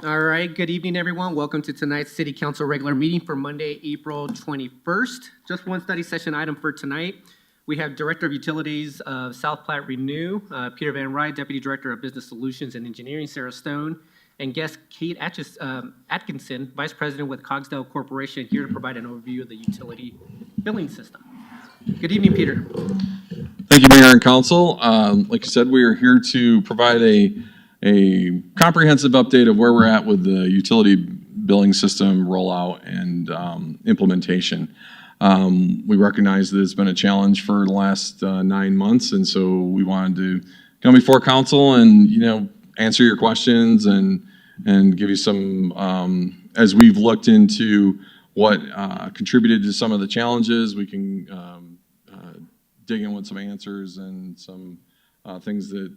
All right, good evening, everyone. Welcome to tonight's City Council regular meeting for Monday, April 21st. Just one study session item for tonight. We have Director of Utilities of South Platte Renew, Peter Van Wright, Deputy Director of Business Solutions and Engineering, Sarah Stone, and guest Kate Atkinson, Vice President with Cogsdale Corporation, here to provide an overview of the utility billing system. Good evening, Peter. Thank you, Mayor and Council. Like you said, we are here to provide a comprehensive update of where we're at with the utility billing system rollout and implementation. We recognize that it's been a challenge for the last 9 months, and so we wanted to come before Council and answer your questions and give you some, as we've looked into what contributed to some of the challenges, we can dig in with some answers and some things that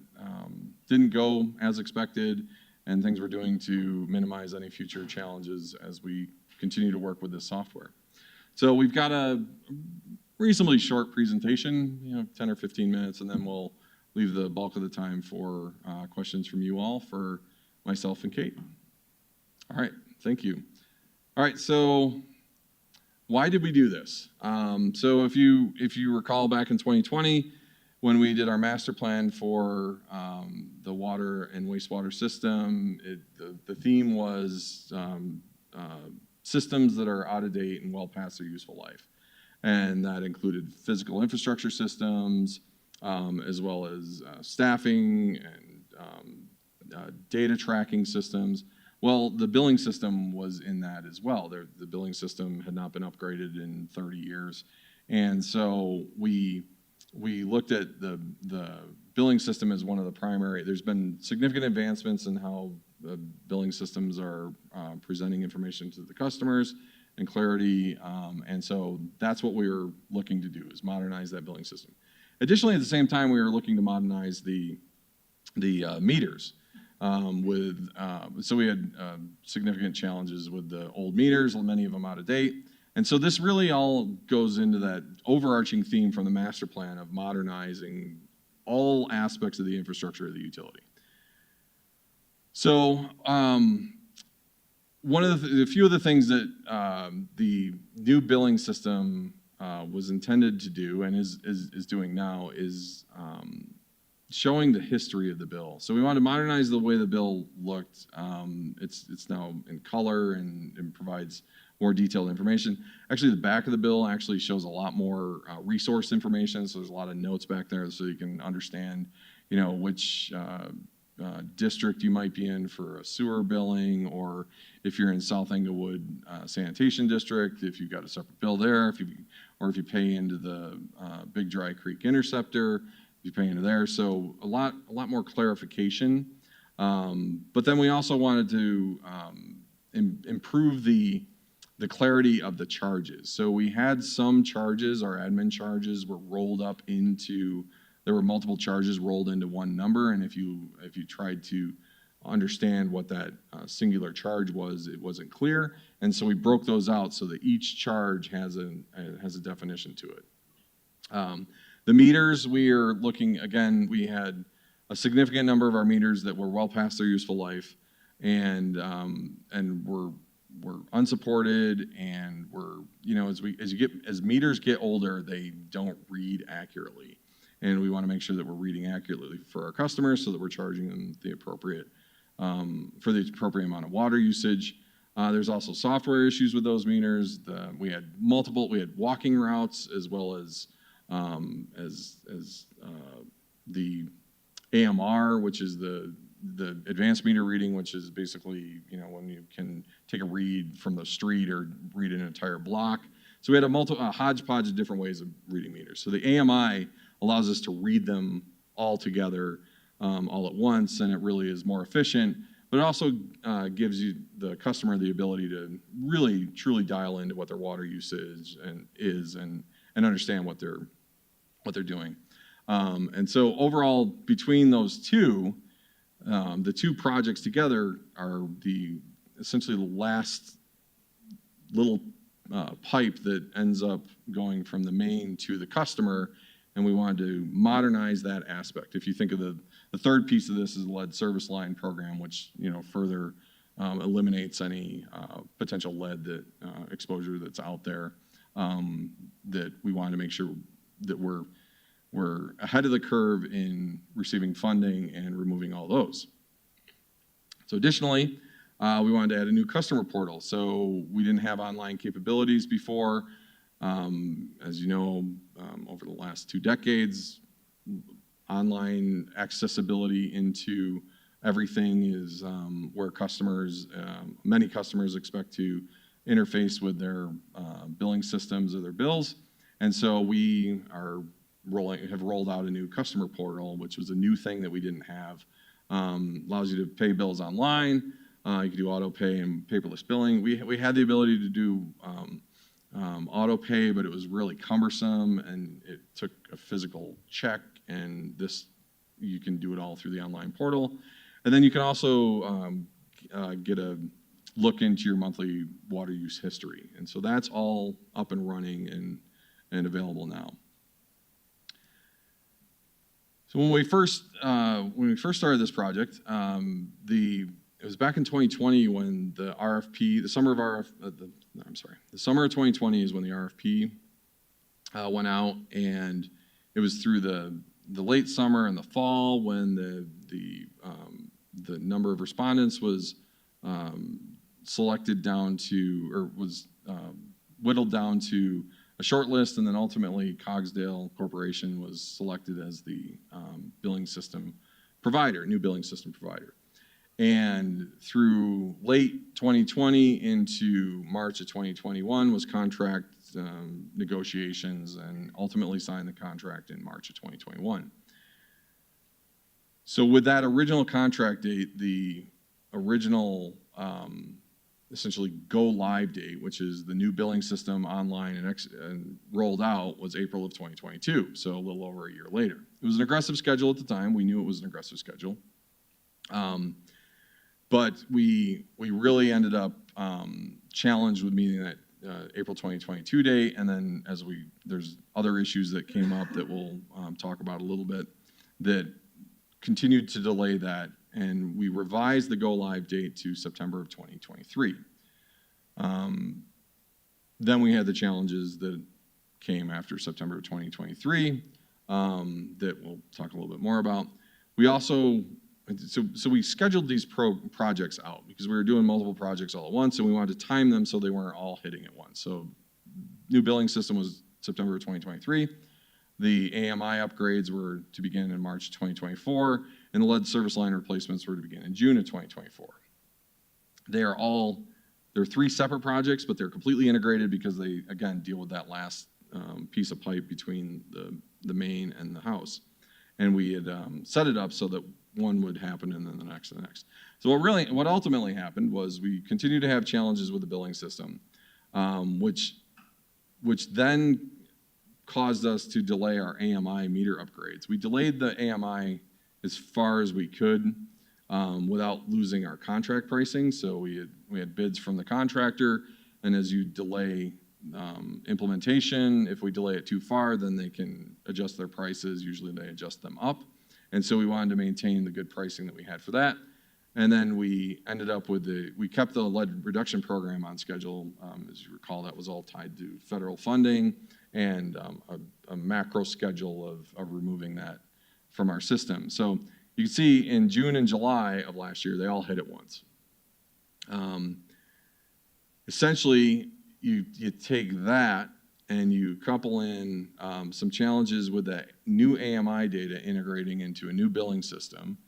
didn't go as expected and things we're doing to minimize any future challenges as we continue to work with this software. So we've got a reasonably short presentation, 10 or 15 minutes, and then we'll leave the bulk of the time for questions from you all, for myself and Kate. All right, thank you. All right, so why did we do this? So if you recall back in 2020, when we did our master plan for the water and wastewater system, the theme was systems that are out of date and well past their useful life. And that included physical infrastructure systems, as well as staffing and data tracking systems. Well, the billing system was in that as well. The billing system had not been upgraded in 30 years. And so we looked at the billing system as one of the primary. There's been significant advancements in how the billing systems are presenting information to the customers and clarity. And so that's what we were looking to do, is modernize that billing system. Additionally, at the same time, we were looking to modernize the meters. So we had significant challenges with the old meters, many of them out of date. And so this really all goes into that overarching theme from the master plan of modernizing all aspects of the infrastructure of the utility. So one of the few of the things that the new billing system was intended to do and is doing now is showing the history of the bill. So we wanted to modernize the way the bill looked. It's now in color and provides more detailed information. Actually, the back of the bill actually shows a lot more resource information. So there's a lot of notes back there so you can understand, which district you might be in for a sewer billing, or if you're in South Englewood Sanitation District, if you've got a separate bill there, if you pay into the Big Dry Creek Interceptor, you pay into there. So a lot more clarification. But then we also wanted to improve the clarity of the charges. So we had some charges, our admin charges were rolled up into, there were multiple charges rolled into one number, and if you tried to understand what that singular charge was, it wasn't clear. And so we broke those out so that each charge has a definition to it. The meters, we are looking, again, we had a significant number of our meters that were well past their useful life and were unsupported, and as meters get older, they don't read accurately. And we want to make sure that we're reading accurately for our customers so that we're charging them the appropriate for the appropriate amount of water usage. There's also software issues with those meters. We had walking routes as well as the AMR, which is the advanced meter reading, which is basically when you can take a read from the street or read an entire block. So we had a hodgepodge of different ways of reading meters. So the AMI allows us to read them all together all at once, and it really is more efficient. But it also gives you the customer the ability to really truly dial into what their water usage is and understand what they're doing. And so overall, between those two, the two projects together are essentially the last little pipe that ends up going from the main to the customer, and we wanted to modernize that aspect. If you think of the third piece of this is the lead service line program, which further eliminates any potential lead exposure that's out there. That we wanted to make sure that we're ahead of the curve in receiving funding and removing all those. So additionally, we wanted to add a new customer portal. So we didn't have online capabilities before. As you know, over the last 2 decades, online accessibility into everything is where many customers expect to interface with their billing systems or their bills. And so we have rolled out a new customer portal, which was a new thing that we didn't have. Allows you to pay bills online. You can do auto pay and paperless billing. We had the ability to do auto pay, but it was really cumbersome and it took a physical check, and you can do it all through the online portal. And then you can also get a look into your monthly water use history. And so that's all up and running and available now. So when we first started this project, it was back in 2020 when the summer of 2020 is when the RFP went out, and it was through the late summer and the fall when the number of respondents was selected down to, or was whittled down to a short list, and then ultimately Cogsdale Corporation was selected as the billing system provider, new billing system provider. And through late 2020 into March of 2021 was contract negotiations, and ultimately signed the contract in March of 2021. So with that original contract date, the original essentially go live date, which is the new billing system online and rolled out, was April of 2022, so a little over a year later. It was an aggressive schedule at the time. We knew it was an aggressive schedule. But we really ended up challenged with meeting that April 2022 date, and then there's other issues that came up that we'll talk about a little bit that continued to delay that, and we revised the go-live date to September of 2023. Then we had the challenges that came after September of 2023 that we'll talk a little bit more about. We also, so we scheduled these projects out because we were doing multiple projects all at once, and we wanted to time them so they weren't all hitting at once. So new billing system was September of 2023. The AMI upgrades were to begin in March 2024, and the lead service line replacements were to begin in June of 2024. They're 3 separate projects, but they're completely integrated because they, again, deal with that last piece of pipe between the main and the house. And we had set it up so that one would happen and then the next and the next. So what ultimately happened was we continued to have challenges with the billing system, which then caused us to delay our AMI meter upgrades. We delayed the AMI as far as we could without losing our contract pricing. So we had bids from the contractor, and as you delay implementation, if we delay it too far, then they can adjust their prices. Usually they adjust them up. And so we wanted to maintain the good pricing that we had for that. And then we ended up we kept the lead reduction program on schedule. As you recall, that was all tied to federal funding and a macro schedule of removing that from our system. So you can see in June and July of last year, they all hit at once. Essentially, you take that and you couple in some challenges with that new AMI data integrating into a new billing system,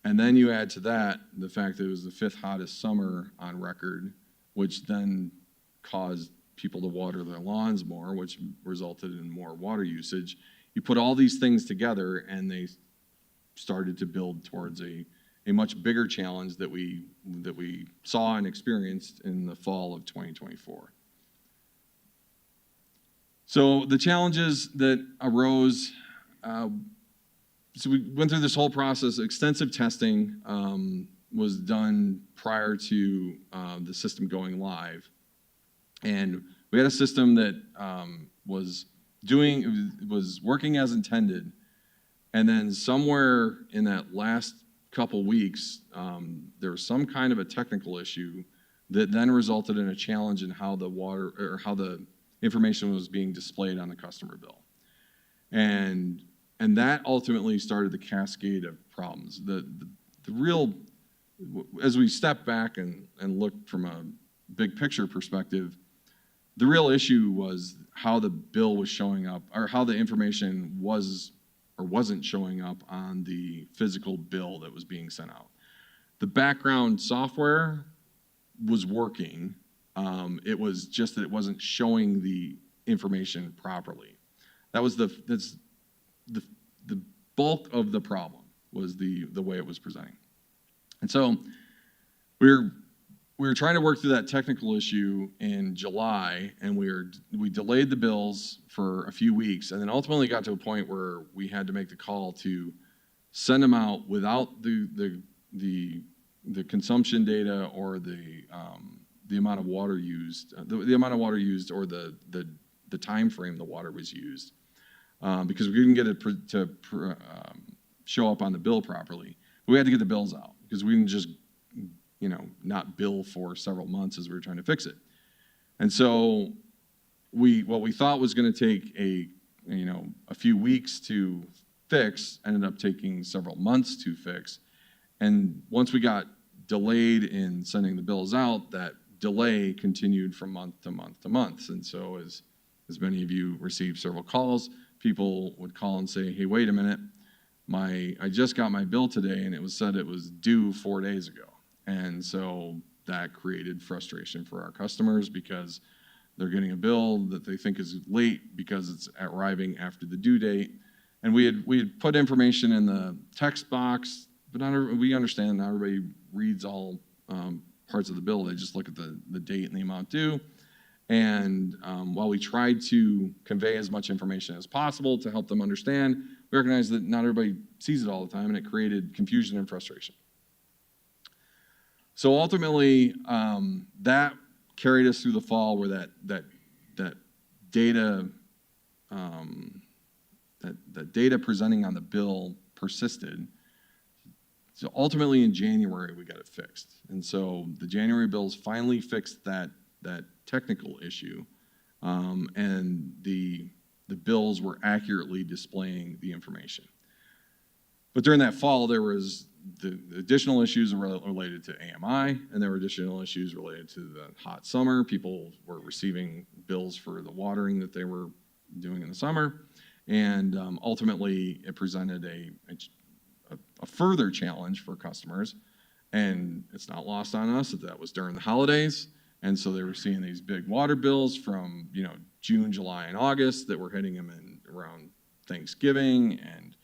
and then you add to that the fact that it was the 5th hottest summer on record, which then caused people to water their lawns more, which resulted in more water usage. You put all these things together, and they started to build towards a much bigger challenge that we saw and experienced in the fall of 2024. So the challenges that arose, so we went through this whole process. Extensive testing was done prior to the system going live. And we had a system that was working as intended. And then somewhere in that last couple weeks, there was some kind of a technical issue that then resulted in a challenge in how the water or how the information was being displayed on the customer bill. And that ultimately started the cascade of problems. The real, as we step back and look from a big picture perspective, the real issue was how the bill was showing up, or how the information was or wasn't showing up on the physical bill that was being sent out. The background software was working. It was just that it wasn't showing the information properly. That's the bulk of the problem, was the way it was presenting. And so we were trying to work through that technical issue in July, and we delayed the bills for a few weeks, and then ultimately got to a point where we had to make the call to send them out without the consumption data or the amount of water used, the amount of water used, or the time frame the water was used, because we didn't get it to show up on the bill properly. We had to get the bills out because we didn't just not bill for several months as we were trying to fix it. And so what we thought was going to take a few weeks to fix ended up taking several months to fix. And once we got delayed in sending the bills out, that delay continued from month to month to month. And so as many of you received several calls, people would call and say, hey, wait a minute, I just got my bill today and it was said it was due 4 days ago. And so that created frustration for our customers because they're getting a bill that they think is late because it's arriving after the due date. And we had put information in the text box, but we understand not everybody reads all parts of the bill. They just look at the date and the amount due. And while we tried to convey as much information as possible to help them understand, we recognize that not everybody sees it all the time, and it created confusion and frustration. So ultimately, that carried us through the fall, where that data that data presenting on the bill persisted. So ultimately, in January, we got it fixed, and so the January bills finally fixed that technical issue, and the bills were accurately displaying the information. But during that fall, there was the additional issues related to AMI, and there were additional issues related to the hot summer. People were receiving bills for the watering that they were doing in the summer, and ultimately it presented a further challenge for customers. And it's not lost on us that was during the holidays, and so they were seeing these big water bills from June, July, and August that were hitting them in around Thanksgiving and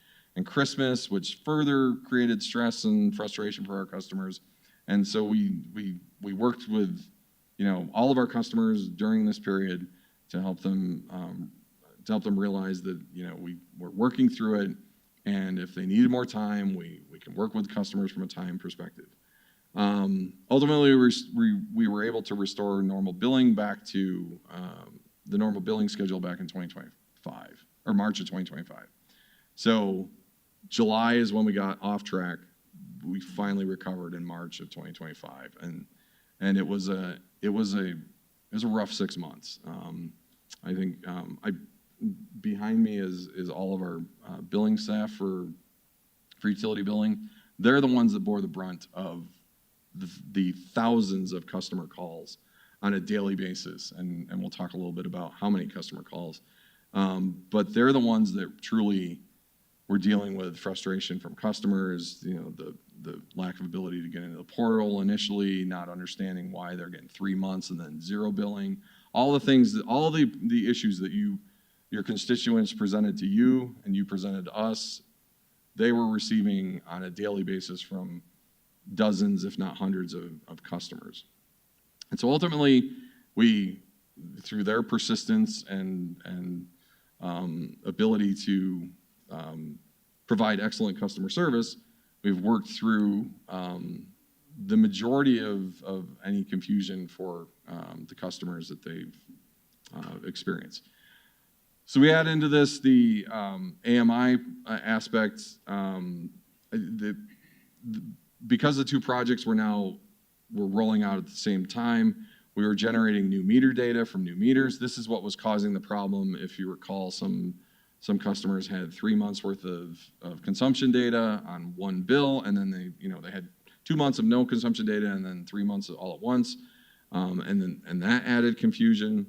Christmas, which further created stress and frustration for our customers. And so we worked with all of our customers during this period to help them realize that we're working through it, and if they needed more time, we can work with customers from a time perspective. Ultimately, we were able to restore normal billing back to the normal billing schedule back in 2025, or March of 2025. So July is when we got off track. We finally recovered in March of 2025, and it was a rough 6 months. I think behind me is all of our billing staff for utility billing. They're the ones that bore the brunt of the thousands of customer calls on a daily basis, and we'll talk a little bit about how many customer calls. But they're the ones that truly were dealing with frustration from customers, the lack of ability to get into the portal initially, not understanding why they're getting 3 months and then zero billing, all the issues that your constituents presented to you and you presented to us, they were receiving on a daily basis from dozens, if not hundreds of customers. And so ultimately, we, through their persistence and ability to provide excellent customer service, we've worked through the majority of any confusion for the customers that they've experienced. So we add into this the AMI aspect. because the two projects were rolling out at the same time, we were generating new meter data from new meters. This is what was causing the problem. If you recall, some customers had 3 months worth of consumption data on one bill, and then they had 2 months of no consumption data, and then 3 months all at once, and that added confusion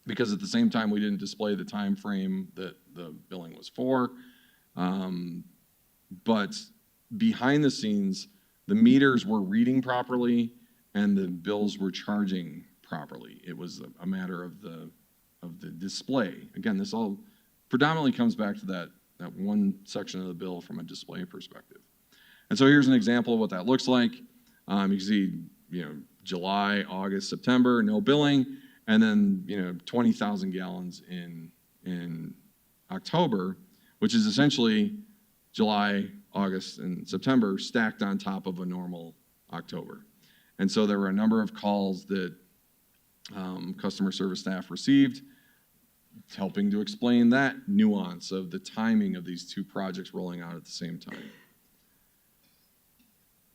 because at the same time we didn't display the time frame that the billing was for. But behind the scenes, the meters were reading properly and the bills were charging properly. It was a matter of the display. Again, this all predominantly comes back to that one section of the bill from a display perspective. And so here's an example of what that looks like. You can see, July, August, September, no billing, and then 20,000 gallons in October, which is essentially July, August, and September stacked on top of a normal October. And so there were a number of calls that customer service staff received, helping to explain that nuance of the timing of these two projects rolling out at the same time.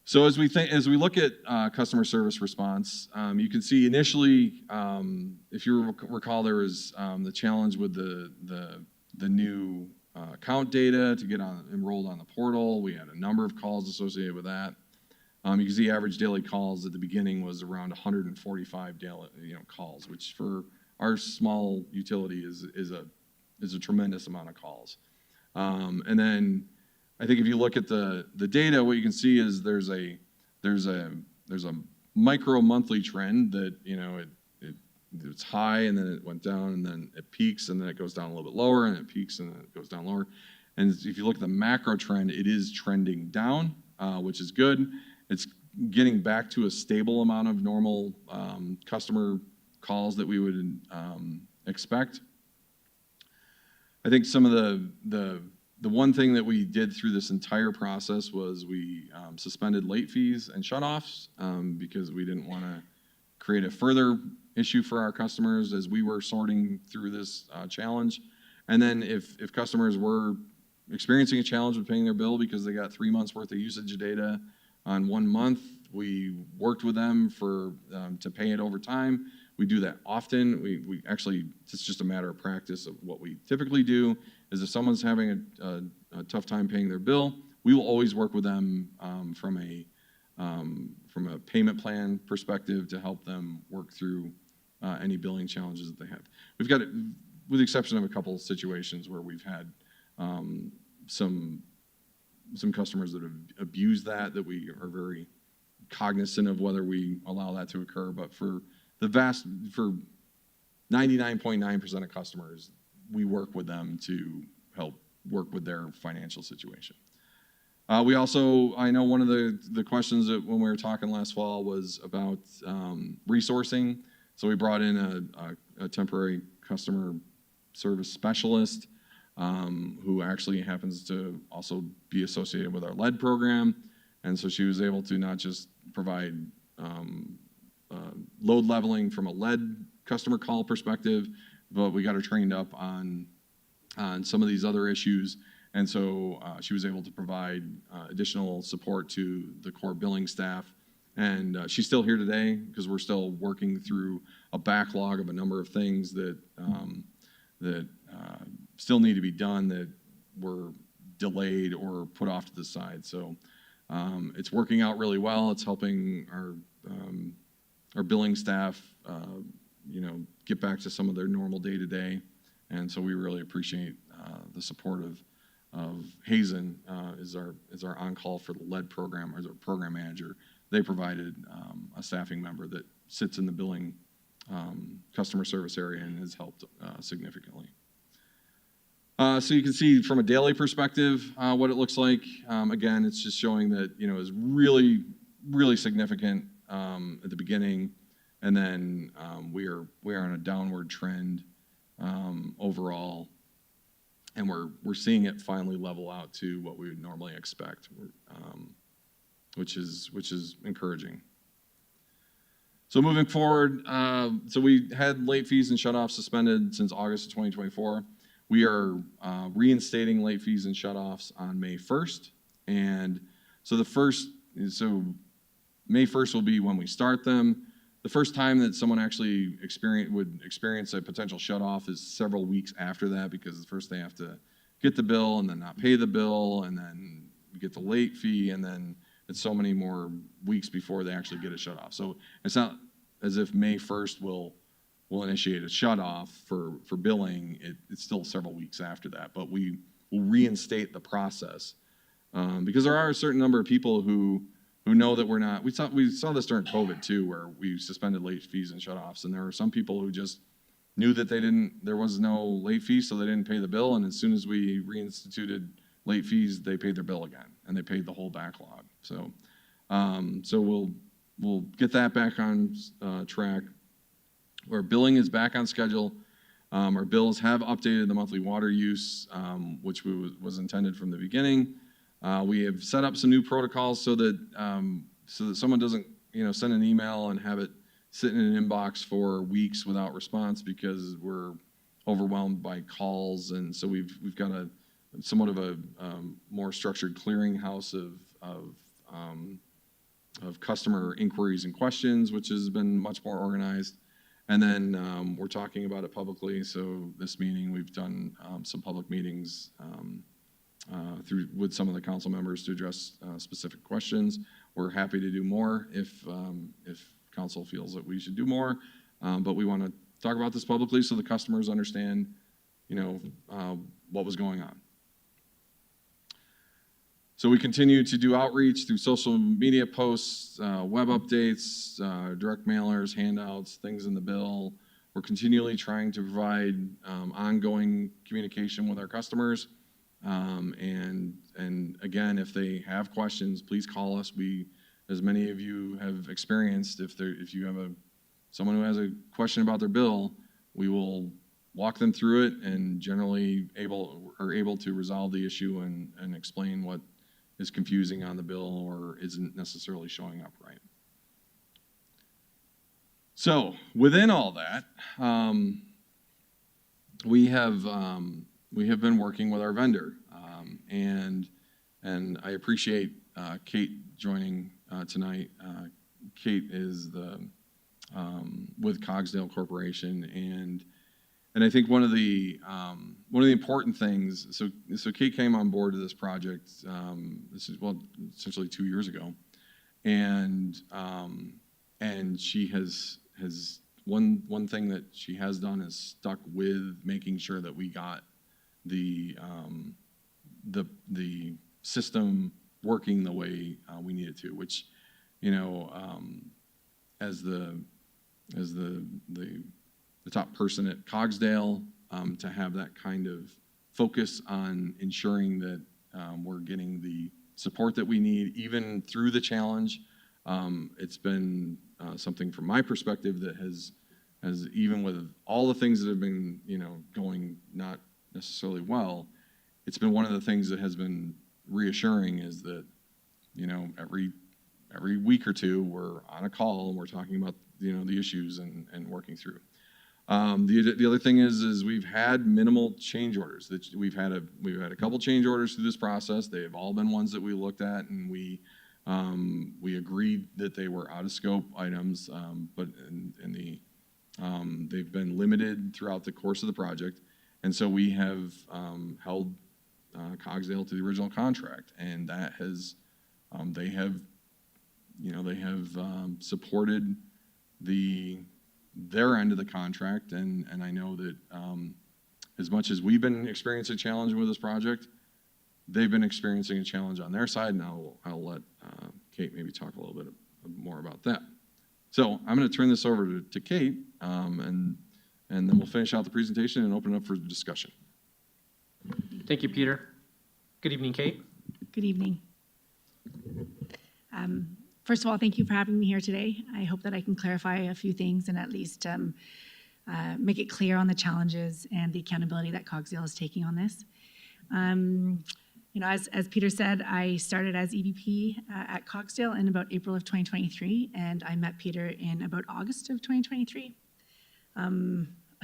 So as we look at customer service response, you can see initially, if you recall, there was the challenge with the new account data to get enrolled on the portal. We had a number of calls associated with that. You can see average daily calls at the beginning was around 145 daily calls, which for our small utility is a tremendous amount of calls. And then I think if you look at the data, what you can see is there's a micro monthly trend that it's high and then it went down and then it peaks and then it goes down a little bit lower and it peaks and then it goes down lower. And if you look at the macro trend, it is trending down, which is good. It's getting back to a stable amount of normal customer calls that we would expect. I think some of the one thing that we did through this entire process was we suspended late fees and shutoffs because we didn't want to create a further issue for our customers as we were sorting through this challenge. And then if customers were experiencing a challenge with paying their bill because they got 3 months worth of usage data on 1 month, we worked with them to pay it over time. We do that often. We actually, it's just a matter of practice of what we typically do is if someone's having a tough time paying their bill, we will always work with them from a payment plan perspective to help them work through any billing challenges that they have. We've got, with the exception of a couple of situations where we've had some customers that have abused that we are very cognizant of whether we allow that to occur, but for 99.9% of customers, we work with them to help work with their financial situation. We also, I know one of the questions that when we were talking last fall was about resourcing. So we brought in a temporary customer service specialist who actually happens to also be associated with our lead program. And so she was able to not just provide load leveling from a lead customer call perspective, but we got her trained up on some of these other issues. And so she was able to provide additional support to the core billing staff. And she's still here today because we're still working through a backlog of a number of things that still need to be done that were delayed or put off to the side. So it's working out really well. It's helping our billing staff, get back to some of their normal day-to-day. And so we really appreciate the support of Hazen is our on-call for the lead program, as our program manager. They provided a staffing member that sits in the billing customer service area and has helped significantly. So you can see from a daily perspective what it looks like. Again, it's just showing that is really, really significant at the beginning, and then we are on a downward trend overall, and we're seeing it finally level out to what we would normally expect, which is encouraging. So moving forward, so we had late fees and shutoffs suspended since August of 2024. We are reinstating late fees and shutoffs on May 1st, and So May 1st will be when we start them. The first time that someone actually would experience a potential shutoff is several weeks after that, because first they have to get the bill and then not pay the bill, and then get the late fee, and then it's so many more weeks before they actually get a shutoff. So it's not as if May 1st will initiate a shutoff for billing. It's still several weeks after that, but we will reinstate the process because there are a certain number of people who know that we're not. We saw this during COVID too, where we suspended late fees and shutoffs, and there were some people who just knew that there was no late fee, so they didn't pay the bill, and as soon as we reinstituted late fees, they paid their bill again, and they paid the whole backlog. So we'll get that back on track. Our billing is back on schedule. Our bills have updated the monthly water use, which was intended from the beginning. We have set up some new protocols so that someone doesn't send an email and have it sit in an inbox for weeks without response because we're overwhelmed by calls, and so we've got somewhat of a more structured clearinghouse of customer inquiries and questions, which has been much more organized. And then we're talking about it publicly. So this meeting, we've done some public meetings with some of the council members to address specific questions. We're happy to do more if council feels that we should do more, but we want to talk about this publicly so the customers understand, what was going on. So we continue to do outreach through social media posts, web updates, direct mailers, handouts, things in the bill. We're continually trying to provide ongoing communication with our customers. And again, if they have questions, please call us. As many of you have experienced, if you have someone who has a question about their bill, we will walk them through it and generally are able to resolve the issue and explain what is confusing on the bill or isn't necessarily showing up right. So within all that, we have been working with our vendor, and I appreciate Kate joining tonight. Kate is with Cogsdale Corporation, and I think one of the important things. So Kate came on board to this project. This is essentially 2 years ago, and she has one thing that she has done is stuck with making sure that we got the system working the way we need it to. Which, as the top person at Cogsdale, to have that kind of focus on ensuring that we're getting the support that we need, even through the challenge. It's been something from my perspective that has even with all the things that have been, going not necessarily well, it's been one of the things that has been reassuring is that, every week or two we're on a call and we're talking about, the issues and working through. The other thing is we've had minimal change orders. That we've had a couple change orders through this process. They have all been ones that we looked at and we agreed that they were out of scope items, but they've been limited throughout the course of the project, and so we have held Cogsdale to the original contract, and that has they have supported their end of the contract, and I know that as much as we've been experiencing a challenge with this project, they've been experiencing a challenge on their side, and I'll let Kate maybe talk a little bit more about that. So I'm going to turn this over to Kate, and then we'll finish out the presentation and open it up for discussion. Thank you, Peter. Good evening, Kate. Good evening. First of all, thank you for having me here today. I hope that I can clarify a few things and at least make it clear on the challenges and the accountability that Cogsdale is taking on this. As Peter said, I started as EVP at Cogsdale in about April of 2023, and I met Peter in about August of 2023,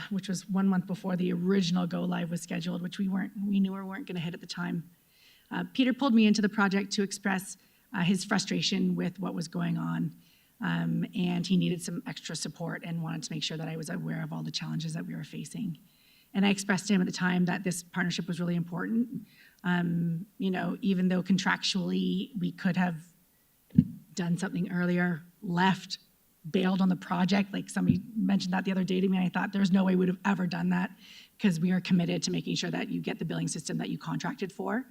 which was 1 month before the original go live was scheduled, which we knew we weren't going to hit at the time. Peter pulled me into the project to express his frustration with what was going on. And he needed some extra support and wanted to make sure that I was aware of all the challenges that we were facing. And I expressed to him at the time that this partnership was really important. Even though contractually we could have done something earlier, left, bailed on the project. Like somebody mentioned that the other day to me, and I thought there's no way we would have ever done that, because we are committed to making sure that you get the billing system that you contracted for,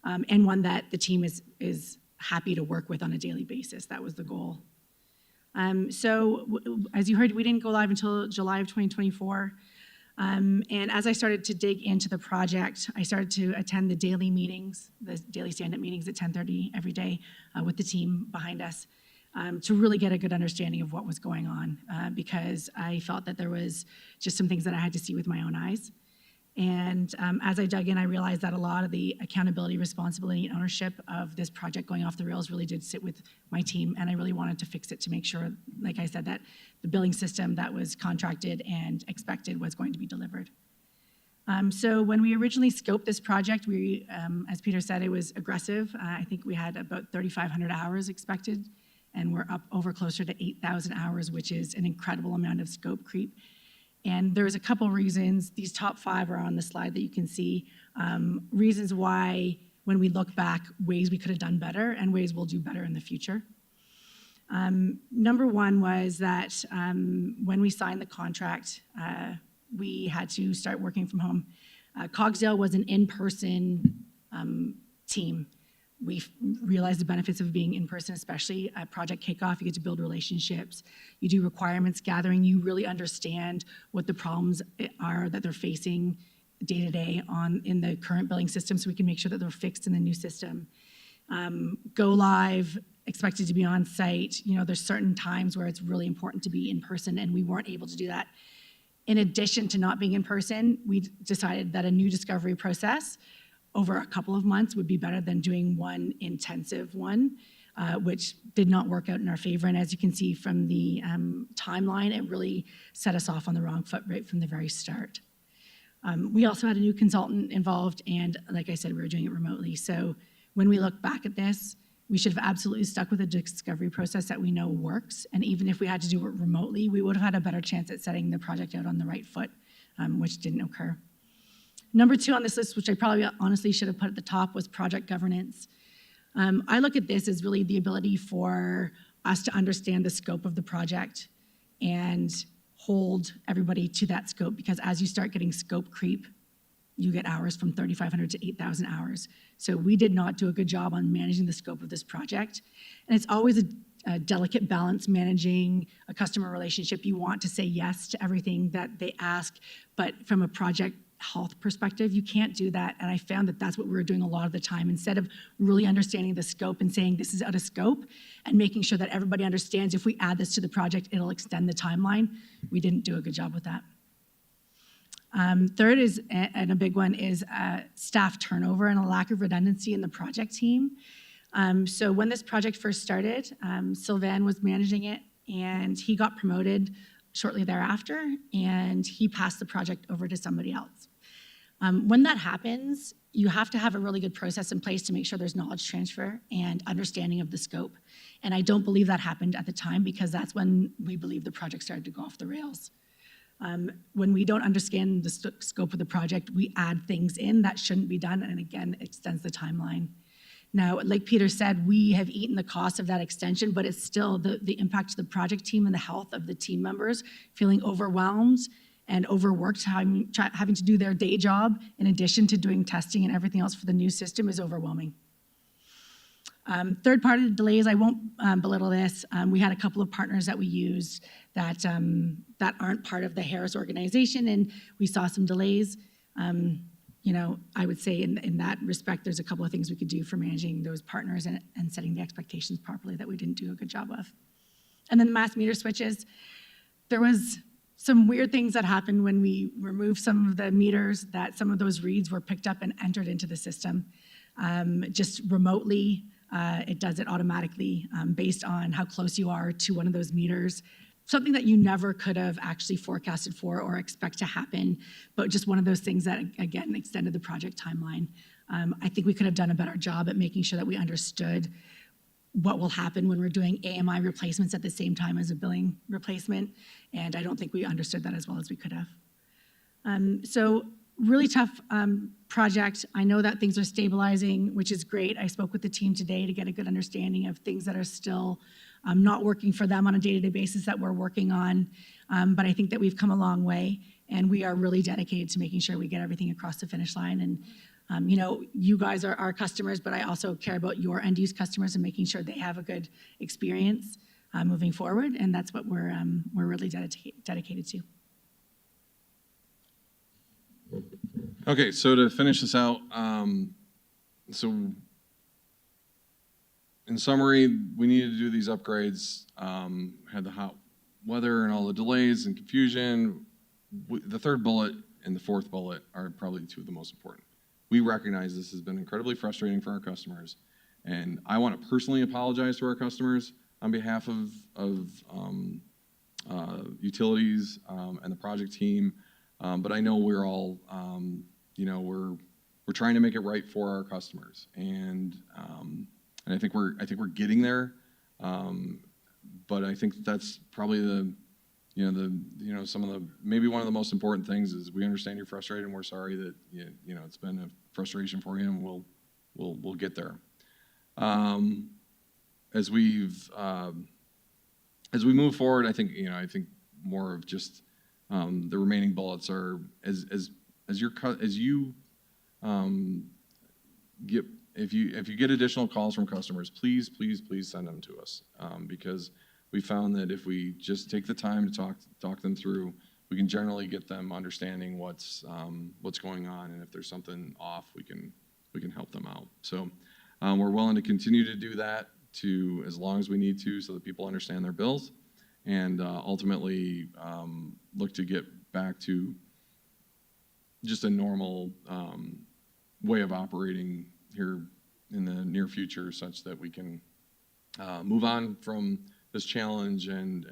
and one that the team is happy to work with on a daily basis. That was the goal. As you heard, we didn't go live until July of 2024. And as I started to dig into the project, I started to attend the daily meetings, the daily stand-up meetings at 10:30 every day with the team behind us, to really get a good understanding of what was going on, because I felt that there was just some things that I had to see with my own eyes. And as I dug in, I realized that a lot of the accountability, responsibility, and ownership of this project going off the rails really did sit with my team, and I really wanted to fix it to make sure, like I said, that the billing system that was contracted and expected was going to be delivered. So when we originally scoped this project, we, as Pieter said, it was aggressive. I think we had about 3,500 hours expected, and we're up over closer to 8,000 hours, which is an incredible amount of scope creep. And there's a couple reasons. These top 5 are on the slide that you can see. Reasons why, when we look back, ways we could have done better and ways we'll do better in the future. Number 1 was that when we signed the contract, we had to start working from home. Cogsdale was an in-person team. We realized the benefits of being in person, especially at project kickoff. You get to build relationships. You do requirements gathering. You really understand what the problems are that they're facing day to day in the current billing system, so we can make sure that they're fixed in the new system. Go live, expected to be on site. There's certain times where it's really important to be in person, and we weren't able to do that. In addition to not being in person, we decided that a new discovery process over a couple of months would be better than doing one intensive one, which did not work out in our favor. And as you can see from the timeline, it really set us off on the wrong foot right from the very start. We also had a new consultant involved, and like I said, we were doing it remotely. So when we look back at this, we should have absolutely stuck with a discovery process that we know works. And even if we had to do it remotely, we would have had a better chance at setting the project out on the right foot, which didn't occur. Number 2 on this list, which I probably honestly should have put at the top, was project governance. I look at this as really the ability for us to understand the scope of the project and hold everybody to that scope, because as you start getting scope creep, you get hours from 3,500 to 8,000 hours. So we did not do a good job on managing the scope of this project. And it's always a delicate balance managing a customer relationship. You want to say yes to everything that they ask, but from a project health perspective, you can't do that. And I found that that's what we were doing a lot of the time. Instead of really understanding the scope and saying this is out of scope and making sure that everybody understands if we add this to the project, it'll extend the timeline, we didn't do a good job with that. Third is, and a big one, is staff turnover and a lack of redundancy in the project team. So when this project first started, Sylvain was managing it, and he got promoted shortly thereafter, and he passed the project over to somebody else. When that happens, you have to have a really good process in place to make sure there's knowledge transfer and understanding of the scope. And I don't believe that happened at the time, because that's when we believe the project started to go off the rails. When we don't understand the scope of the project, we add things in that shouldn't be done, and again, it extends the timeline. Now, like Pieter said, we have eaten the cost of that extension, but it's still the impact to the project team and the health of the team members feeling overwhelmed and overworked, having to do their day job in addition to doing testing and everything else for the new system is overwhelming. Third part of the delays, I won't belittle this. We had a couple of partners that we used that aren't part of the Harris organization, and we saw some delays. I would say in that respect, there's a couple of things we could do for managing those partners and setting the expectations properly that we didn't do a good job of. And then the mass meter switches. There was some weird things that happened when we removed some of the meters, that some of those reads were picked up and entered into the system. Just remotely, it does it automatically based on how close you are to one of those meters. Something that you never could have actually forecasted for or expect to happen, but just one of those things that, again, extended the project timeline. I think we could have done a better job at making sure that we understood what will happen when we're doing AMI replacements at the same time as a billing replacement. And I don't think we understood that as well as we could have. So really tough project. I know that things are stabilizing, which is great. I spoke with the team today to get a good understanding of things that are still not working for them on a day-to-day basis that we're working on. But I think that we've come a long way, and we are really dedicated to making sure we get everything across the finish line. And you guys are our customers, but I also care about your end-use customers and making sure they have a good experience moving forward. And that's what we're really dedicated to. Okay, so to finish this out, so in summary, we needed to do these upgrades. Had the hot weather and all the delays and confusion. The third bullet and the fourth bullet are probably two of the most important. We recognize this has been incredibly frustrating for our customers, and I want to personally apologize to our customers on behalf of utilities and the project team. But I know we're all, we're trying to make it right for our customers, and I think we're getting there. But I think that's probably some of the maybe one of the most important things is we understand you're frustrated, and we're sorry that it's been a frustration for you, and we'll get there. As we move forward, I think more of just the remaining bullets are if you get additional calls from customers, please send them to us, because we found that if we just take the time to talk them through, we can generally get them understanding what's going on, and if there's something off, we can help them out. So we're willing to continue to do that as long as we need to, so that people understand their bills, and ultimately look to get back to just a normal way of operating here in the near future, such that we can move on from this challenge and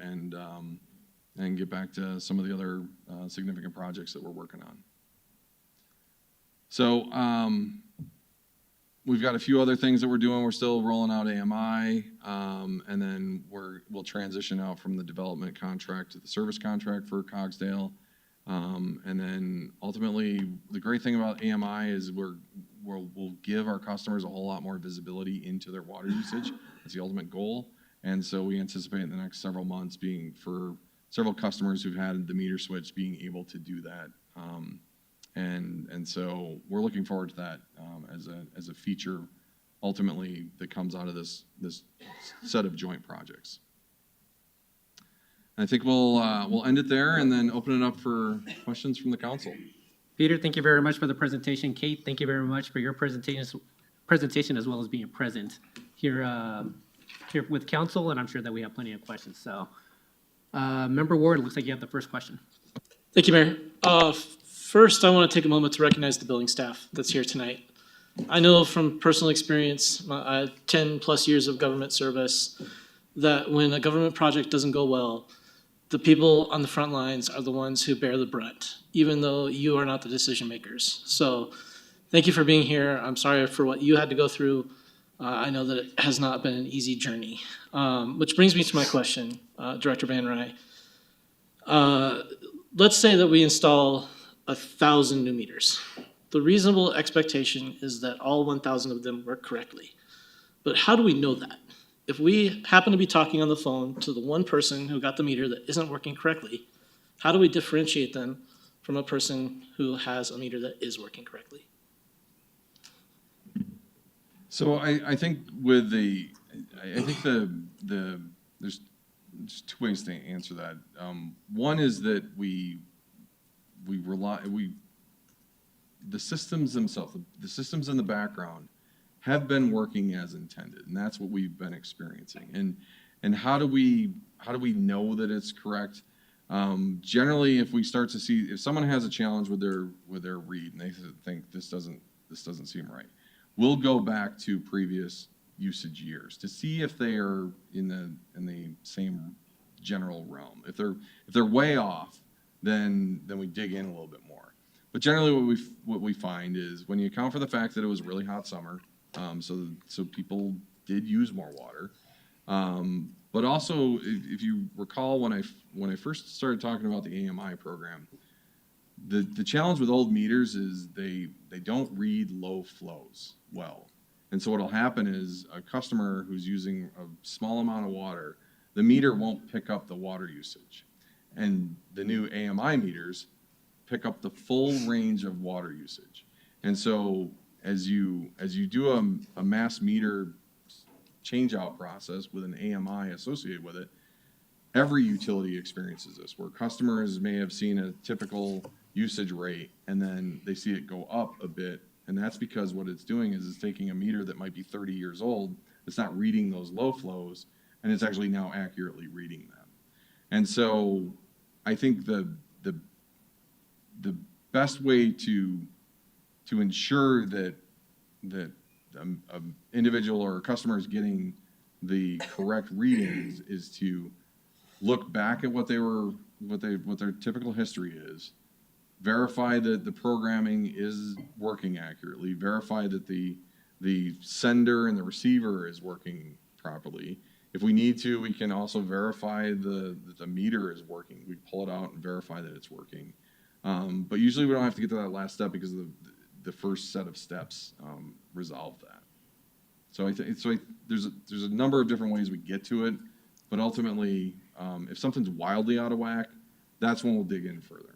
get back to some of the other significant projects that we're working on. So we've got a few other things that we're doing. We're still rolling out AMI, and then we'll transition out from the development contract to the service contract for Cogsdale. And then ultimately, the great thing about AMI is we'll give our customers a whole lot more visibility into their water usage. That's the ultimate goal. And so we anticipate in the next several months being for several customers who've had the meter switch being able to do that. And so we're looking forward to that as a feature ultimately that comes out of this set of joint projects. And I think we'll end it there and then open it up for questions from the council. Peter, thank you very much for the presentation. Kate, thank you very much for your presentation as well as being present here with council, and I'm sure that we have plenty of questions. So, Member Ward, it looks like you have the first question. Thank you, Mayor. First, I want to take a moment to recognize the billing staff that's here tonight. I know from personal experience, 10 plus years of government service, that when a government project doesn't go well, the people on the front lines are the ones who bear the brunt, even though you are not the decision makers. So thank you for being here. I'm sorry for what you had to go through. I know that it has not been an easy journey. Which brings me to my question, Director Van Rij. Let's say that we install 1,000 new meters. The reasonable expectation is that all 1,000 of them work correctly. But how do we know that? If we happen to be talking on the phone to the one person who got the meter that isn't working correctly, how do we differentiate them from a person who has a meter that is working correctly? So I think there's two ways to answer that. One is that the systems themselves, the systems in the background have been working as intended, and that's what we've been experiencing. And how do we know that it's correct? Generally, if we start to see, if someone has a challenge with their read and they think this doesn't seem right, we'll go back to previous usage years to see if they are in the same general realm. If they're way off, then we dig in a little bit more. But generally, what we find is when you account for the fact that it was a really hot summer, so people did use more water. But also, if you recall, when I first started talking about the AMI program, the challenge with old meters is they don't read low flows well. And so what'll happen is a customer who's using a small amount of water, the meter won't pick up the water usage. And the new AMI meters pick up the full range of water usage. And so as you do a mass meter change out process with an AMI associated with it, every utility experiences this, where customers may have seen a typical usage rate and then they see it go up a bit. And that's because what it's doing is it's taking a meter that might be 30 years old, it's not reading those low flows, and it's actually now accurately reading them. And so I think the best way to ensure that an individual or a customer is getting the correct readings is to look back at what their typical history is, verify that the programming is working accurately, verify that the sender and the receiver is working properly. If we need to, we can also verify that the meter is working. We pull it out and verify that it's working. But usually we don't have to get to that last step because the first set of steps resolve that. So there's a number of different ways we get to it, but ultimately, if something's wildly out of whack, that's when we'll dig in further.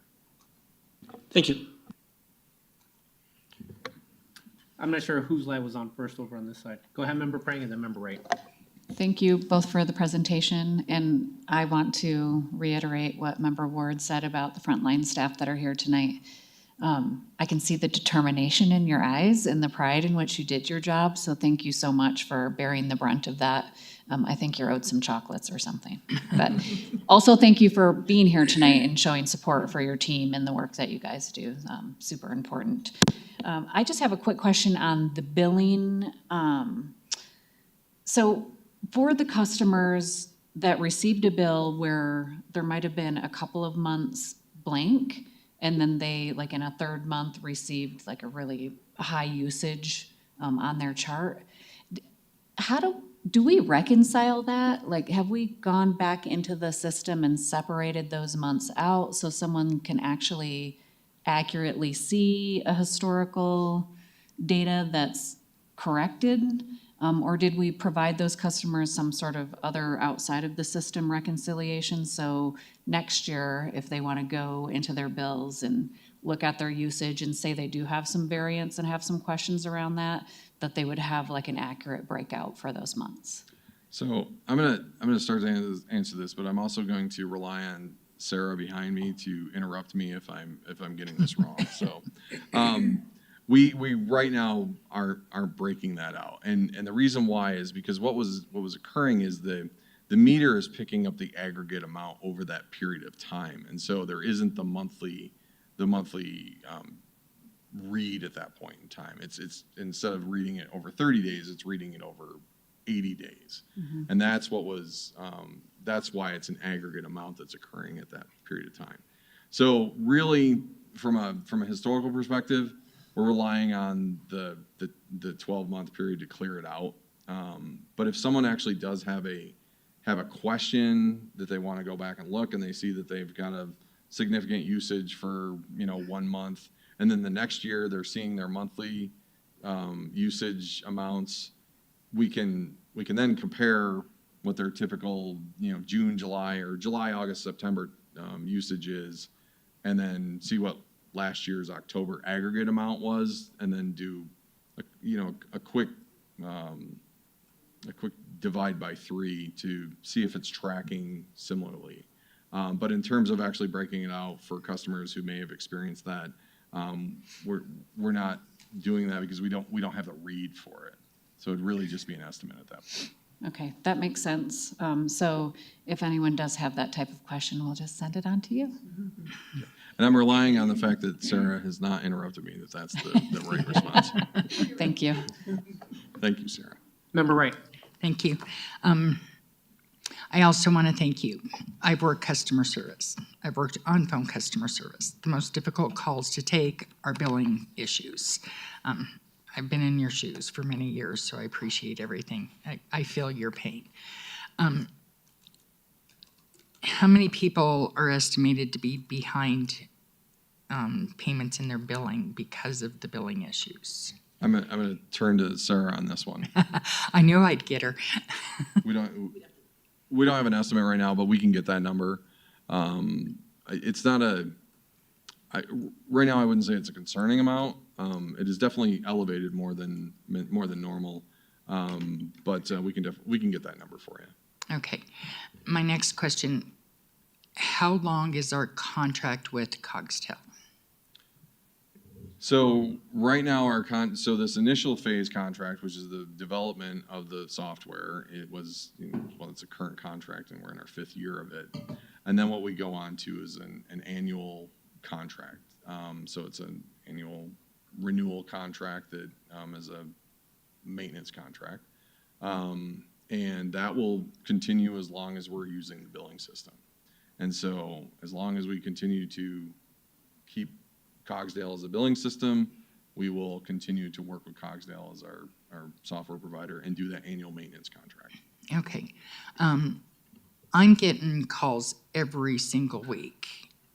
Thank you. I'm not sure whose light was on first over on this side. Go ahead, Member Prang, and then Member Wright. Thank you both for the presentation, and I want to reiterate what Member Ward said about the frontline staff that are here tonight. I can see the determination in your eyes and the pride in which you did your job, so thank you so much for bearing the brunt of that. I think you're owed some chocolates or something. But also thank you for being here tonight and showing support for your team and the work that you guys do. Super important. I just have a quick question on the billing. So for the customers that received a bill where there might have been a couple of months blank, and then they, like in a third month, received like a really high usage on their chart, how do we reconcile that? Like, have we gone back into the system and separated those months out so someone can actually accurately see a historical data that's corrected? Or did we provide those customers some sort of other outside of the system reconciliation? So next year, if they want to go into their bills and look at their usage and say they do have some variance and have some questions around that they would have like an accurate breakout for those months. So I'm gonna start to answer this, but I'm also going to rely on Sarah behind me to interrupt me if I'm getting this wrong. So we right now are breaking that out, and the reason why is because what was occurring is the meter is picking up the aggregate amount over that period of time, and so there isn't the monthly read at that point in time. It's instead of reading it over 30 days, it's reading it over 80 days. Mm-hmm. And that's why it's an aggregate amount that's occurring at that period of time. So really, from a historical perspective, we're relying on the 12-month period to clear it out. But if someone actually does have a question that they want to go back and look, and they see that they've got a significant usage for 1 month, and then the next year they're seeing their monthly usage amounts, we can then compare what their typical June, July, or July, August, September usage is, and then see what last year's October aggregate amount was, and then do a quick divide by 3 to see if it's tracking similarly. But in terms of actually breaking it out for customers who may have experienced that, we're not doing that because we don't have the read for it. So it'd really just be an estimate at that point. Okay, that makes sense. So if anyone does have that type of question, we'll just send it on to you. And I'm relying on the fact that Sarah has not interrupted me, that's the right response. Thank you. Thank you, Sarah. Member Wright. Thank you. I also want to thank you. I've worked customer service. I've worked on-phone customer service. The most difficult calls to take are billing issues. I've been in your shoes for many years, so I appreciate everything. I feel your pain. How many people are estimated to be behind payments in their billing because of the billing issues? I'm gonna turn to Sarah on this one. I knew I'd get her. We don't have an estimate right now, but we can get that number. It's not right now I wouldn't say it's a concerning amount. It is definitely elevated more than normal. But we can get that number for you. Okay. My next question, how long is our contract with Cogsdale? So right now so this initial phase contract, which is the development of the software, it's a current contract and we're in our 5th year of it. And then what we go on to is an annual contract. So it's an annual renewal contract that is a maintenance contract. And that will continue as long as we're using the billing system. And so as long as we continue to keep Cogsdale as a billing system, we will continue to work with Cogsdale as our software provider and do that annual maintenance contract. Okay. I'm getting calls every single week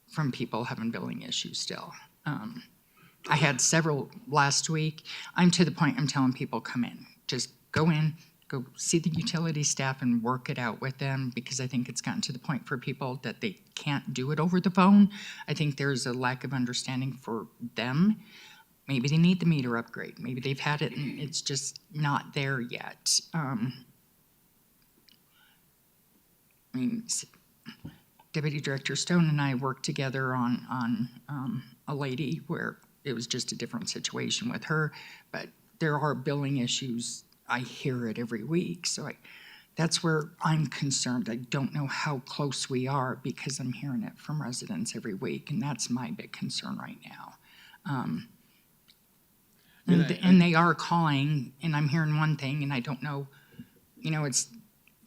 from people having billing issues still. I had several last week. I'm to the point I'm telling people, come in. Just go in, go see the utility staff and work it out with them, because I think it's gotten to the point for people that they can't do it over the phone. I think there's a lack of understanding for them. Maybe they need the meter upgrade. Maybe they've had it and it's just not there yet. Deputy Director Stone and I worked together on a lady where it was just a different situation with her, but there are billing issues. I hear it every week, so that's where I'm concerned. I don't know how close we are because I'm hearing it from residents every week, and that's my big concern right now. And they are calling, and I'm hearing one thing, and I don't know, it's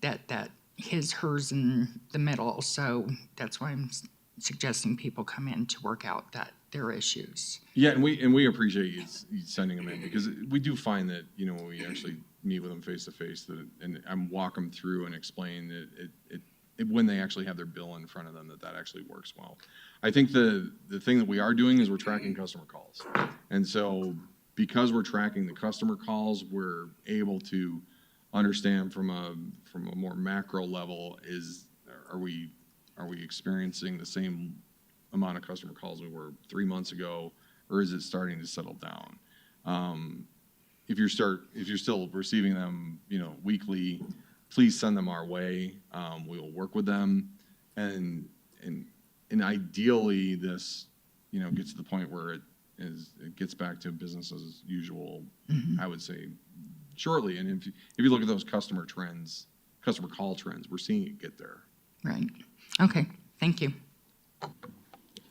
that his, hers, in the middle, so that's why I'm suggesting people come in to work out their issues. Yeah, and we appreciate you sending them in, because we do find that when we actually meet with them face to face, and walk them through and explain that when they actually have their bill in front of them, that actually works well. I think the thing that we are doing is we're tracking customer calls, and so because we're tracking the customer calls, we're able to understand from a more macro level, are we experiencing the same amount of customer calls we were 3 months ago, or is it starting to settle down? If you're still receiving them, weekly, please send them our way. We will work with them, and ideally this, gets to the point where it gets back to business as usual. I would say shortly. And if you look at those customer call trends, we're seeing it get there. Right. Okay. Thank you.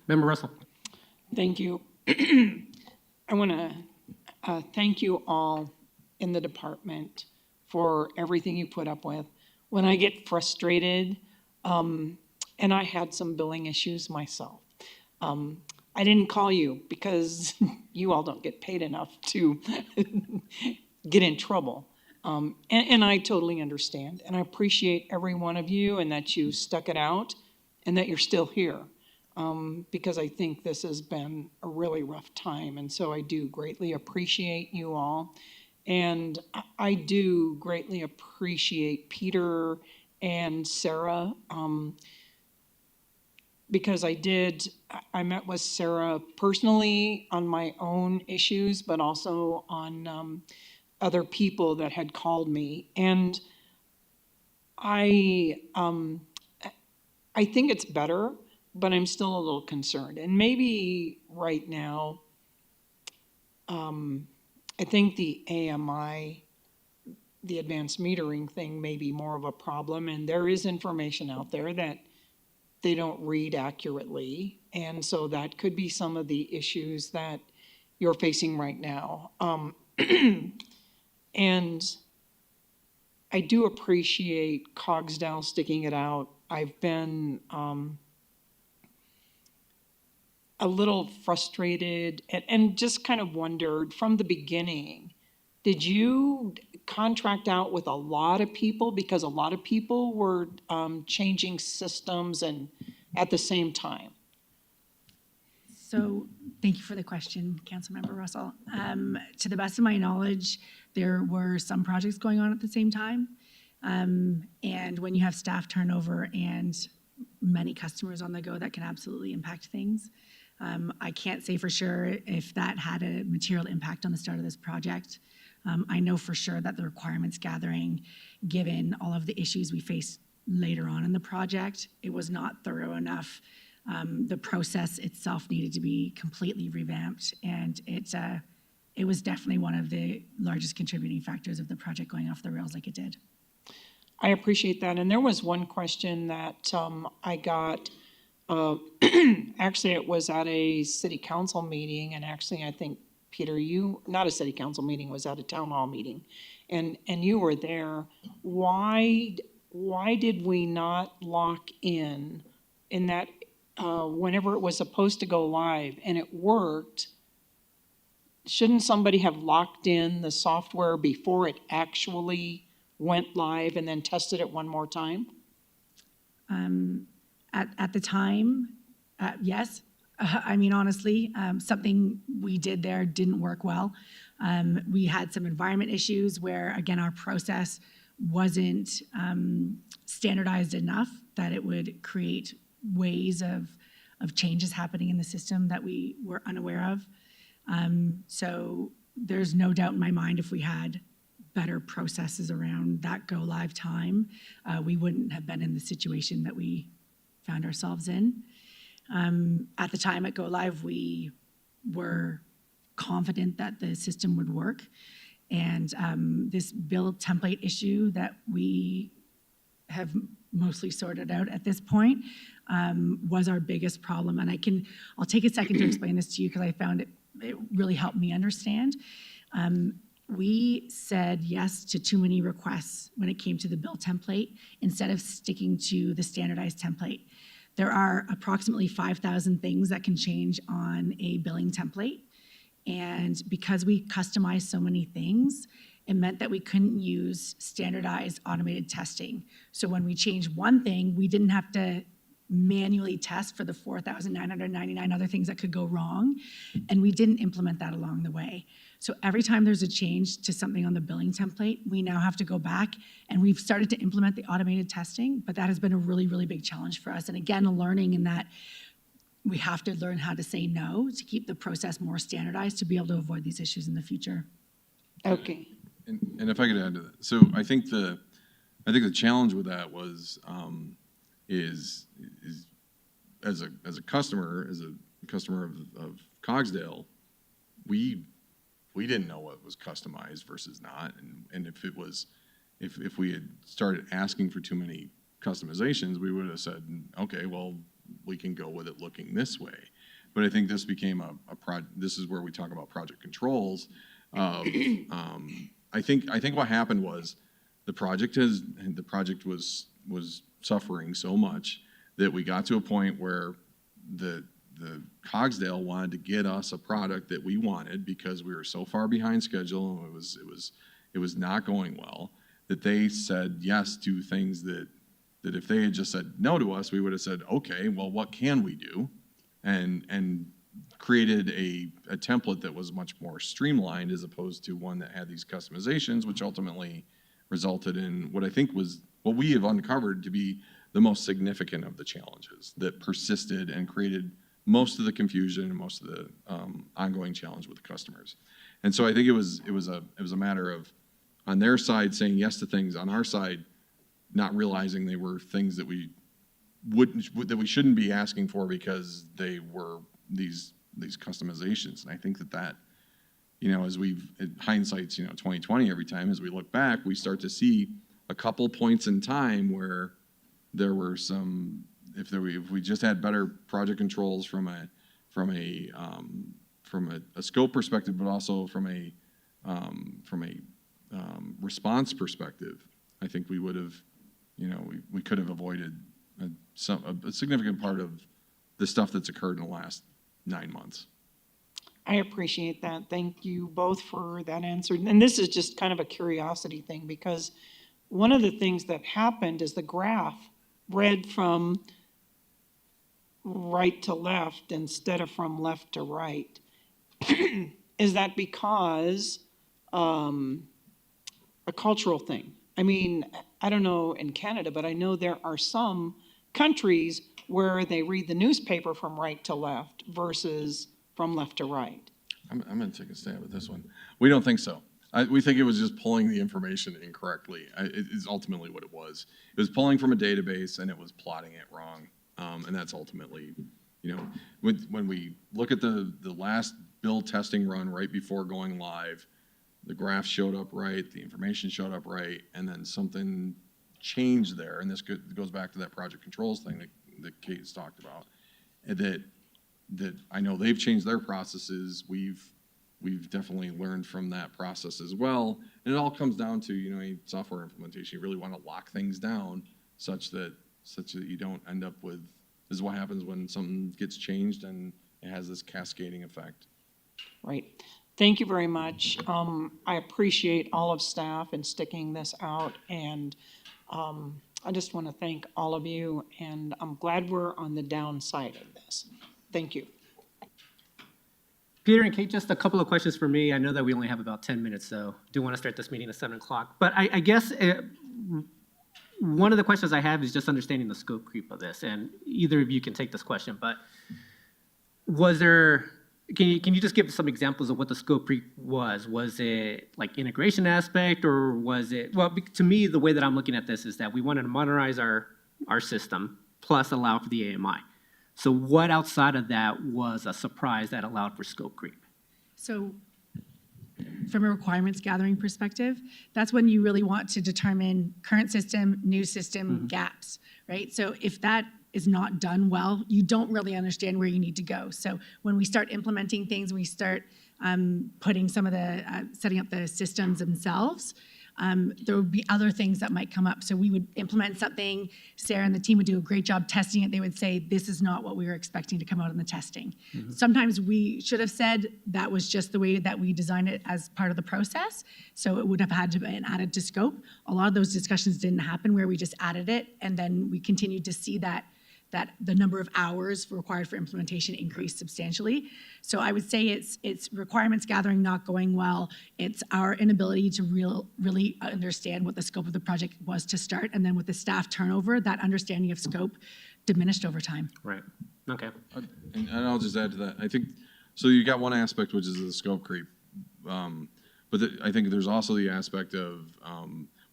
Member Russell. Thank you. I want to thank you all in the department for everything you put up with. When I get frustrated, and I had some billing issues myself, I didn't call you because you all don't get paid enough to get in trouble. And I totally understand. And I appreciate every one of you, and that you stuck it out and that you're still here. Because I think this has been a really rough time. And so I do greatly appreciate you all. And I do greatly appreciate Pieter and Sarah, because I met with Sarah personally on my own issues, but also on other people that had called me. And I think it's better, but I'm still a little concerned. And maybe right now, I think the AMI, the advanced metering thing, may be more of a problem. And there is information out there that they don't read accurately. And so that could be some of the issues that you're facing right now. And I do appreciate Cogsdale sticking it out. I've been a little frustrated and just kind of wondered from the beginning, did you contract out with a lot of people? Because a lot of people were changing systems and at the same time. So thank you for the question, Councilmember Russell. To the best of my knowledge, there were some projects going on at the same time. And when you have staff turnover and many customers on the go, that can absolutely impact things. I can't say for sure if that had a material impact on the start of this project. I know for sure that the requirements gathering, given all of the issues we faced later on in the project, it was not thorough enough. The process itself needed to be completely revamped, and it was definitely one of the largest contributing factors of the project going off the rails like it did. I appreciate that. And there was one question that I got. Actually, it was at a city council meeting, and actually, I think, Peter, you, not a city council meeting, was at a town hall meeting, and you were there. Why did we not lock in that whenever it was supposed to go live and it worked? Shouldn't somebody have locked in the software before it actually went live and then tested it one more time? At the time, yes. I mean, honestly, something we did there didn't work well. We had some environment issues where, again, our process wasn't standardized enough that it would create ways of changes happening in the system that we were unaware of. So there's no doubt in my mind if we had better processes around that go live time, we wouldn't have been in the situation that we found ourselves in. At the time at go live, we were confident that the system would work. And this bill template issue that we have mostly sorted out at this point was our biggest problem. And I'll take a second to explain this to you because I found it really helped me understand. We said yes to too many requests when it came to the bill template instead of sticking to the standardized template. There are approximately 5,000 things that can change on a billing template. And because we customized so many things, it meant that we couldn't use standardized automated testing. So when we changed one thing, we didn't have to manually test for the 4,999 other things that could go wrong. And we didn't implement that along the way. So every time there's a change to something on the billing template, we now have to go back, and we've started to implement the automated testing, but that has been a really, really big challenge for us. And again, a learning in that we have to learn how to say no to keep the process more standardized to be able to avoid these issues in the future. Okay. And if I could add to that, so I think the the challenge with that was is as a customer of Cogsdale, we didn't know what was customized versus not, and if we had started asking for too many customizations, we would have said, okay, well, we can go with it looking this way. But I think this became this is where we talk about project controls. I think what happened was the project was suffering so much that we got to a point where the Cogsdale wanted to get us a product that we wanted because we were so far behind schedule and it was not going well, that they said yes to things that if they had just said no to us, we would have said, okay, well, what can we do? And created a template that was much more streamlined as opposed to one that had these customizations, which ultimately resulted in what I think was what we have uncovered to be the most significant of the challenges that persisted and created most of the confusion and most of the ongoing challenge with the customers. And so I think it was a matter of on their side saying yes to things, on our side not realizing they were things that we shouldn't be asking for because they were these customizations. And I think that as hindsight's 2020 every time as we look back, we start to see a couple points in time where there were some if we just had better project controls from a scope perspective, but also from a response perspective, I think we would have, we could have avoided a significant part of the stuff that's occurred in the last 9 months. I appreciate that. Thank you both for that answer. And this is just kind of a curiosity thing, because one of the things that happened is the graph read from right to left instead of from left to right. Is that because a cultural thing? I mean, I don't know in Canada, but I know there are some countries where they read the newspaper from right to left versus from left to right. I'm going to take a stab at this one. We don't think so. We think it was just pulling the information incorrectly. It is ultimately what it was. It was pulling from a database and it was plotting it wrong. And that's ultimately, you know, when we look at the last bill testing run right before going live, the graph showed up right, the information showed up right, and then something changed there. And this goes back to that project controls thing that Kate's talked about. And that I know they've changed their processes. We've definitely learned from that process as well. And it all comes down to, you know, software implementation. You really want to lock things down such that you don't end up with, this is what happens when something gets changed and it has this cascading effect. Right. Thank you very much. I appreciate all of staff in sticking this out, and I just want to thank all of you, and I'm glad we're on the downside of this. Thank you. Peter and Kate, just a couple of questions for me. I know that we only have about 10 minutes, so do want to start this meeting at 7 o'clock. But I guess one of the questions I have is just understanding the scope creep of this, and either of you can take this question, but was there, can you just give some examples of what the scope creep was? Was it like integration aspect, or was it, well, to me, the way that I'm looking at this is that we wanted to modernize our system plus allow for the AMI. So what outside of that was a surprise that allowed for scope creep? So from a requirements gathering perspective, that's when you really want to determine current system, new system gaps, right? So if that is not done well, you don't really understand where you need to go. So when we start implementing things, we start putting some of the, setting up the systems themselves, there would be other things that might come up. So we would implement something, Sarah and the team would do a great job testing it. They would say, this is not what we were expecting to come out in the testing. Sometimes we should have said that was just the way that we designed it as part of the process. So it would have had to be added to scope. A lot of those discussions didn't happen where we just added it, and then we continued to see that the number of hours required for implementation increased substantially. So I would say it's requirements gathering not going well. It's our inability to really understand what the scope of the project was to start. And then with the staff turnover, that understanding of scope diminished over time. Right, okay. And I'll just add to that. I think, so you got one aspect, which is the scope creep. But I think there's also the aspect of,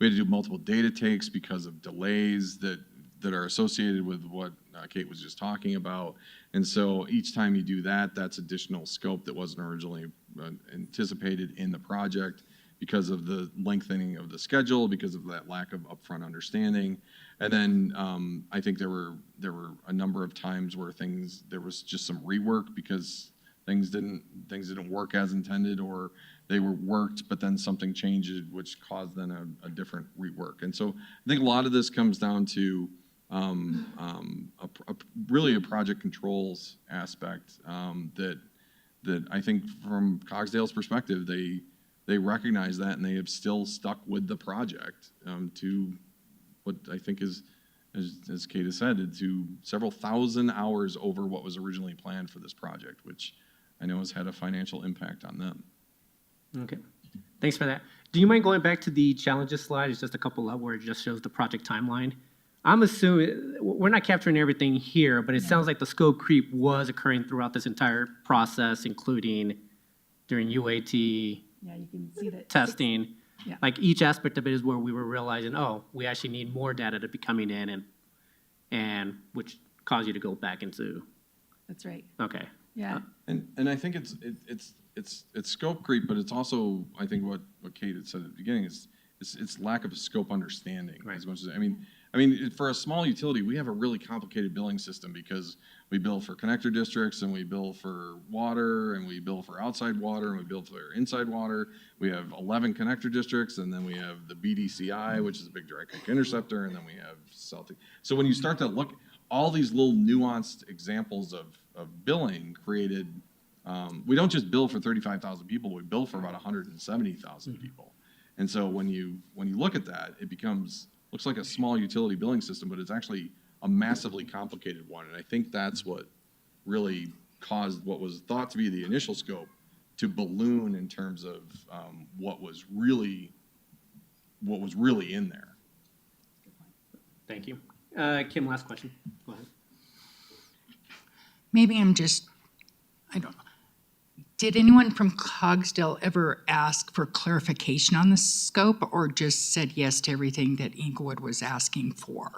we had to do multiple data takes because of delays that are associated with what Kate was just talking about. And so each time you do that, that's additional scope that wasn't originally anticipated in the project because of the lengthening of the schedule, because of that lack of upfront understanding. And then I think there were a number of times where there was just some rework because things didn't work as intended, or they were worked, but then something changed, which caused then a different rework. And so I think a lot of this comes down to really a project controls aspect that I think from Cogsdale's perspective, they recognize that, and they have still stuck with the project to what I think is, as Kate has said, to several thousand hours over what was originally planned for this project, which I know has had a financial impact on them. Okay, thanks for that. Do you mind going back to the challenges slide? It's just a couple of where it just shows the project timeline. I'm assuming, we're not capturing everything here, but it sounds like the scope creep was occurring throughout this entire process, including during UAT, Yeah, you can see that. testing. Yeah. Like each aspect of it is where we were realizing, oh, we actually need more data to be coming in, and which caused you to go back into, That's right. okay. Yeah. And I think it's scope creep, but it's also, I think what Kate had said at the beginning is it's lack of scope understanding. Right. As much as, I mean, for a small utility, we have a really complicated billing system because we bill for connector districts, and we bill for water, and we bill for outside water, and we bill for inside water. We have 11 connector districts, and then we have the BDCI, which is a big dry creek interceptor, and then we have Celtic. So when you start to look, all these little nuanced examples of billing created we don't just bill for 35,000 people, we bill for about 170,000 people. And so when you look at that, it looks like a small utility billing system, but it's actually a massively complicated one. And I think that's what really caused what was thought to be the initial scope to balloon in terms of what was really in there. Thank you. Kim, last question. Go ahead. Maybe I don't know. Did anyone from Cogsdale ever ask for clarification on the scope or just said yes to everything that Englewood was asking for?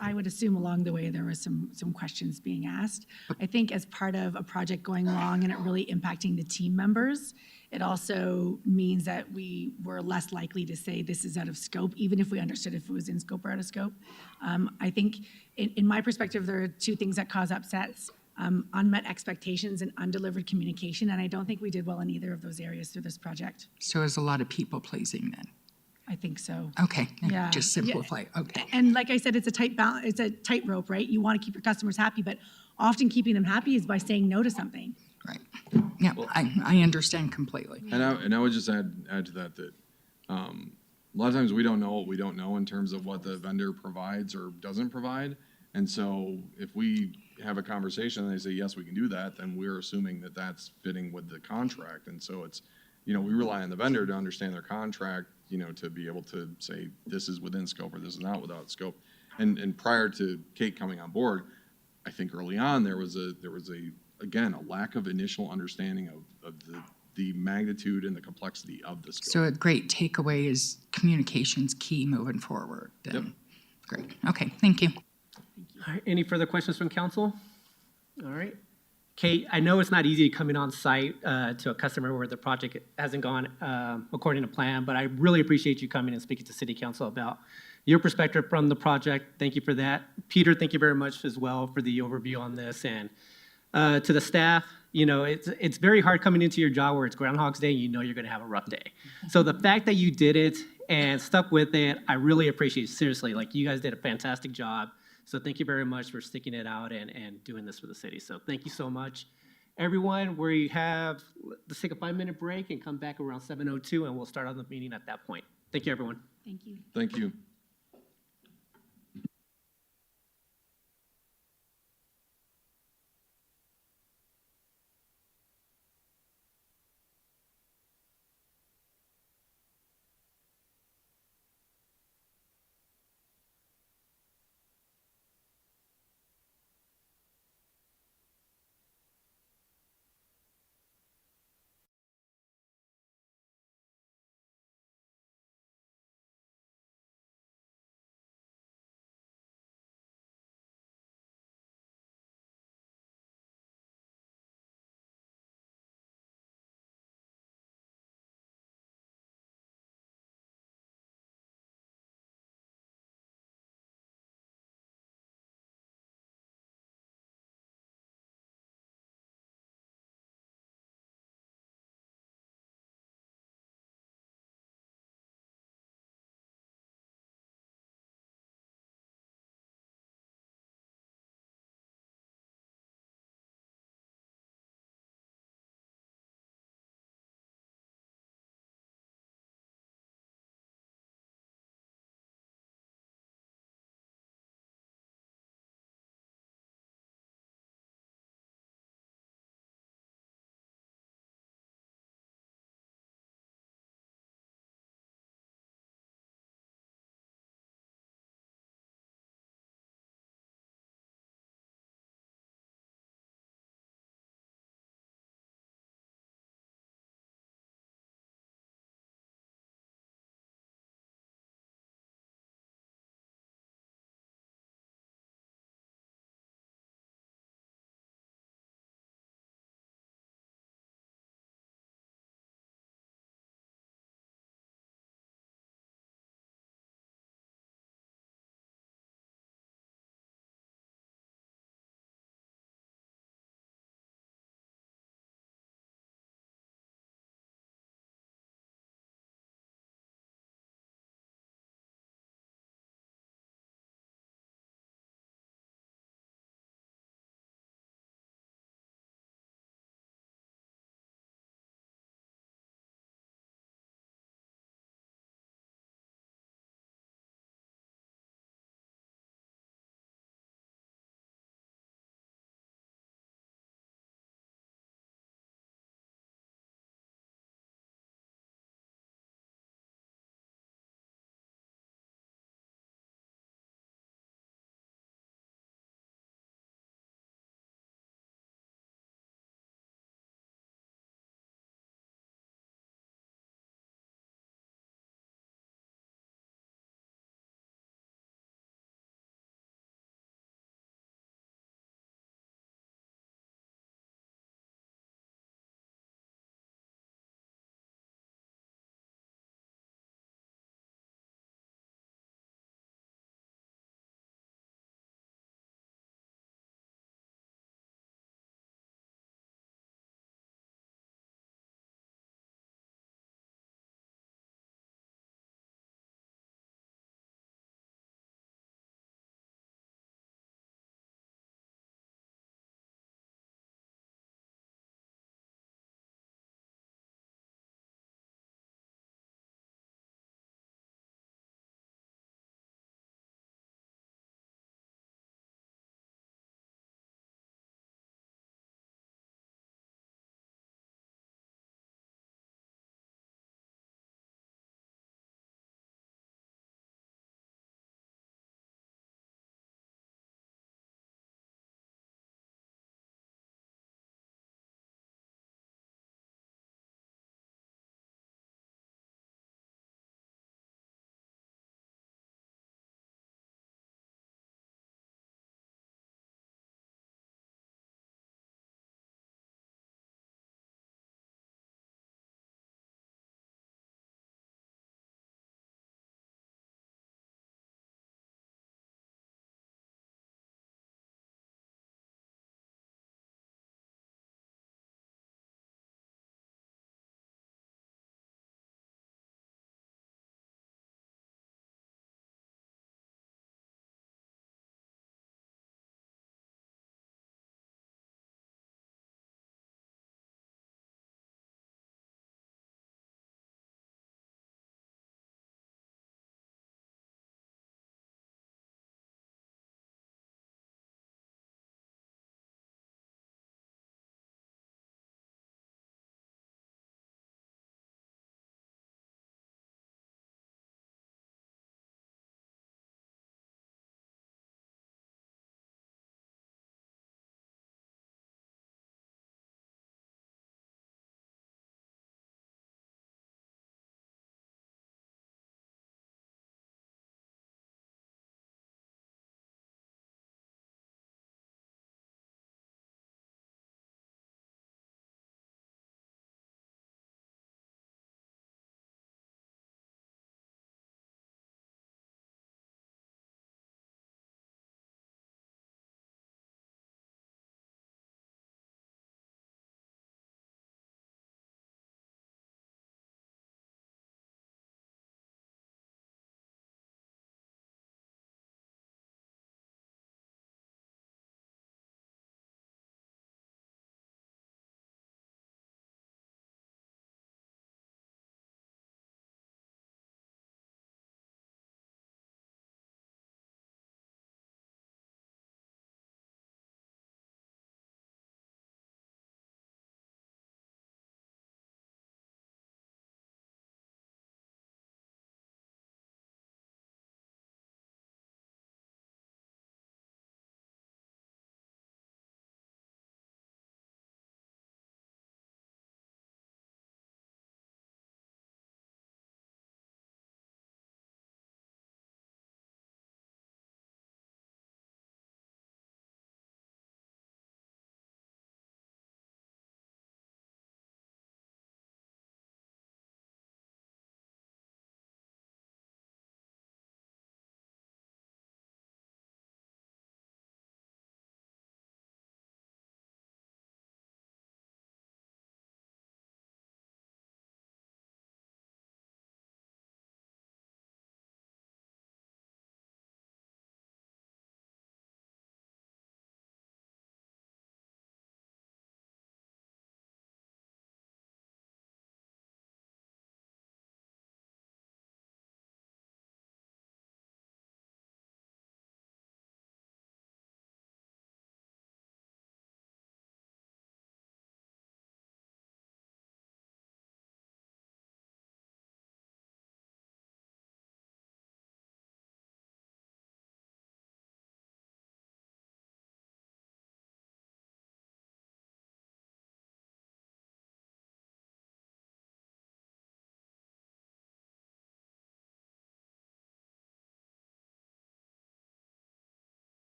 I would assume along the way there was some questions being asked. I think as part of a project going along and it really impacting the team members, it also means that we were less likely to say this is out of scope, even if we understood if it was in scope or out of scope. I think in my perspective, there are two things that cause upsets. Unmet expectations and undelivered communication, and I don't think we did well in either of those areas through this project. So it was a lot of people pleasing then. I think so. Okay, Yeah. just simplify. Okay. And like I said, it's a tight balance, it's a tightrope, right? You want to keep your customers happy, but often keeping them happy is by saying no to something. Right. Yeah, I understand completely. And I would just add to that a lot of times we don't know what we don't know in terms of what the vendor provides or doesn't provide. And so if we have a conversation and they say, yes, we can do that, then we're assuming that that's fitting with the contract. And so it's, we rely on the vendor to understand their contract, to be able to say this is within scope or this is not without scope. And prior to Kate coming on board, I think early on there was again, a lack of initial understanding of the magnitude and the complexity of the scope. So a great takeaway is communication's key moving forward. Then. Yep. Great. Okay, thank you. All right, any further questions from council? All right. Kate, I know it's not easy coming on site to a customer where the project hasn't gone according to plan, but I really appreciate you coming and speaking to City Council about your perspective from the project. Thank you for that. Peter, thank you very much as well for the overview on this. And to the staff, it's very hard coming into your job where it's Groundhog's Day, you're going to have a rough day. So the fact that you did it and stuck with it, I really appreciate it. Seriously, you guys did a fantastic job. So thank you very much for sticking it out and doing this for the city. So thank you so much. Everyone, let's take a 5-minute break and come back around 7:02 and we'll start on the meeting at that point. Thank you, everyone. Thank you. Thank you.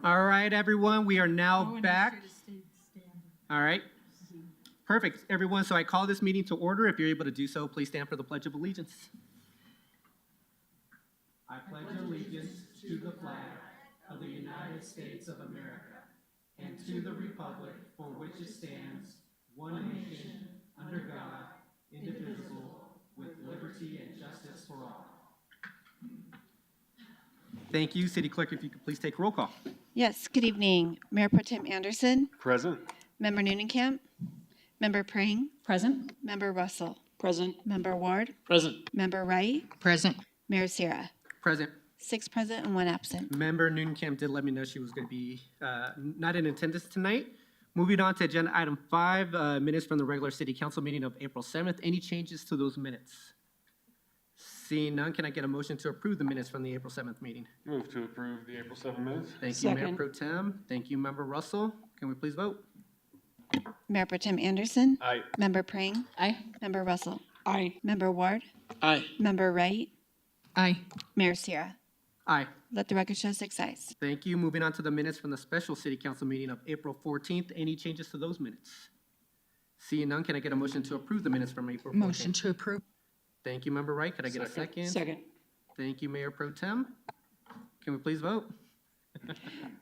All right, everyone, we are now back. All right. Perfect, everyone. So I call this meeting to order. If you're able to do so, please stand for the Pledge of Allegiance. I pledge allegiance to the flag of the United States of America and to the republic for which it stands, one nation, under God, indivisible, with liberty and justice for all. Thank you. City Clerk, if you could please take roll call. Yes, good evening. Mayor Pro Tem Anderson, Present. Member Noonenkamp, Member Prang, Present? Member Russell, Present. Member Ward, Present. Member Wright, Present. Mayor Sierra. Present. 6 present and 1 absent. Member Noonenkamp did let me know she was going to be not in attendance tonight. Moving on to agenda item 5, minutes from the regular city council meeting of April 7th. Any changes to those minutes? Seeing none, can I get a motion to approve the minutes from the April 7th meeting? Move to approve the April 7 minutes. Thank you, Mayor Second. Pro Tem. Thank you, Member Russell. Can we please vote? Mayor Pro Tem Anderson, Aye. Member Prang, Aye. Member Russell, Aye. Member Ward, Aye. Member Wright, Aye. Mayor Sierra. Aye. Let the record show 6 ayes. Thank you. Moving on to the minutes from the special city council meeting of April 14th. Any changes to those minutes? Seeing none, can I get a motion to approve the minutes from April 14th? Motion to approve. Thank you, Member Wright. Could I get a second? Second. Thank you, Mayor Pro Tem. Can we please vote?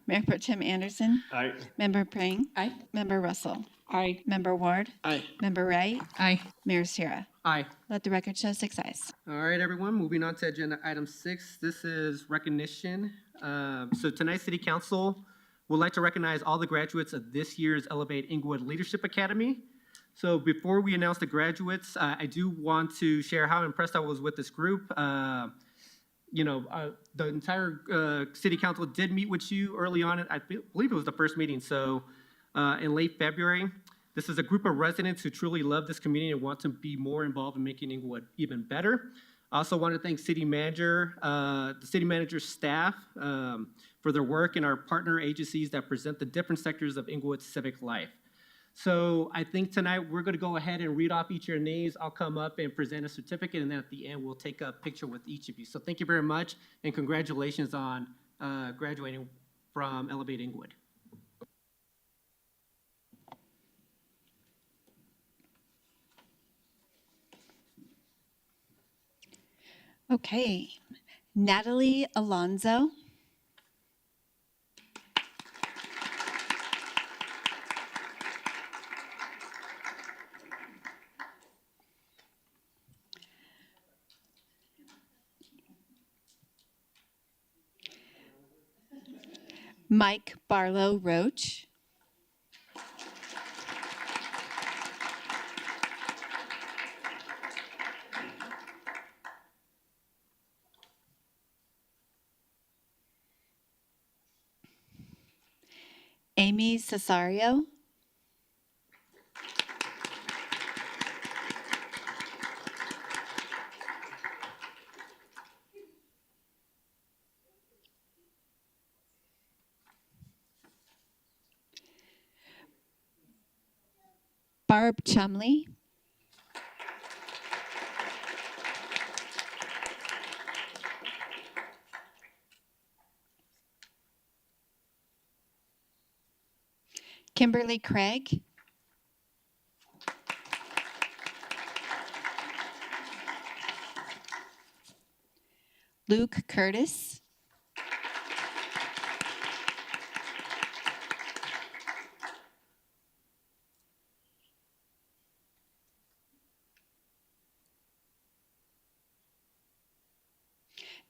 Mayor Pro Tem Anderson, Aye. Member Prang, Aye. Member Russell, Aye. Member Ward, Aye. Member Wright, Aye. Mayor Sierra. Aye. Let the record show 6 ayes. All right, everyone, moving on to agenda item 6. This is recognition. So tonight's city council would like to recognize all the graduates of this year's Elevate Englewood Leadership Academy. So before we announce the graduates, I do want to share how impressed I was with this group. The entire city council did meet with you early on. I believe it was the first meeting. So in late February, this is a group of residents who truly love this community and want to be more involved in making Englewood even better. I also want to thank city manager, the city manager's staff for their work and our partner agencies that present the different sectors of Englewood's civic life. So I think tonight we're going to go ahead and read off each of your names. I'll come up and present a certificate, and then at the end we'll take a picture with each of you. So thank you very much, and congratulations on graduating from Elevate Englewood. Okay, Natalie Alonzo. Mike Barlow Roach. Amy Cesario. Barb Chumley. Kimberly Craig. Luke Curtis.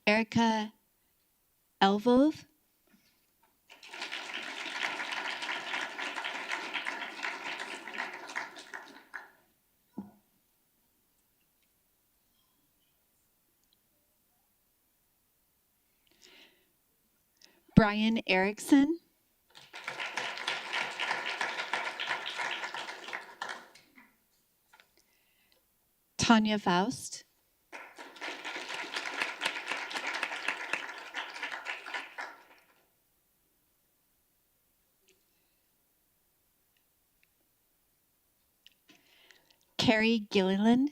Erica Elvove. Brian Erickson. Tanya Faust. Carrie Gilliland.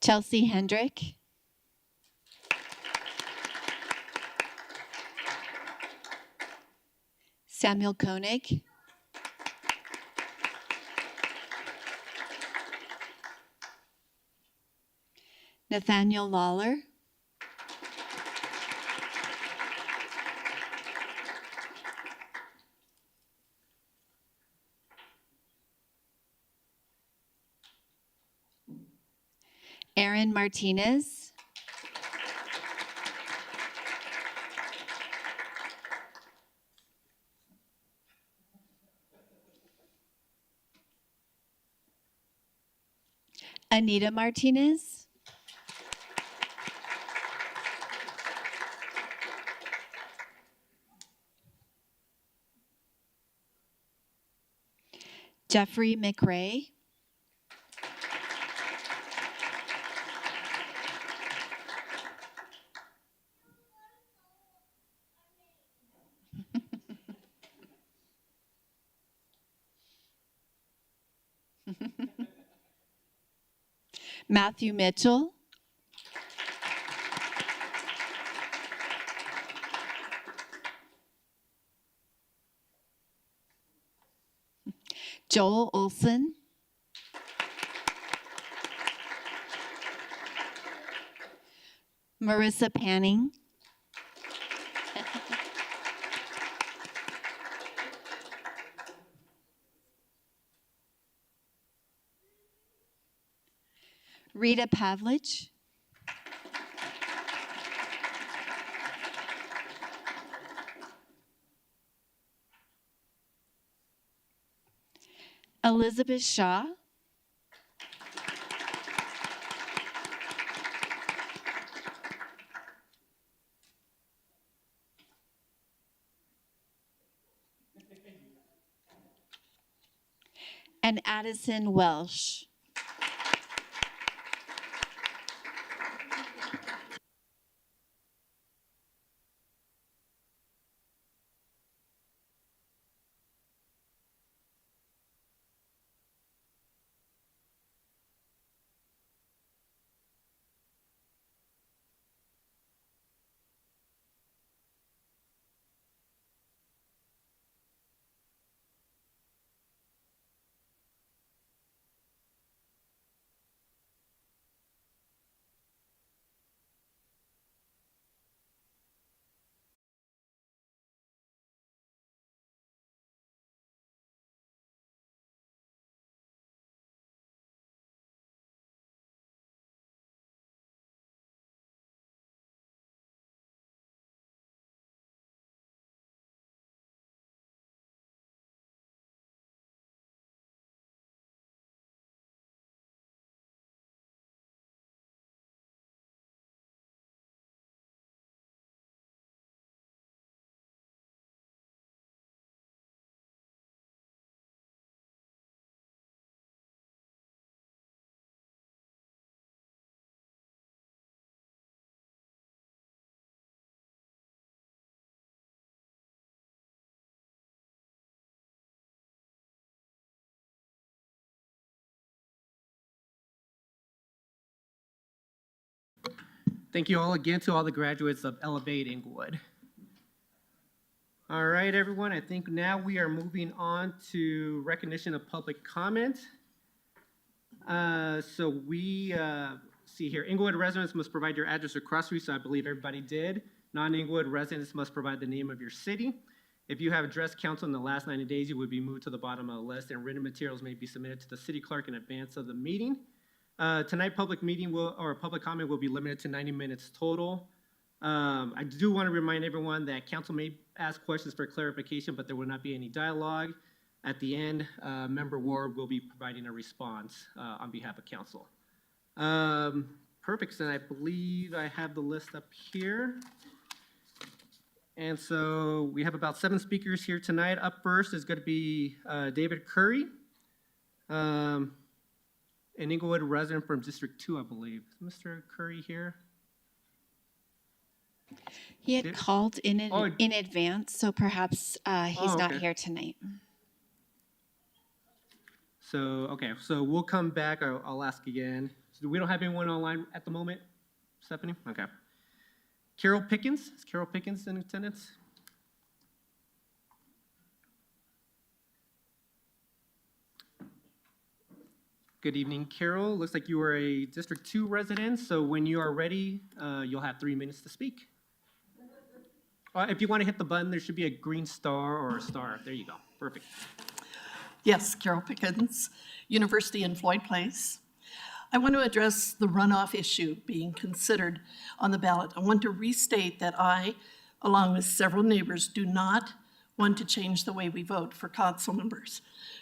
Chelsea Hendrick, Samuel Koenig, Nathaniel Lawler, Aaron Martinez, Anita Martinez, Jeffrey McRae, Matthew Mitchell, Joel Olson, Marissa Panning, Rita Pavlich, Elizabeth Shaw, and Addison Welsh. Thank you all again to all the graduates of Elevate Englewood. All right, everyone, I think now we are moving on to recognition of public comment. So we see here, Englewood residents must provide your address or cross-street, so I believe everybody did. Non-Englewood residents must provide the name of your city. If you have addressed council in the last 90 days, you would be moved to the bottom of the list, and written materials may be submitted to the city clerk in advance of the meeting. Tonight, public comment will be limited to 90 minutes total. I do want to remind everyone that council may ask questions for clarification, but there will not be any dialogue. At the end, Member Ward will be providing a response on behalf of council. Perfect, and I believe I have the list up here. And so we have about 7 speakers here tonight. Up first is going to be David Curry, an Englewood resident from District 2, I believe. Is Mr. Curry here? He had called in advance, so perhaps he's not here tonight. So, okay, so we'll come back. I'll ask again. we don't have anyone online at the moment, Stephanie? Okay. Carol Pickens, is Carol Pickens in attendance? Good evening, Carol. Looks like you are a District 2 resident, so when you are ready, you'll have 3 minutes to speak. If you want to hit the button, there should be a green star or a star. There you go. Perfect. Yes, Carol Pickens, University in Floyd Place. I want to address the runoff issue being considered on the ballot. I want to restate that I, along with several neighbors, do not want to change the way we vote for council members.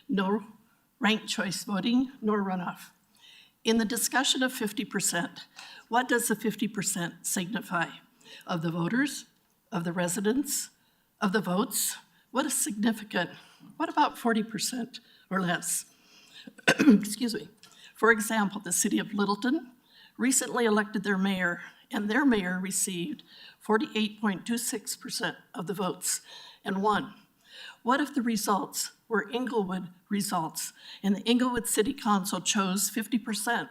No ranked choice voting, nor runoff. In the discussion of 50%, what does the 50% signify? Of the voters, of the residents, of the votes? What is significant? What about 40% or less? Excuse me. For example, the city of Littleton recently elected their mayor, and their mayor received 48.26% of the votes and won. What if the results were Englewood results, and the Englewood City Council chose 50%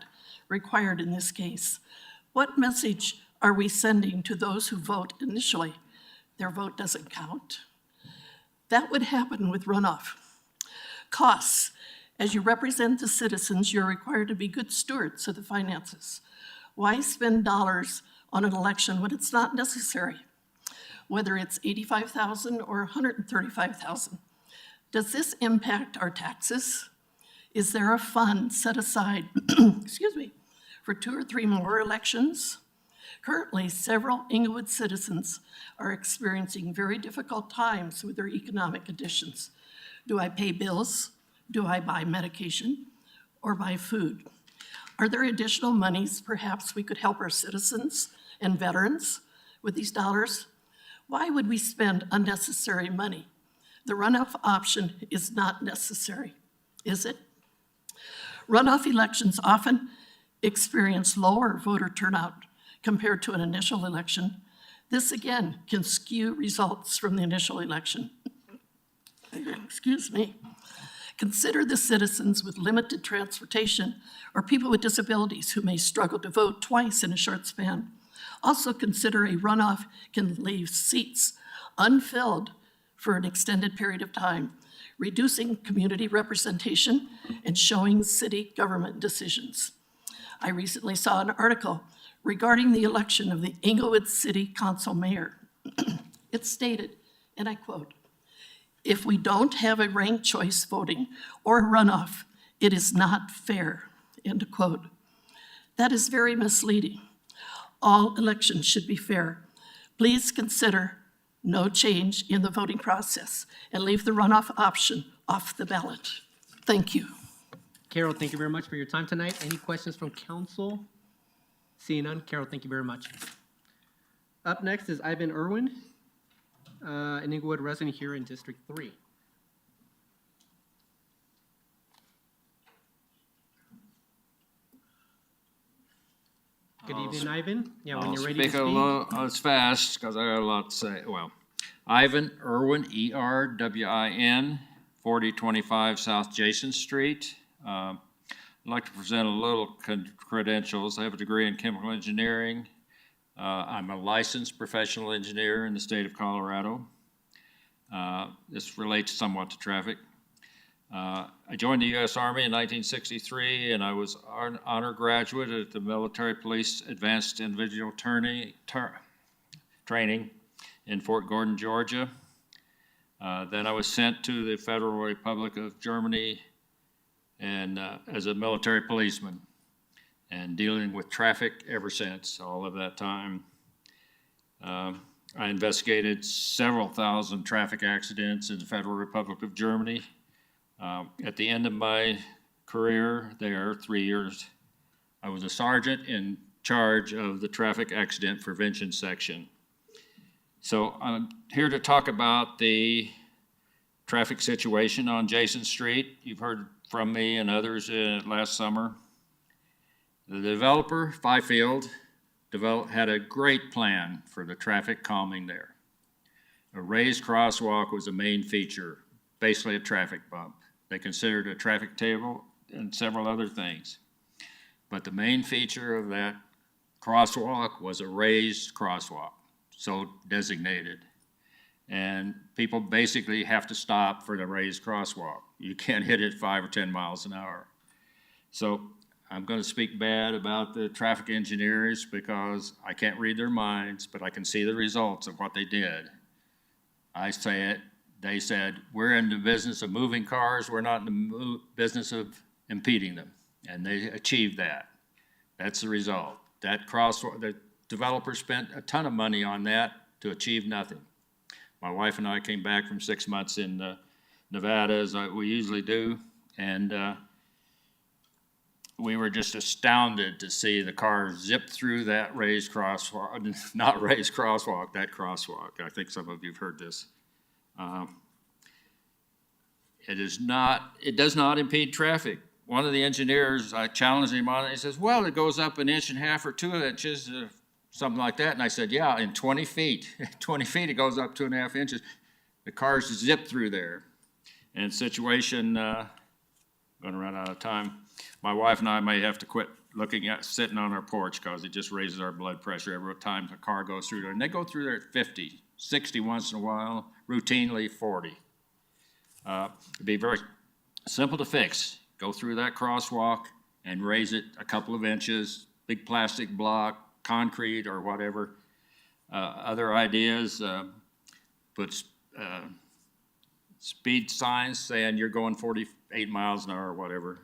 required in this case? What message are we sending to those who vote initially? Their vote doesn't count. That would happen with runoff. Costs. As you represent the citizens, you're required to be good stewards of the finances. Why spend dollars on an election when it's not necessary? Whether it's $85,000 or $135,000. Does this impact our taxes? Is there a fund set aside, excuse me, for 2 or 3 more elections? Currently, several Englewood citizens are experiencing very difficult times with their economic conditions. Do I pay bills? Do I buy medication or buy food? Are there additional monies perhaps we could help our citizens and veterans with these dollars? Why would we spend unnecessary money? The runoff option is not necessary, is it? Runoff elections often experience lower voter turnout compared to an initial election. This again can skew results from the initial election. Excuse me. Consider the citizens with limited transportation or people with disabilities who may struggle to vote twice in a short span. Also consider a runoff can leave seats unfilled for an extended period of time, reducing community representation and showing city government decisions. I recently saw an article regarding the election of the Englewood City Council mayor. It stated, and I quote, "If we don't have a ranked choice voting or runoff, it is not fair," end quote. That is very misleading. All elections should be fair. Please consider no change in the voting process and leave the runoff option off the ballot. Thank you. Carol, thank you very much for your time tonight. Any questions from council? Seeing none, Carol, thank you very much. Up next is Ivan Irwin, an Englewood resident here in District 3. Good evening, Ivan. Yeah, when you're ready to Speak a speak. little, it's fast, because I got a lot to say. Well, Ivan Irwin, E-R-W-I-N, 4025 South Jason Street. I'd like to present a little credentials. I have a degree in chemical engineering. I'm a licensed professional engineer in the state of Colorado. This relates somewhat to traffic. I joined the U.S. Army in 1963, and I was an honor graduate at the Military Police Advanced Individual Training in Fort Gordon, Georgia. Then I was sent to the Federal Republic of Germany and as a military policeman, and dealing with traffic ever since all of that time. I investigated several thousand traffic accidents in the Federal Republic of Germany. At the end of my career there, 3 years, I was a sergeant in charge of the traffic accident prevention section. So I'm here to talk about the traffic situation on Jason Street. You've heard from me and others last summer. The developer, Fifield, had a great plan for the traffic calming there. A raised crosswalk was a main feature, basically a traffic bump. They considered a traffic table and several other things. But the main feature of that crosswalk was a raised crosswalk, so designated. And people basically have to stop for the raised crosswalk. You can't hit it 5 or 10 miles an hour. So I'm going to speak bad about the traffic engineers because I can't read their minds, but I can see the results of what they did. I say it, they said, we're in the business of moving cars, we're not in the business of impeding them. And they achieved that. That's the result. That crosswalk, the developer spent a ton of money on that to achieve nothing. My wife and I came back from 6 months in Nevada, as we usually do, and we were just astounded to see the car zip through that raised crosswalk, not raised crosswalk, that crosswalk. I think some of you have heard this. It does not impede traffic. One of the engineers, I challenged him on it, he says, well, it goes up 1.5 inches or 2 inches, something like that. And I said, yeah, in 20 feet. 20 feet, it goes up 2.5 inches. The cars zip through there. And situation, going to run out of time. My wife and I may have to quit looking at sitting on our porch because it just raises our blood pressure every time the car goes through there. And they go through there at 50, 60 once in a while, routinely 40. It'd be very simple to fix. Go through that crosswalk and raise it a couple of inches, big plastic block, concrete or whatever. Other ideas, put speed signs saying you're going 48 miles an hour or whatever.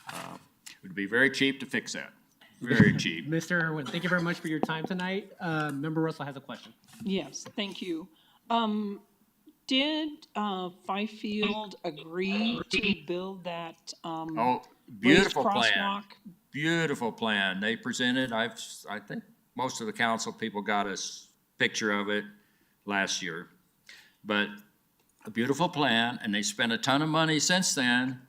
It would be very cheap to fix that, very cheap. Mr. Irwin, thank you very much for your time tonight. Member Russell has a question. Yes, thank you. Did Fifield agree to build that Oh, raised beautiful crosswalk? plan. Beautiful plan. They presented, I think most of the council people got a picture of it last year. But a beautiful plan, and they spent a ton of money since then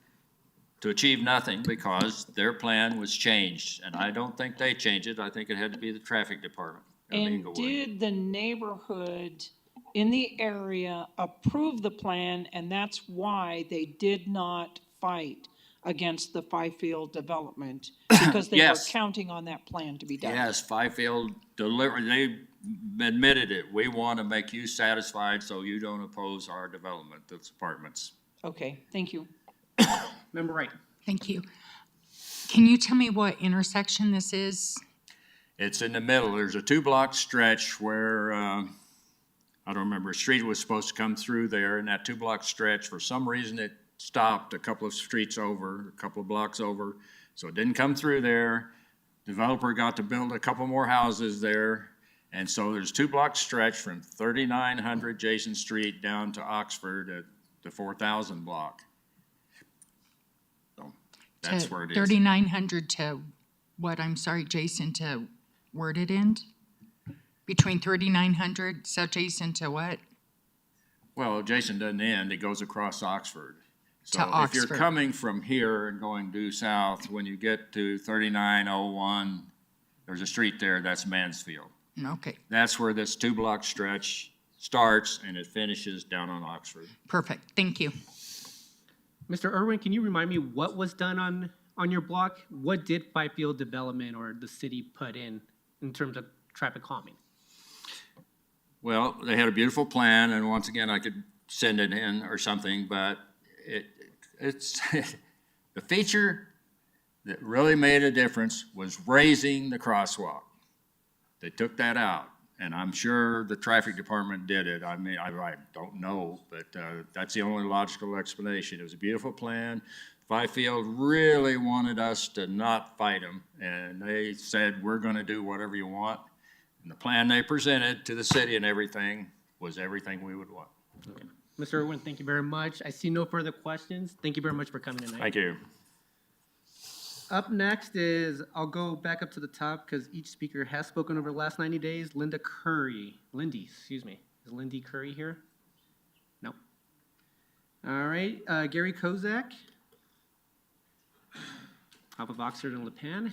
to achieve nothing because their plan was changed. And I don't think they changed it. I think it had to be the traffic department of And Englewood. did the neighborhood in the area approve the plan, and that's why they did not fight against the Fifield development? Because they were Yes. counting on that plan to be done? Yes, Fifield delivered, they admitted it. We want to make you satisfied so you don't oppose our development, the apartments. Okay, thank you. Member Wright. Thank you. Can you tell me what intersection this is? It's in the middle. There's a 2-block stretch where, I don't remember, a street was supposed to come through there, and that 2-block stretch, for some reason, it stopped a couple of streets over, a couple of blocks over, so it didn't come through there. Developer got to build a couple more houses there, and so there's a 2-block stretch from 3900 Jason Street down to Oxford at the 4000 block. So that's where it is. 3900 to what, I'm sorry, Jason, to where did it end? Between 3900 South Jason to what? Well, Jason doesn't end, it goes across Oxford. So To if you're Oxford. coming from here and going due south, when you get to 3901, there's a street there, that's Mansfield. Okay, That's where this 2-block stretch starts and it finishes down on Oxford. perfect. Thank you. Mr. Irwin, can you remind me what was done on your block? What did Fifield Development or the city put in terms of traffic calming? Well, they had a beautiful plan, and once again, I could send it in or something, but it's the feature that really made a difference was raising the crosswalk. They took that out, and I'm sure the traffic department did it. I mean, I don't know, but that's the only logical explanation. It was a beautiful plan. Fifield really wanted us to not fight them, and they said, we're going to do whatever you want. And the plan they presented to the city and everything was everything we would want. Okay. Mr. Irwin, thank you very much. I see no further questions. Thank you very much for coming tonight. Thank you. Up next is, I'll go back up to the top because each speaker has spoken over the last 90 days. Lindy, excuse me. Is Lindy Curry here? No. All right, Gary Kozak. Off of Oxford and Lipan.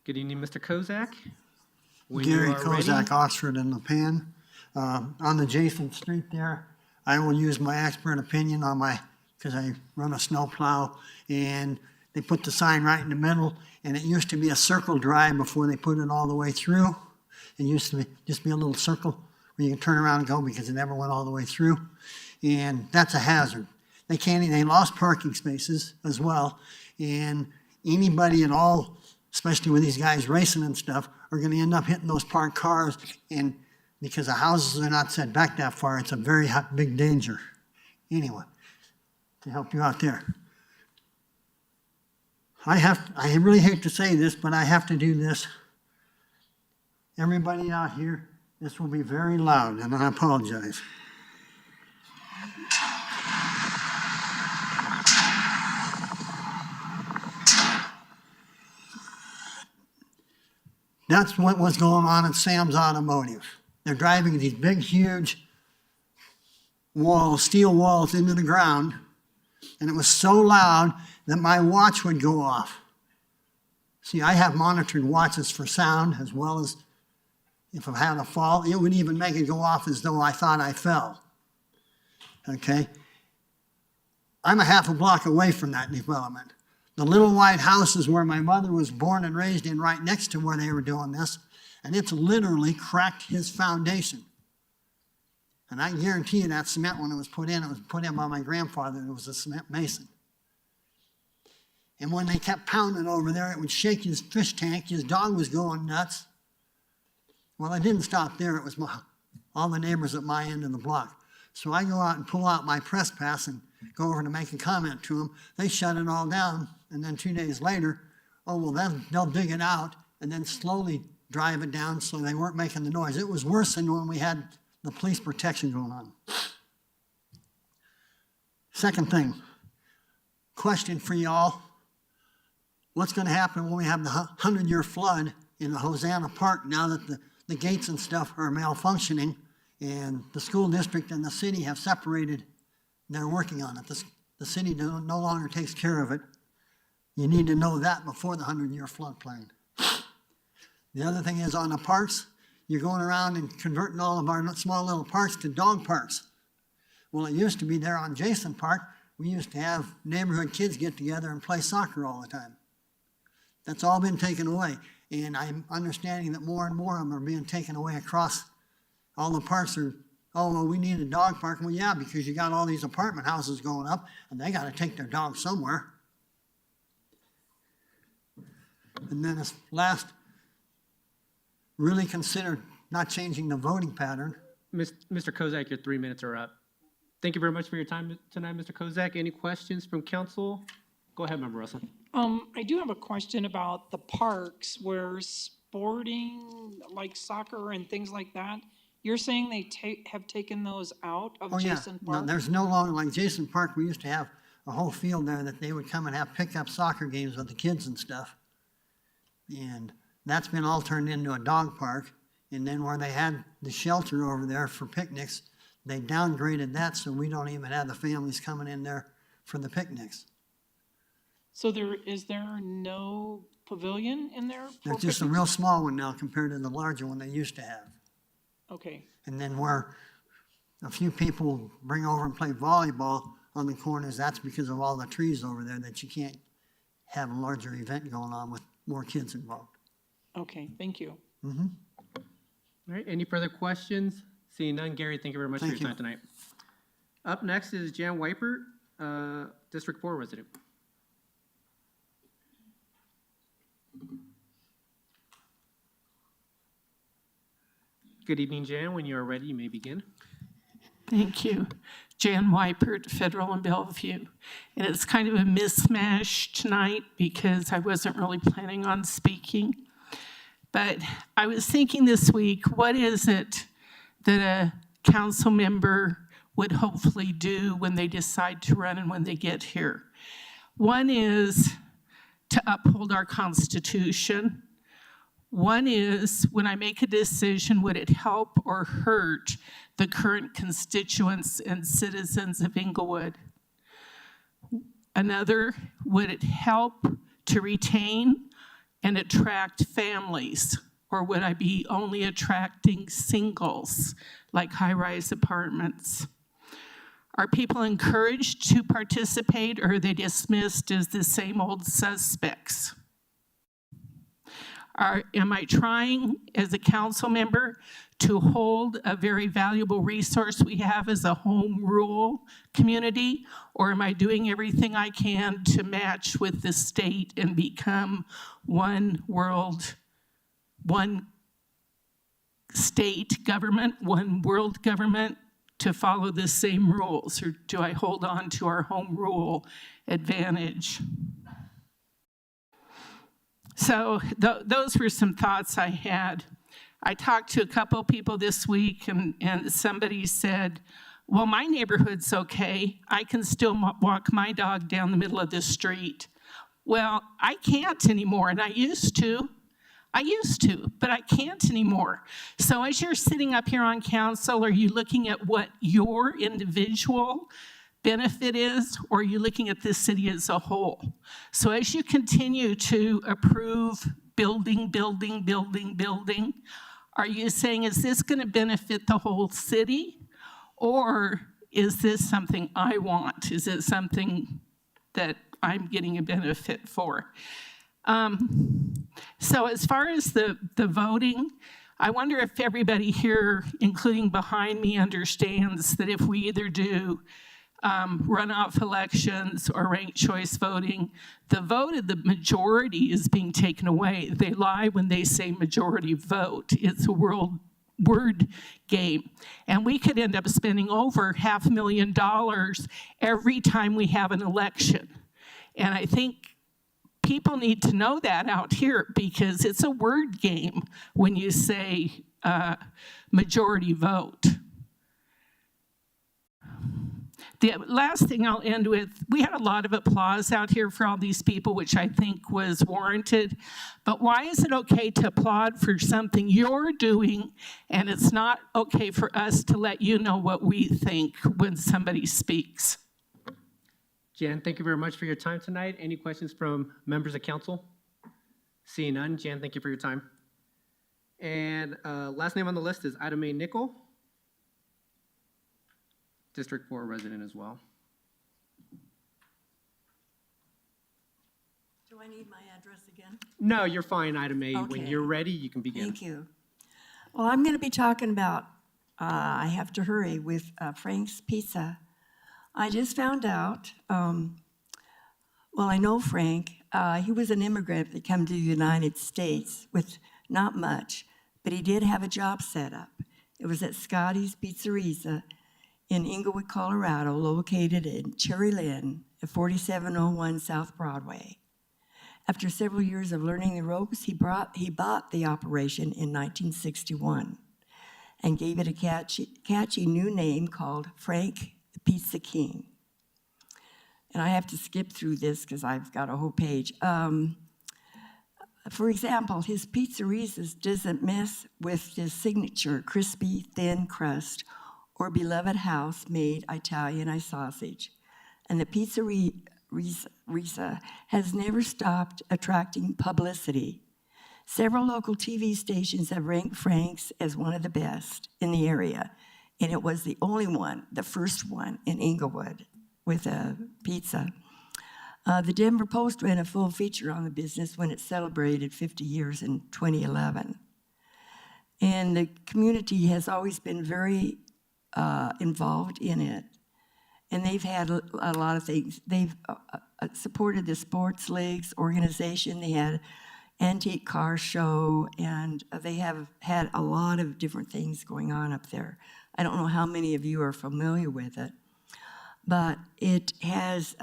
Good evening, Mr. Kozak. When you Gary are ready- Kozak, Oxford and Lipan. On the Jason Street there, I will use my expert opinion on my because I run a snowplow, and they put the sign right in the middle, and it used to be a circle drive before they put it all the way through. It used to be just be a little circle where you can turn around and go because it never went all the way through, and that's a hazard. They lost parking spaces as well, and anybody at all, especially with these guys racing and stuff, are going to end up hitting those parked cars, and because the houses are not set back that far, it's a very big danger. Anyway, to help you out there. I really hate to say this, but I have to do this. Everybody out here, this will be very loud, and I apologize. That's what was going on at Sam's Automotive. They're driving these big, huge walls, steel walls into the ground, and it was so loud that my watch would go off. See, I have monitored watches for sound as well as if I had a fall, it would even make it go off as though I thought I fell. Okay? I'm a half a block away from that development. The little white house is where my mother was born and raised in, right next to where they were doing this, and it's literally cracked his foundation. And I guarantee you that cement, when it was put in by my grandfather, it was a cement mason. And when they kept pounding over there, it would shake his fish tank. His dog was going nuts. Well, it didn't stop there. It was all the neighbors at my end of the block. So I go out and pull out my press pass and go over to make a comment to them. They shut it all down. And then 2 days later, they'll dig it out and then slowly drive it down so they weren't making the noise. It was worse than when we had the police protection going on. Second thing, question for y'all. What's going to happen when we have the 100-year flood in the Hosanna Park now that the gates and stuff are malfunctioning and the school district and the city have separated? They're working on it. The city no longer takes care of it. You need to know that before the 100-year floodplain. The other thing is on the parks, you're going around and converting all of our small little parks to dog parks. Well, it used to be there on Jason Park. We used to have neighborhood kids get together and play soccer all the time. That's all been taken away. And I'm understanding that more and more of them are being taken away across all the parks. We need a dog park. Well, yeah, because you got all these apartment houses going up, and they got to take their dogs somewhere. And then as last, really consider not changing the voting pattern. Mr. Kozak, your 3 minutes are up. Thank you very much for your time tonight, Mr. Kozak. Any questions from council? Go ahead, Member Russell. I do have a question about the parks where sporting, like soccer and things like that. You're saying they have taken those out of Jason Park? No, there's no longer, like Jason Park, we used to have a whole field there that they would come and have pickup soccer games with the kids and stuff. And that's been all turned into a dog park. And then where they had the shelter over there for picnics, they downgraded that so we don't even have the families coming in there for the picnics. So is there no pavilion in there? There's just a real small one now compared to the larger one they used to have. Okay. And then where a few people bring over and play volleyball on the corners, that's because of all the trees over there that you can't have a larger event going on with more kids involved. Okay, thank you. Mm-hmm. All right, any further questions? Seeing none, Gary, thank you very much for your time tonight. Up next is Jan Weipert, District 4 resident. Good evening, Jan. When you are ready, you may begin. Thank you. Jan Weipert, Federal and Bellevue. And it's kind of a mismatch tonight because I wasn't really planning on speaking. But I was thinking this week, what is it that a council member would hopefully do when they decide to run and when they get here? One is to uphold our Constitution. One is, when I make a decision, would it help or hurt the current constituents and citizens of Englewood? Another, would it help to retain and attract families? Or would I be only attracting singles, like high-rise apartments? Are people encouraged to participate, or are they dismissed as the same old suspects? Am I trying as a council member to hold a very valuable resource we have as a home rule community, or am I doing everything I can to match with the state and become one world, one state government, one world government to follow the same rules, or do I hold on to our home rule advantage? So those were some thoughts I had. I talked to a couple people this week, and somebody said, well, my neighborhood's okay. I can still walk my dog down the middle of the street. Well, I can't anymore, and I used to, but I can't anymore. So as you're sitting up here on council, are you looking at what your individual benefit is, or are you looking at this city as a whole? So as you continue to approve building, are you saying, is this going to benefit the whole city? Or is this something I want? Is it something that I'm getting a benefit for? So as far as the voting, I wonder if everybody here, including behind me, understands that if we either do runoff elections or ranked choice voting, the vote of the majority is being taken away. They lie when they say majority vote. It's a word game. And we could end up spending over $500,000 every time we have an election. And I think people need to know that out here, because it's a word game when you say majority vote. The last thing I'll end with, we had a lot of applause out here for all these people, which I think was warranted. But why is it okay to applaud for something you're doing, and it's not okay for us to let you know what we think when somebody speaks? Jan, thank you very much for your time tonight. Any questions from members of council? Seeing none. Jan, thank you for your time. And last name on the list is Ida Mae Nickel, District 4 resident as well. Do I need my address again? No, you're fine, Ida Mae. When Okay. you're ready, you can begin. Thank you. Well, I'm going to be talking about, I have to hurry, with Frank's Pizza. I just found out, well, I know Frank. He was an immigrant that came to the United States with not much, but he did have a job set up. It was at Scotty's Pizzeria in Englewood, Colorado, located in Cherry Lynn at 4701 South Broadway. After several years of learning the ropes, he bought the operation in 1961 and gave it a catchy new name called Frank the Pizza King. And I have to skip through this because I've got a whole page. For example, his pizzerias doesn't mess with his signature crispy, thin crust or beloved house-made Italian sausage. And the pizzeria has never stopped attracting publicity. Several local TV stations have ranked Frank's as one of the best in the area, and it was the only one, the first one in Englewood with a pizza. The Denver Post ran a full feature on the business when it celebrated 50 years in 2011. And the community has always been very involved in it. And they've had a lot of things. They've supported the sports leagues organization. They had antique car show, and they have had a lot of different things going on up there. I don't know how many of you are familiar with it, but it has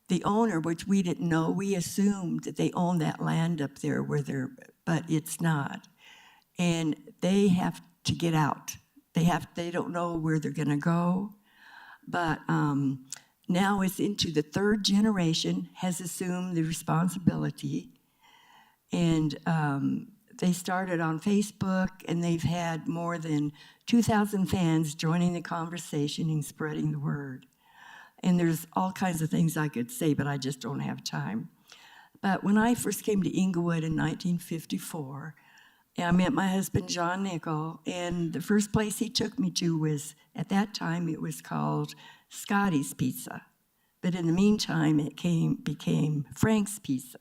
the owner, which we didn't know. We assumed that they owned that land up there but it's not. And they have to get out. They don't know where they're gonna go. But now it's into the third generation, has assumed the responsibility. And they started on Facebook, and they've had more than 2,000 fans joining the conversation and spreading the word. And there's all kinds of things I could say, but I just don't have time. But when I first came to Englewood in 1954, and I met my husband, John Nickel, and the first place he took me to was, at that time, it was called Scotty's Pizza. But in the meantime, it became Frank's Pizza.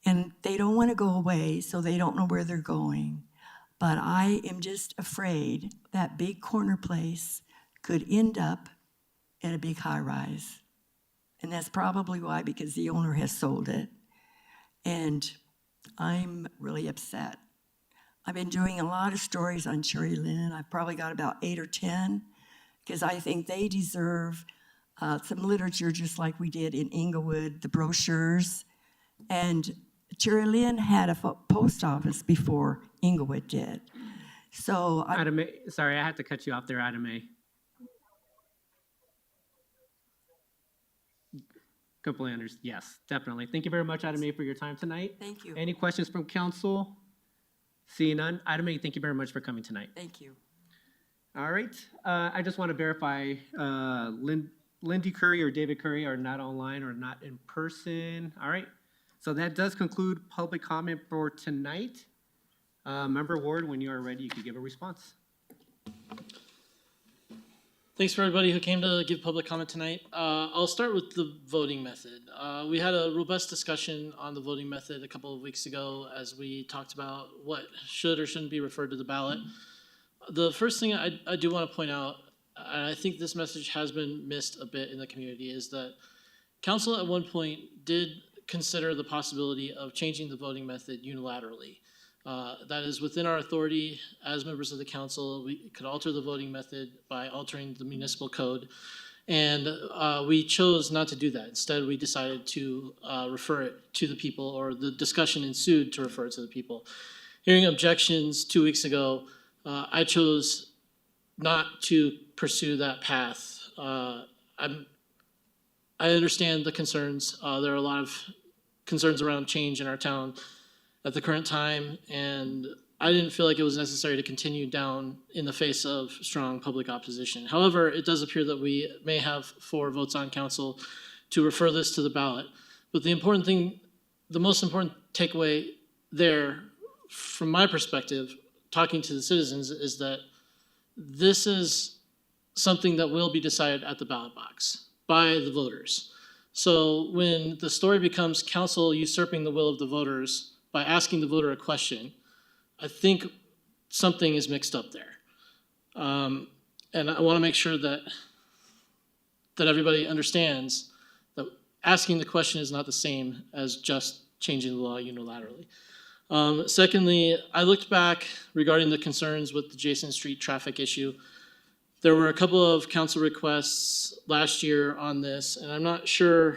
And they don't want to go away, so they don't know where they're going. But I am just afraid that big corner place could end up at a big high-rise. And that's probably why, because the owner has sold it. And I'm really upset. I've been doing a lot of stories on Cherry Lynn. I've probably got about 8 or 10, because I think they deserve some literature, just like we did in Englewood, the brochures. And Cherry Lynn had a post office before Englewood did. So Item A, sorry, I had to cut you off there, Item A. Completely understand. Yes, definitely. Thank you very much, Item A, for your time tonight. thank you. Any questions from council? Seeing none. Item A, thank you very much for coming tonight. Thank you. All right. I just want to verify Lindy Curry or David Curry are not online or not in person. All right. So that does conclude public comment for tonight. Member Ward, when you are ready, you can give a response. Thanks for everybody who came to give public comment tonight. I'll start with the voting method. We had a robust discussion on the voting method a couple of weeks ago as we talked about what should or shouldn't be referred to the ballot. The first thing I do want to point out, and I think this message has been missed a bit in the community, is that council at one point did consider the possibility of changing the voting method unilaterally. That is within our authority as members of the council. We could alter the voting method by altering the municipal code. And we chose not to do that. Instead, we decided to refer it to the people, or the discussion ensued to refer it to the people. Hearing objections 2 weeks ago, I chose not to pursue that path. I understand the concerns. There are a lot of concerns around change in our town at the current time, and I didn't feel like it was necessary to continue down in the face of strong public opposition. However, it does appear that we may have 4 votes on council to refer this to the ballot. But the important thing, the most important takeaway there, from my perspective, talking to the citizens, is that this is something that will be decided at the ballot box by the voters. So when the story becomes council usurping the will of the voters by asking the voter a question, I think something is mixed up there. And I want to make sure that everybody understands that asking the question is not the same as just changing the law unilaterally. Secondly, I looked back regarding the concerns with the Jason Street traffic issue. There were a couple of council requests last year on this, and I'm not sure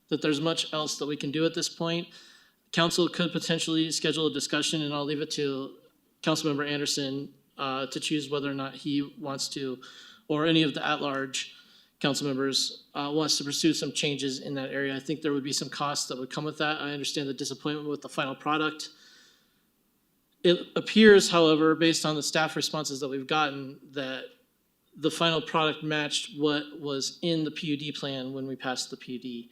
that there's much else that we can do at this point. Council could potentially schedule a discussion, and I'll leave it to Councilmember Anderson to choose whether or not he wants to, or any of the at-large council members wants to pursue some changes in that area. I think there would be some costs that would come with that. I understand the disappointment with the final product. It appears, however, based on the staff responses that we've gotten, that the final product matched what was in the PUD plan when we passed the PUD.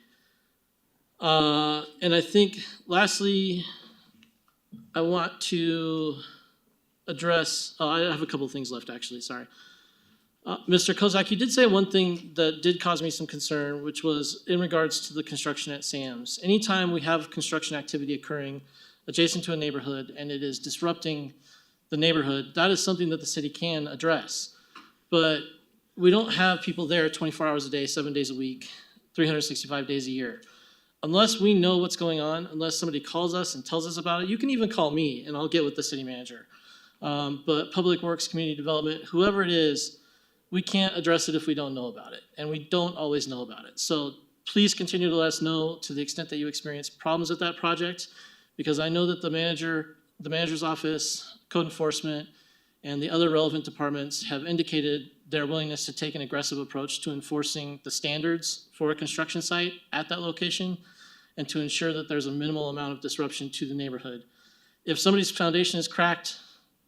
And I think, lastly, I want to address, I have a couple of things left, actually, sorry. Mr. Kozak, you did say one thing that did cause me some concern, which was in regards to the construction at Sam's. Anytime we have construction activity occurring adjacent to a neighborhood and it is disrupting the neighborhood, that is something that the city can address. But we don't have people there 24 hours a day, 7 days a week, 365 days a year. Unless we know what's going on, unless somebody calls us and tells us about it, you can even call me and I'll get with the city manager. But Public Works, Community Development, whoever it is, we can't address it if we don't know about it. And we don't always know about it. So please continue to let us know to the extent that you experience problems with that project, because I know that the manager's office, code enforcement, and the other relevant departments have indicated their willingness to take an aggressive approach to enforcing the standards for a construction site at that location and to ensure that there's a minimal amount of disruption to the neighborhood. If somebody's foundation is cracked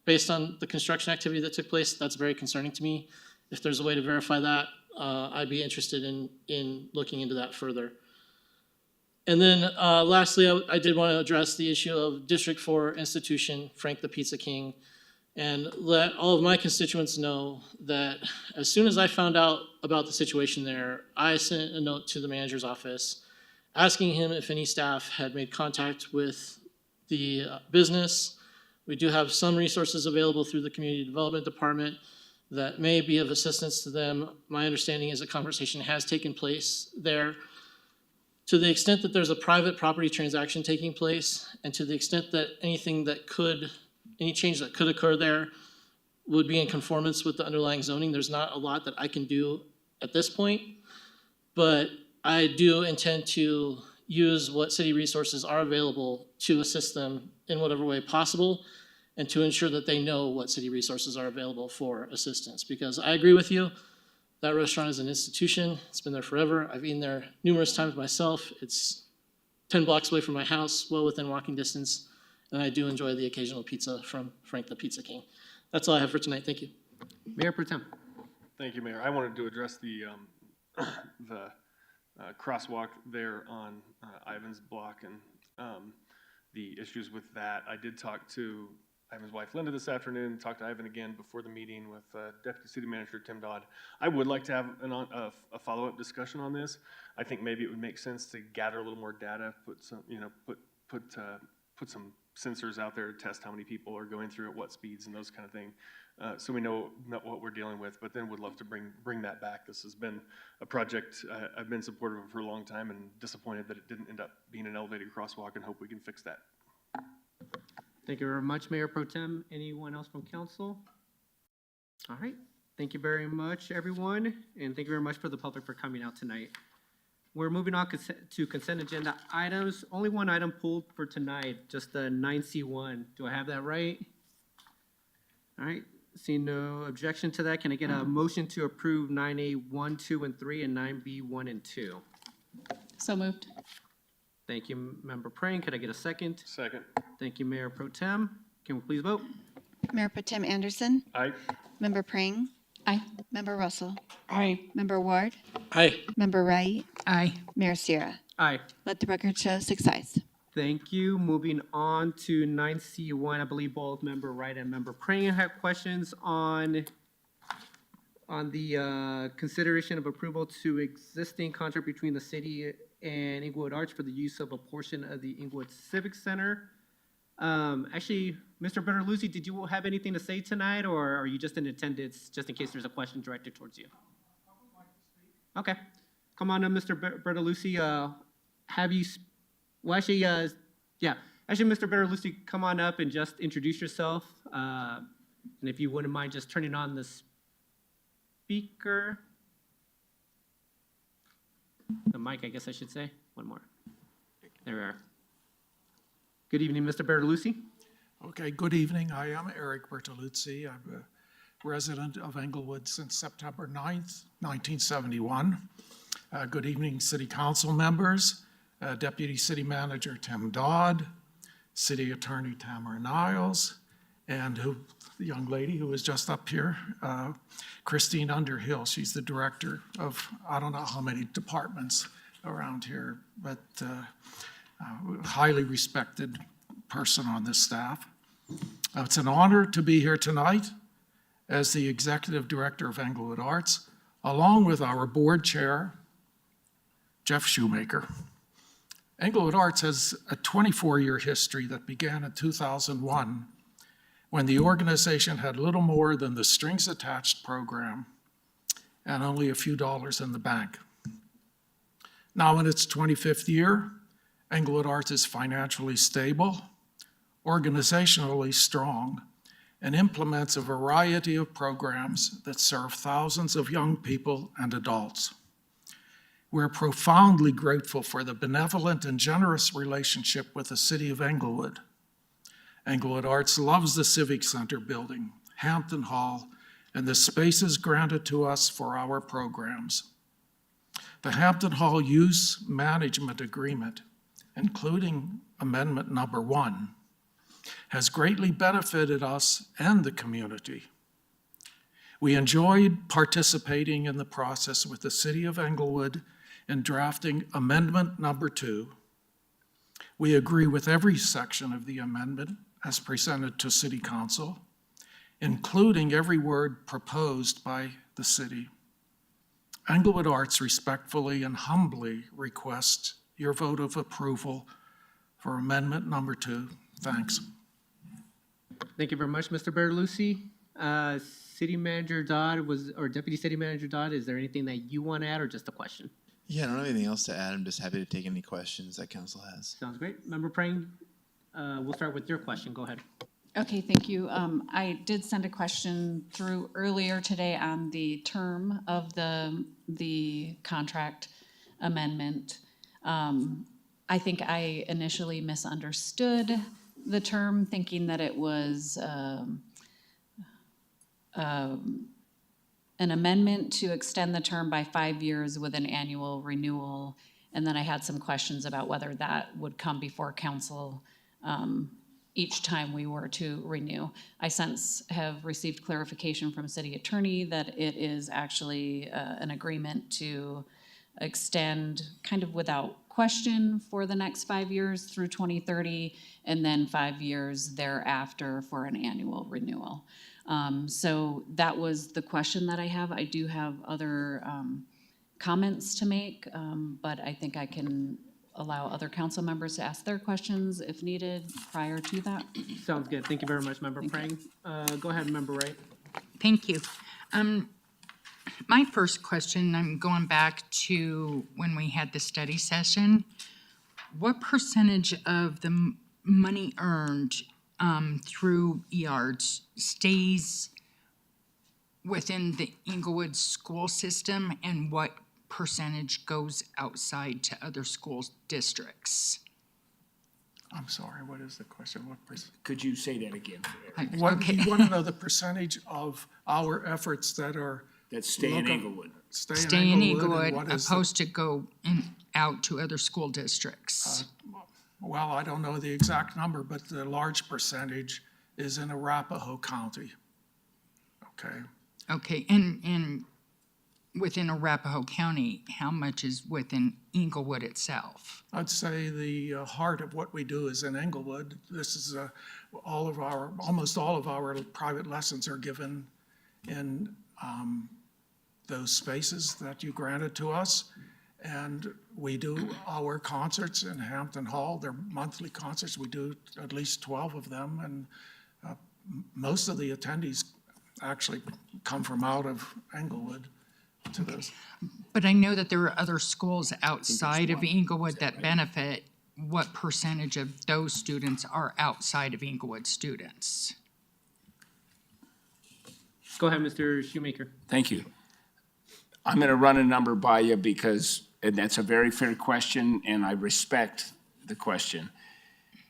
based on the construction activity that took place, that's very concerning to me. If there's a way to verify that, I'd be interested in looking into that further. And then lastly, I did want to address the issue of District 4 institution, Frank the Pizza King, and let all of my constituents know that as soon as I found out about the situation there, I sent a note to the manager's office asking him if any staff had made contact with the business. We do have some resources available through the Community Development Department that may be of assistance to them. My understanding is a conversation has taken place there. To the extent that there's a private property transaction taking place, and to the extent that any change that could occur there would be in conformance with the underlying zoning, there's not a lot that I can do at this point. But I do intend to use what city resources are available to assist them in whatever way possible, and to ensure that they know what city resources are available for assistance. Because I agree with you, that restaurant is an institution. It's been there forever. I've eaten there numerous times myself. It's 10 blocks away from my house, well within walking distance. And I do enjoy the occasional pizza from Frank the Pizza King. That's all I have for tonight. Thank you. Mayor Pro Tem. Thank you, Mayor. I wanted to address the crosswalk there on Ivan's block and the issues with that. I did talk to Ivan's wife Linda this afternoon, talked to Ivan again before the meeting with Deputy City Manager Tim Dodd. I would like to have a follow-up discussion on this. I think maybe it would make sense to gather a little more data, put some sensors out there to test how many people are going through at what speeds and those kind of things, so we know what we're dealing with. But then would love to bring that back. This has been a project I've been supportive of for a long time, and disappointed that it didn't end up being an elevated crosswalk, and hope we can fix that. Thank you very much, Mayor Pro Tem. Anyone else from council? All right. Thank you very much, everyone, and thank you very much for the public for coming out tonight. We're moving on to consent agenda items. Only one item pulled for tonight, just the 9C1. Do I have that right? All right. Seeing no objection to that, can I get a motion to approve 9A 1, 2, and 3, and 9B 1 and 2? So moved. Thank you, Member Praying. Could I get a second? Second. Thank you, Mayor Pro Tem. Can we please vote? Mayor Pro Tem Anderson. Aye. Member Prang. Aye. Member Russell. Aye. Member Ward. Aye. Member Wright. Aye. Mayor Sierra. Aye. Let the record show 6 ayes. Thank you. Moving on to 9C1, I believe both Member Wright and Member Praying have questions on the consideration of approval to existing contract between the city and Englewood Arts for the use of a portion of the Englewood Civic Center. Actually, Mr. Bertolucci, did you have anything to say tonight, or are you just in attendance just in case there's a question directed towards you? I would like to speak. Okay. Come on up, Mr. Bertolucci. Actually, Mr. Bertolucci, come on up and just introduce yourself. And if you wouldn't mind just turning on the speaker. The mic, I guess I should say. One more. There we are. Good evening, Mr. Bertolucci. Okay, good evening. I am Eric Bertolucci. I'm a resident of Englewood since September 9th, 1971. Good evening, City Council members, Deputy City Manager Tim Dodd, City Attorney Tamara Niles, and the young lady who was just up here, Christine Underhill. She's the director of I don't know how many departments around here, but highly respected person on this staff. It's an honor to be here tonight as the Executive Director of Englewood Arts, along with our board chair, Jeff Shoemaker. Englewood Arts has a 24-year history that began in 2001 when the organization had little more than the strings attached program and only a few dollars in the bank. Now in its 25th year, Englewood Arts is financially stable, organizationally strong, and implements a variety of programs that serve thousands of young people and adults. We're profoundly grateful for the benevolent and generous relationship with the City of Englewood. Englewood Arts loves the Civic Center building, Hampton Hall, and the spaces granted to us for our programs. The Hampton Hall Use Management Agreement, including Amendment Number 1, has greatly benefited us and the community. We enjoyed participating in the process with the City of Englewood in drafting Amendment Number 2, We agree with every section of the amendment as presented to City Council, including every word proposed by the city. Englewood Arts respectfully and humbly request your vote of approval for amendment number 2. Thanks. Thank you very much, Mr. Bertolucci. City Manager Dodd or Deputy City Manager Dodd, is there anything that you want to add or just a question? Yeah, I don't have anything else to add. I'm just happy to take any questions that council has. Sounds great. Member Prang, we'll start with your question. Go ahead. Okay, thank you. I did send a question through earlier today on the term of the contract amendment. I think I initially misunderstood the term, thinking that it was an amendment to extend the term by 5 years with an annual renewal. And then I had some questions about whether that would come before council each time we were to renew. I since have received clarification from city attorney that it is actually an agreement to extend kind of without question for the next 5 years through 2030, and then 5 years thereafter for an annual renewal. So that was the question that I have. I do have other comments to make, but I think I can allow other council members to ask their questions if needed prior to that. Sounds good. Thank you very much, Member Prang. Go ahead, Member Wright. Thank you. My first question, I'm going back to when we had the study session. What percentage of the money earned through EARDS stays within the Englewood school system, and what percentage goes outside to other school districts? I'm sorry, what is the question? What percent? Could you say that again? What, you want to know the percentage of our efforts that are That stay in Englewood. Stay in Englewood, opposed to go out to other school districts? Well, I don't know the exact number, but the large percentage is in Arapahoe County. Okay. Okay, and within Arapahoe County, how much is within Englewood itself? I'd say the heart of what we do is in Englewood. This is almost all of our private lessons are given in those spaces that you granted to us. And we do our concerts in Hampton Hall. They're monthly concerts. We do at least 12 of them. And most of the attendees actually come from out of Englewood to this. But I know that there are other schools outside of Englewood that benefit. What percentage of those students are outside of Englewood students? Go ahead, Mr. Shoemaker. Thank you. I'm going to run a number by you and that's a very fair question, and I respect the question.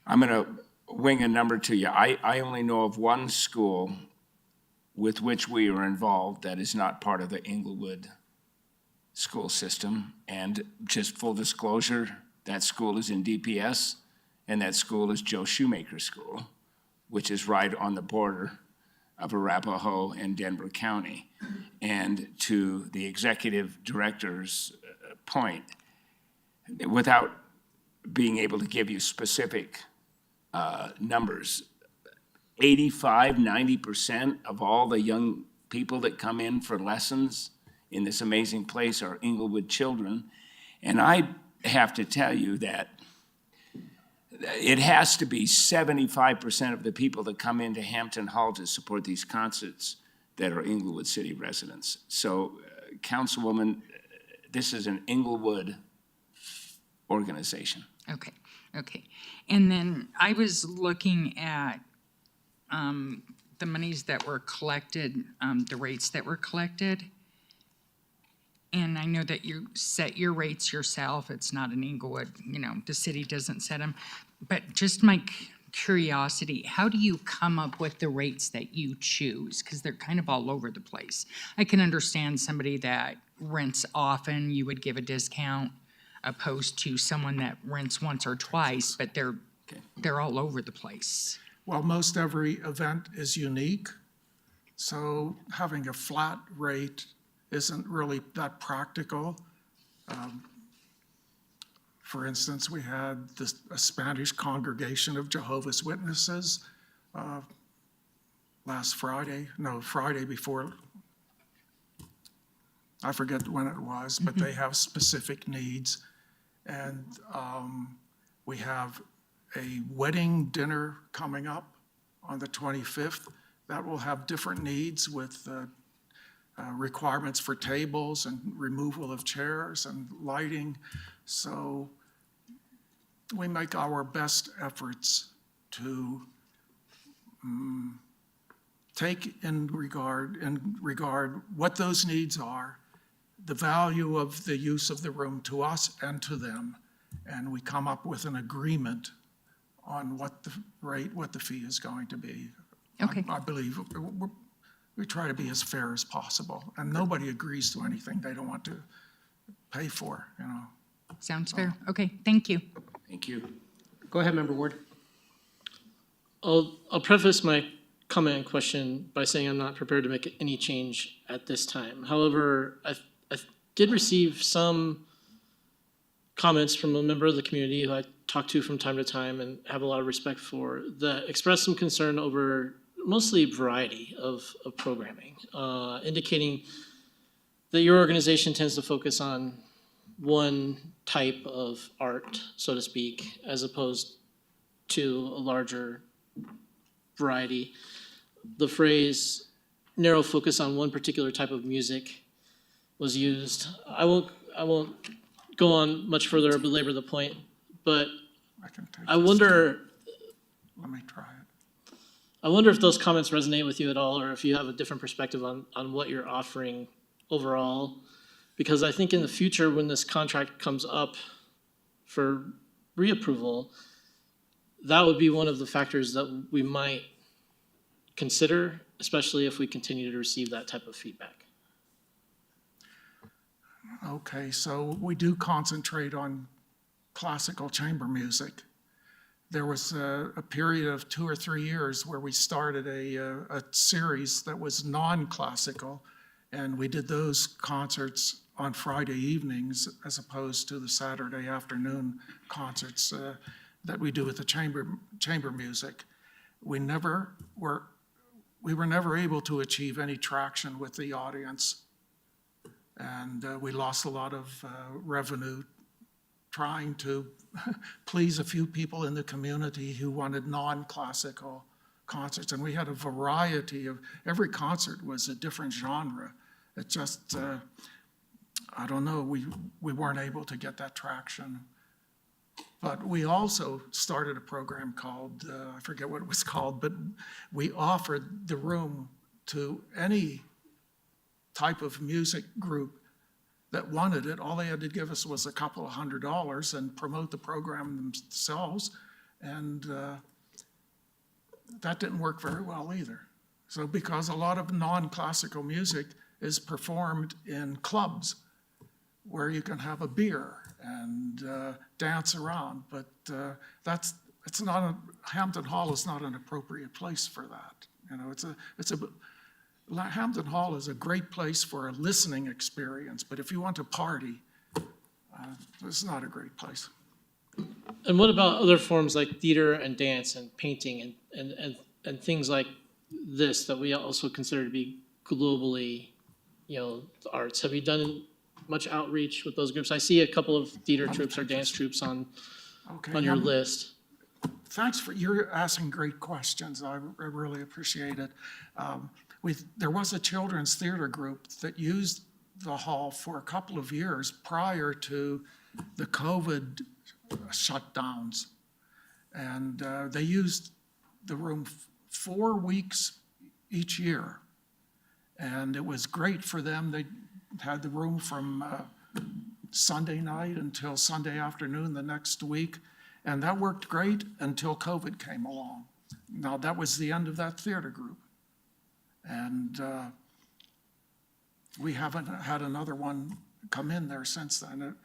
I'm going to wing a number to you. I only know of one school with which we are involved that is not part of the Englewood school system. And just full disclosure, that school is in DPS, and that school is Joe Shoemaker School, which is right on the border of Arapahoe and Denver County. And to the executive director's point, without being able to give you specific numbers, 85–90% of all the young people that come in for lessons in this amazing place are Englewood children. And I have to tell you that it has to be 75% of the people that come into Hampton Hall to support these concerts that are Englewood City residents. So, Councilwoman, this is an Englewood organization. Okay, okay. And then I was looking at the monies that were collected, the rates that were collected. And I know that you set your rates yourself. It's not an Englewood, the city doesn't set them. But just my curiosity, how do you come up with the rates that you choose? Because they're kind of all over the place. I can understand somebody that rents often, you would give a discount, opposed to someone that rents once or twice, but they're all over the place. Well, most every event is unique, so having a flat rate isn't really that practical. For instance, we had a Spanish congregation of Jehovah's Witnesses Friday before, I forget when it was, but they have specific needs. And we have a wedding dinner coming up on the 25th that will have different needs with requirements for tables and removal of chairs and lighting. So we make our best efforts to take in regard what those needs are, the value of the use of the room to us and to them, and we come up with an agreement on what the fee is going to be. Okay. I believe we try to be as fair as possible, and nobody agrees to anything they don't want to pay for, you know. Sounds fair. Okay, thank you. Thank you. Go ahead, Member Ward. I'll preface my comment and question by saying I'm not prepared to make any change at this time. However, I did receive some comments from a member of the community who I talk to from time to time and have a lot of respect for, that expressed some concern over mostly variety of programming, indicating that your organization tends to focus on one type of art, so to speak, as opposed to a larger variety. The phrase narrow focus on one particular type of music was used. I won't go on much further or belabor the point, but I wonder, Let me try it. I wonder if those comments resonate with you at all, or if you have a different perspective on what you're offering overall. Because I think in the future, when this contract comes up for reapproval, that would be one of the factors that we might consider, especially if we continue to receive that type of feedback. Okay, so we do concentrate on classical chamber music. There was a period of 2 or 3 years where we started a series that was non-classical, and we did those concerts on Friday evenings as opposed to the Saturday afternoon concerts that we do with the chamber music. We were never able to achieve any traction with the audience, and we lost a lot of revenue trying to please a few people in the community who wanted non-classical concerts. And we had a variety of, every concert was a different genre. It just, I don't know, we weren't able to get that traction. But we also started a program called, I forget what it was called, but we offered the room to any type of music group that wanted it. All they had to give us was a couple of $100 and promote the program themselves. And that didn't work very well either. So because a lot of non-classical music is performed in clubs where you can have a beer and dance around, but Hampton Hall is not an appropriate place for that. You know, Hampton Hall is a great place for a listening experience, but if you want to party, it's not a great place. And what about other forms like theater and dance and painting and things like this that we also consider to be globally, you know, the arts? Have you done much outreach with those groups? I see a couple of theater troupes or dance troupes on your list. Thanks you're asking great questions. I really appreciate it. There was a children's theater group that used the hall for a couple of years prior to the COVID shutdowns. And they used the room 4 weeks each year. And it was great for them. They had the room from Sunday night until Sunday afternoon the next week. And that worked great until COVID came along. Now, that was the end of that theater group. And we haven't had another one come in there since then.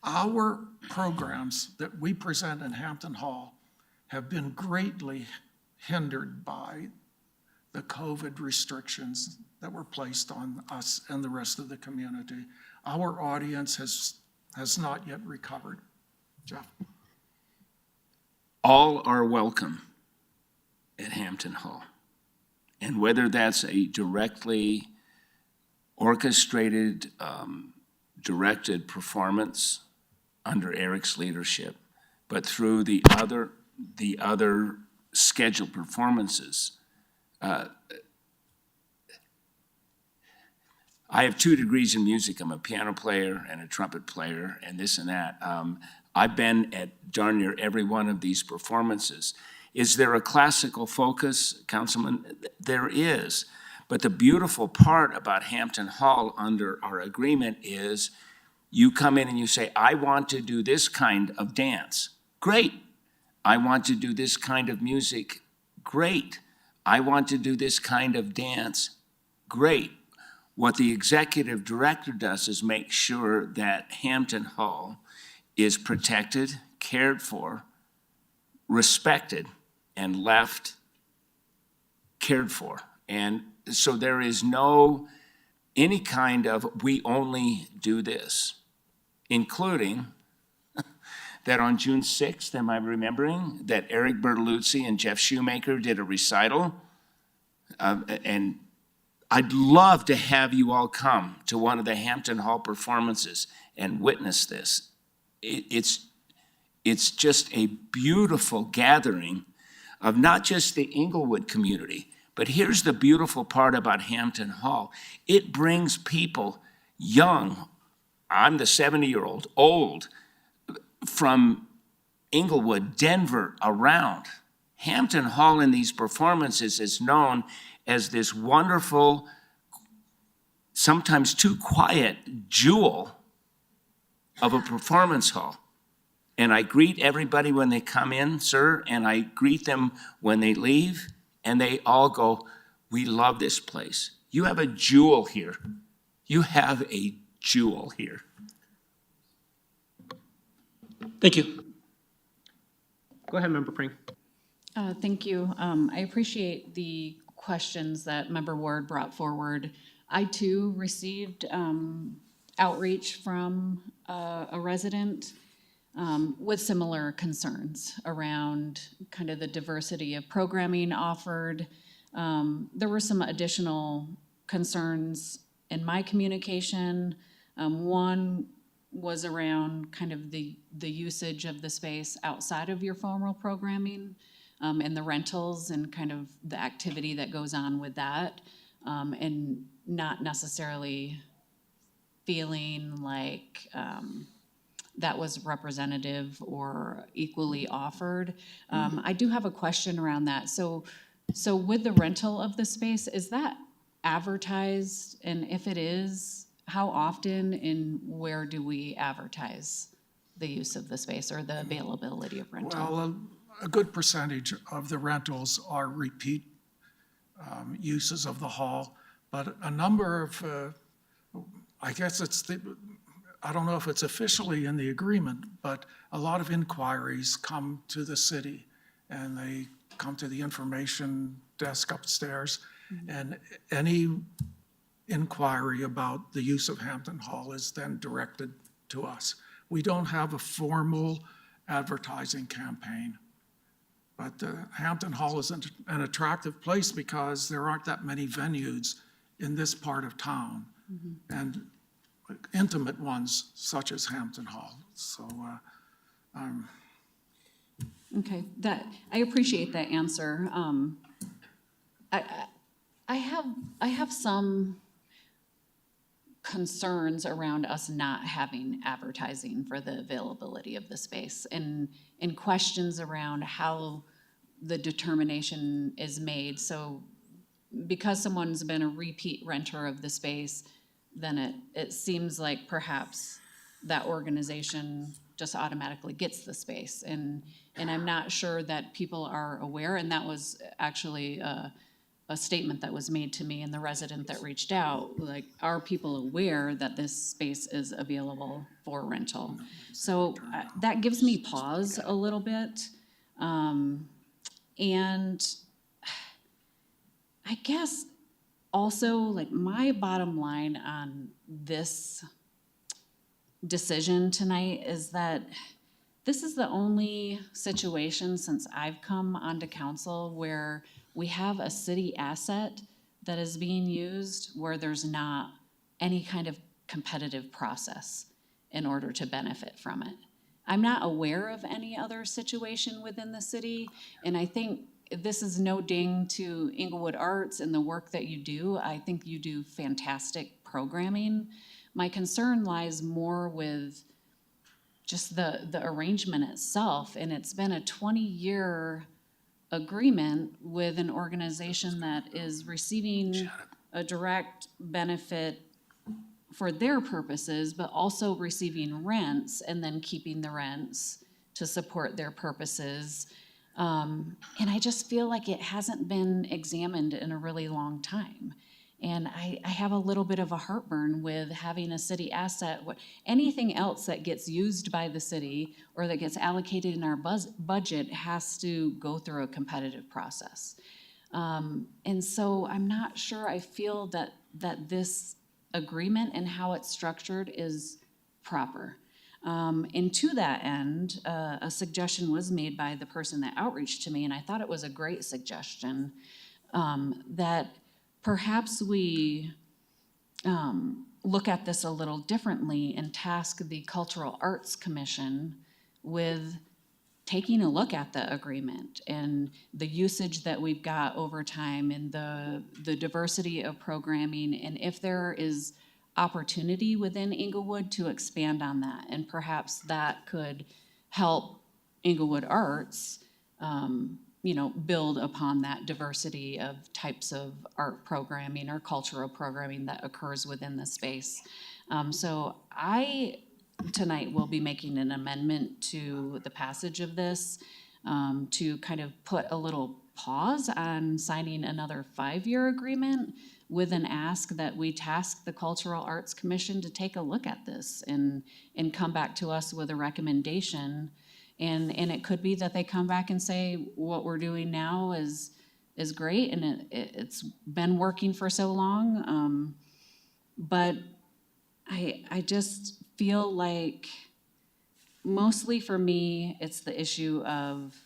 Our programs that we present in Hampton Hall have been greatly hindered by the COVID restrictions that were placed on us and the rest of the community. Our audience has has not yet recovered. Jeff? All are welcome at Hampton Hall. And whether that's a directly orchestrated, directed performance under Eric's leadership, but through the other scheduled performances. I have 2 degrees in music. I'm a piano player and a trumpet player and this and that. I've been at darn near every one of these performances. Is there a classical focus, Councilman? There is. But the beautiful part about Hampton Hall under our agreement is you come in and you say, I want to do this kind of dance. Great. I want to do this kind of music. Great. I want to do this kind of dance. Great. What the executive director does is make sure that Hampton Hall is protected, cared for, respected, and left cared for. And so there is no any kind of we only do this, including that on June 6th, am I remembering, that Eric Bertoluzzi and Jeff Shoemaker did a recital. And I'd love to have you all come to one of the Hampton Hall performances and witness this. It's just a beautiful gathering of not just the Englewood community, but here's the beautiful part about Hampton Hall. It brings people young, I'm the 70-year-old, old, from Englewood, Denver, around. Hampton Hall in these performances is known as this wonderful, sometimes too quiet jewel of a performance hall. And I greet everybody when they come in, sir, and I greet them when they leave, and they all go, we love this place. You have a jewel here. You have a jewel here. Thank you. Go ahead, Member Pring. Thank you. I appreciate the questions that Member Ward brought forward. I too received outreach from a resident with similar concerns around kind of the diversity of programming offered. There were some additional concerns in my communication. One was around kind of the usage of the space outside of your formal programming, and the rentals and kind of the activity that goes on with that, and not necessarily feeling like that was representative or equally offered. I do have a question around that. So with the rental of the space, is that advertised? And if it is, how often and where do we advertise the use of the space or the availability of rental? Well, a good percentage of the rentals are repeat uses of the hall, but a number of, I guess I don't know if it's officially in the agreement, but a lot of inquiries come to the city and they come to the information desk upstairs, and any inquiry about the use of Hampton Hall is then directed to us. We don't have a formal advertising campaign, but Hampton Hall is an attractive place because there aren't that many venues in this part of town, and intimate ones such as Hampton Hall. So, Okay, I appreciate that answer. I have some concerns around us not having advertising for the availability of the space, and questions around how the determination is made. So because someone's been a repeat renter of the space, then it seems like perhaps that organization just automatically gets the space. And I'm not sure that people are aware, and that was actually a statement that was made to me and the resident that reached out, like, are people aware that this space is available for rental? So that gives me pause a little bit. And I guess also, like, my bottom line on this decision tonight is that this is the only situation since I've come onto council where we have a city asset that is being used where there's not any kind of competitive process in order to benefit from it. I'm not aware of any other situation within the city, and I think this is no ding to Englewood Arts and the work that you do. I think you do fantastic programming. My concern lies more with just the arrangement itself, and it's been a 20-year agreement with an organization that is receiving a direct benefit for their purposes, but also receiving rents and then keeping the rents to support their purposes. And I just feel like it hasn't been examined in a really long time. And I have a little bit of a heartburn with having a city asset. Anything else that gets used by the city or that gets allocated in our budget has to go through a competitive process. And so I'm not sure I feel that this agreement and how it's structured is proper. And to that end, a suggestion was made by the person that outreached to me, and I thought it was a great suggestion, that perhaps we look at this a little differently and task the Cultural Arts Commission with taking a look at the agreement and the usage that we've got over time and the diversity of programming, and if there is opportunity within Englewood to expand on that. And perhaps that could help Englewood Arts build upon that diversity of types of art programming or cultural programming that occurs within the space. So I, tonight, will be making an amendment to the passage of this to kind of put a little pause on signing another 5-year agreement with an ask that we task the Cultural Arts Commission to take a look at this and come back to us with a recommendation. And it could be that they come back and say, what we're doing now is great, and it's been working for so long. But I just feel like mostly for me, it's the issue of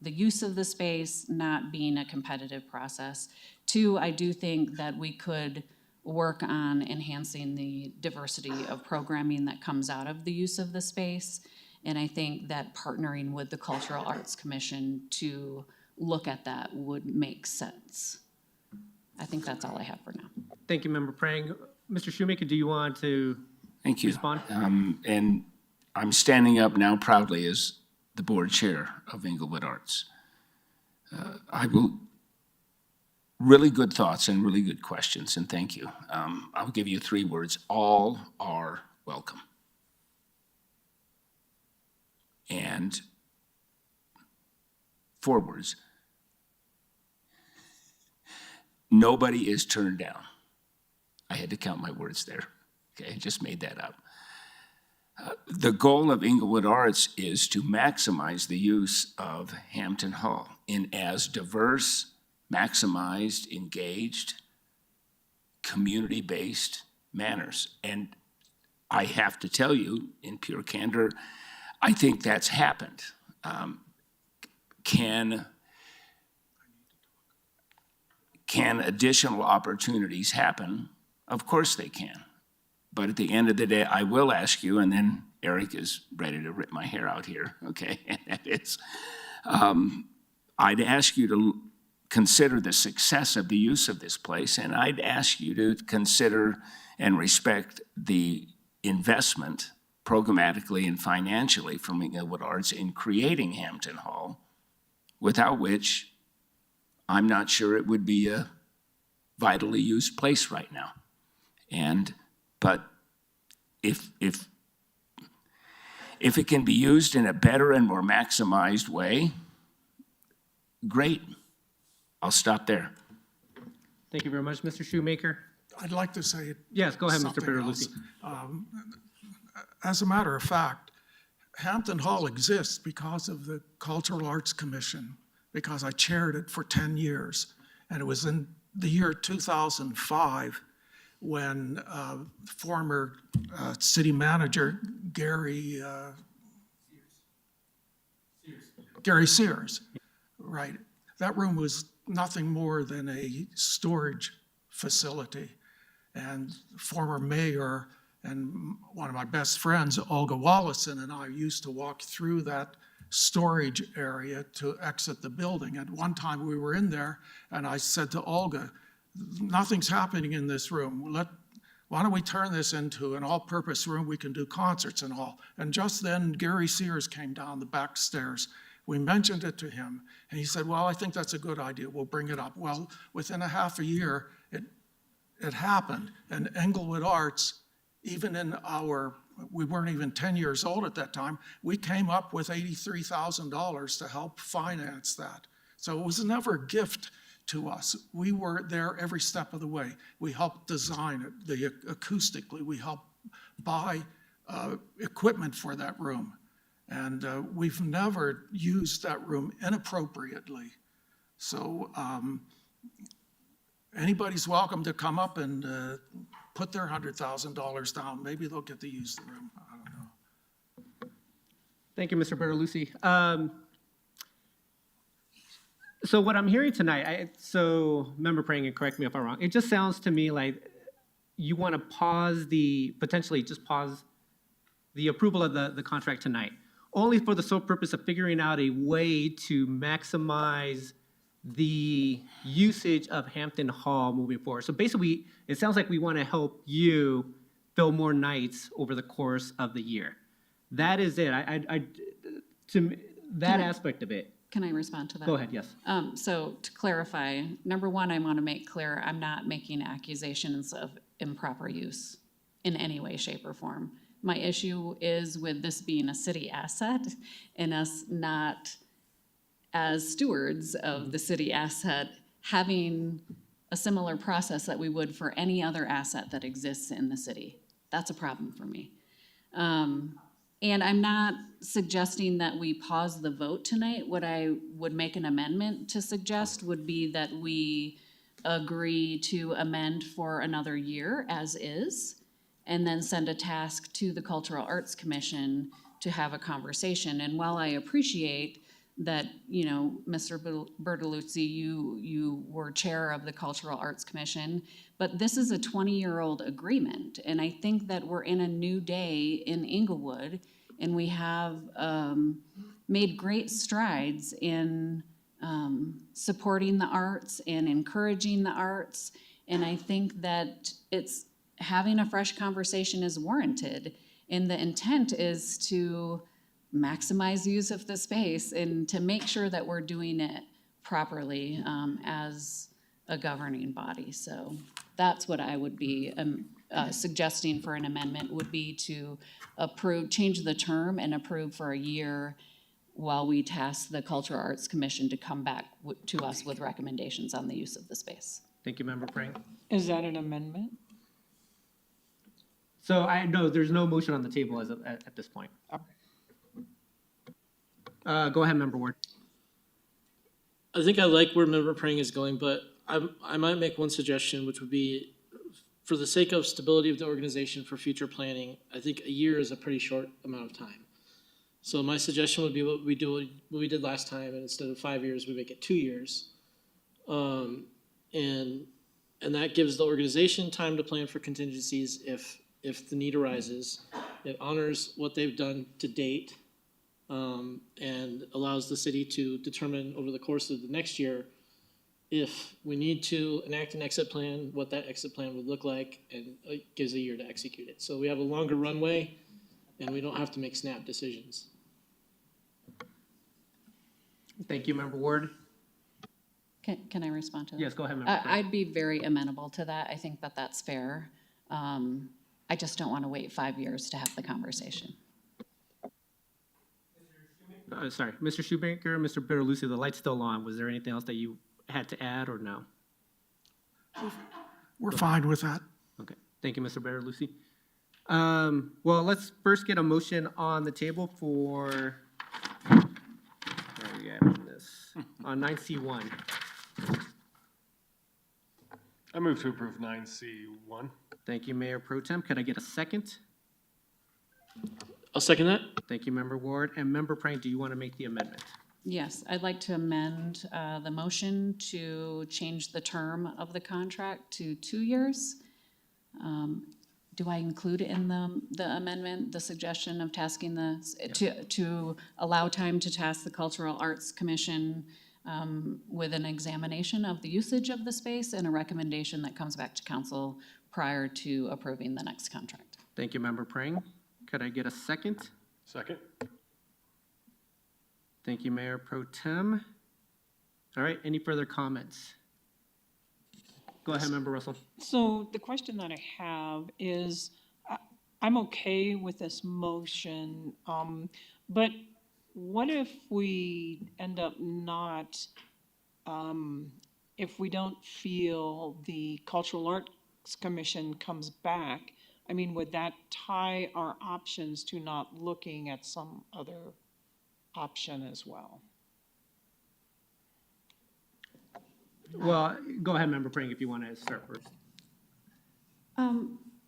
the use of the space not being a competitive process. 2, I do think that we could work on enhancing the diversity of programming that comes out of the use of the space. And I think that partnering with the Cultural Arts Commission to look at that would make sense. I think that's all I have for now. Thank you, Member Prang. Mr. Shoemaker, do you want to Thank you. respond? And I'm standing up now proudly as the board chair of Englewood Arts. Really good thoughts and really good questions, and thank you. I'll give you 3 words. All are welcome. And 4 words. Nobody is turned down. I had to count my words there. Okay, I just made that up. The goal of Englewood Arts is to maximize the use of Hampton Hall in as diverse, maximized, engaged, community-based manners. And I have to tell you, in pure candor, I think that's happened. Can additional opportunities happen? Of course they can. But at the end of the day, I will ask you, and then Eric is ready to rip my hair out here, okay? And it's, I'd ask you to consider the success of the use of this place, and I'd ask you to consider and respect the investment programmatically and financially from Englewood Arts in creating Hampton Hall, without which I'm not sure it would be a vitally used place right now. But if it can be used in a better and more maximized way, great. I'll stop there. Thank you very much, Mr. Shoemaker. I'd like to say Yes, go ahead, Mr. something Bertolucci. else. As a matter of fact, Hampton Hall exists because of the Cultural Arts Commission, because I chaired it for 10 years. And it was in the year 2005 when former city manager Gary Sears, right? That room was nothing more than a storage facility. And former mayor and one of my best friends, Olga Wallison, and I used to walk through that storage area to exit the building. At one time we were in there and I said to Olga, nothing's happening in this room. Why don't we turn this into an all-purpose room? We can do concerts and all. And just then Gary Sears came down the back stairs. We mentioned it to him and he said, well, I think that's a good idea. We'll bring it up. Well, within a half a year, it happened. And Englewood Arts, even in we weren't even 10 years old at that time, we came up with $83,000 to help finance that. So it was never a gift to us. We were there every step of the way. We helped design it, acoustically. We helped buy equipment for that room. And we've never used that room inappropriately. So anybody's welcome to come up and put their $100,000 down. Maybe they'll get to use the room. I don't know. Thank you, Mr. Bertolucci. So what I'm hearing tonight, Member Prang, and correct me if I'm wrong, it just sounds to me like you want to potentially just pause the approval of the contract tonight, only for the sole purpose of figuring out a way to maximize the usage of Hampton Hall moving forward. So basically, it sounds like we want to help you fill more nights over the course of the year. That is it. That aspect of it. Can I respond to that? Go ahead, yes. So to clarify, number one, I want to make clear, I'm not making accusations of improper use in any way, shape, or form. My issue is with this being a city asset and us not, as stewards of the city asset, having a similar process that we would for any other asset that exists in the city. That's a problem for me. And I'm not suggesting that we pause the vote tonight. What I would make an amendment to suggest would be that we agree to amend for another year as is, and then send a task to the Cultural Arts Commission to have a conversation. And while I appreciate that, you know, Mr. Bertolucci, you were chair of the Cultural Arts Commission, but this is a 20-year-old agreement. And I think that we're in a new day in Englewood, and we have made great strides in supporting the arts and encouraging the arts. And I think that having a fresh conversation is warranted. And the intent is to maximize use of the space and to make sure that we're doing it properly as a governing body. So that's what I would be suggesting for an amendment, would be to change the term and approve for a year while we task the Cultural Arts Commission to come back to us with recommendations on the use of the space. Thank you, Member Prang. Is that an amendment? So there's no motion on the table at this point. Go ahead, Member Ward. I think I like where Member Prang is going, but I might make one suggestion, which would be, for the sake of stability of the organization for future planning, I think a year is a pretty short amount of time. So my suggestion would be what we did last time, and instead of 5 years, we make it 2 years. And that gives the organization time to plan for contingencies if the need arises. It honors what they've done to date, and allows the city to determine over the course of the next year if we need to enact an exit plan, what that exit plan would look like, and it gives a year to execute it. So we have a longer runway, and we don't have to make snap decisions. Thank you, Member Ward. Can I respond to that? Yes, go ahead, Member Prang. I'd be very amenable to that. I think that that's fair. I just don't want to wait 5 years to have the conversation. Sorry, Mr. Shoemaker, Mr. Bertolucci, the light's still on. Was there anything else that you had to add or no? We're fine with that. Okay, thank you, Mr. Bertolucci. Well, let's first get a motion on the table for, where are we at on this? On 9C1. I move to approve 9C1. Thank you, Mayor Pro Tem. Could I get a second? I'll second that. Thank you, Member Ward. And Member Prank, do you want to make the amendment? Yes, I'd like to amend the motion to change the term of the contract to 2 years. Do I include in the amendment, the suggestion of tasking to allow time to task the Cultural Arts Commission with an examination of the usage of the space and a recommendation that comes back to council prior to approving the next contract? Thank you, Member Prang. Could I get a second? Second. Thank you, Mayor Pro Tem. All right, any further comments? Go ahead, Member Russell. So the question that I have is, I'm okay with this motion, but what if we end up not, if we don't feel the Cultural Arts Commission comes back? I mean, would that tie our options to not looking at some other option as well? Well, go ahead, Member Prang, if you want to start first.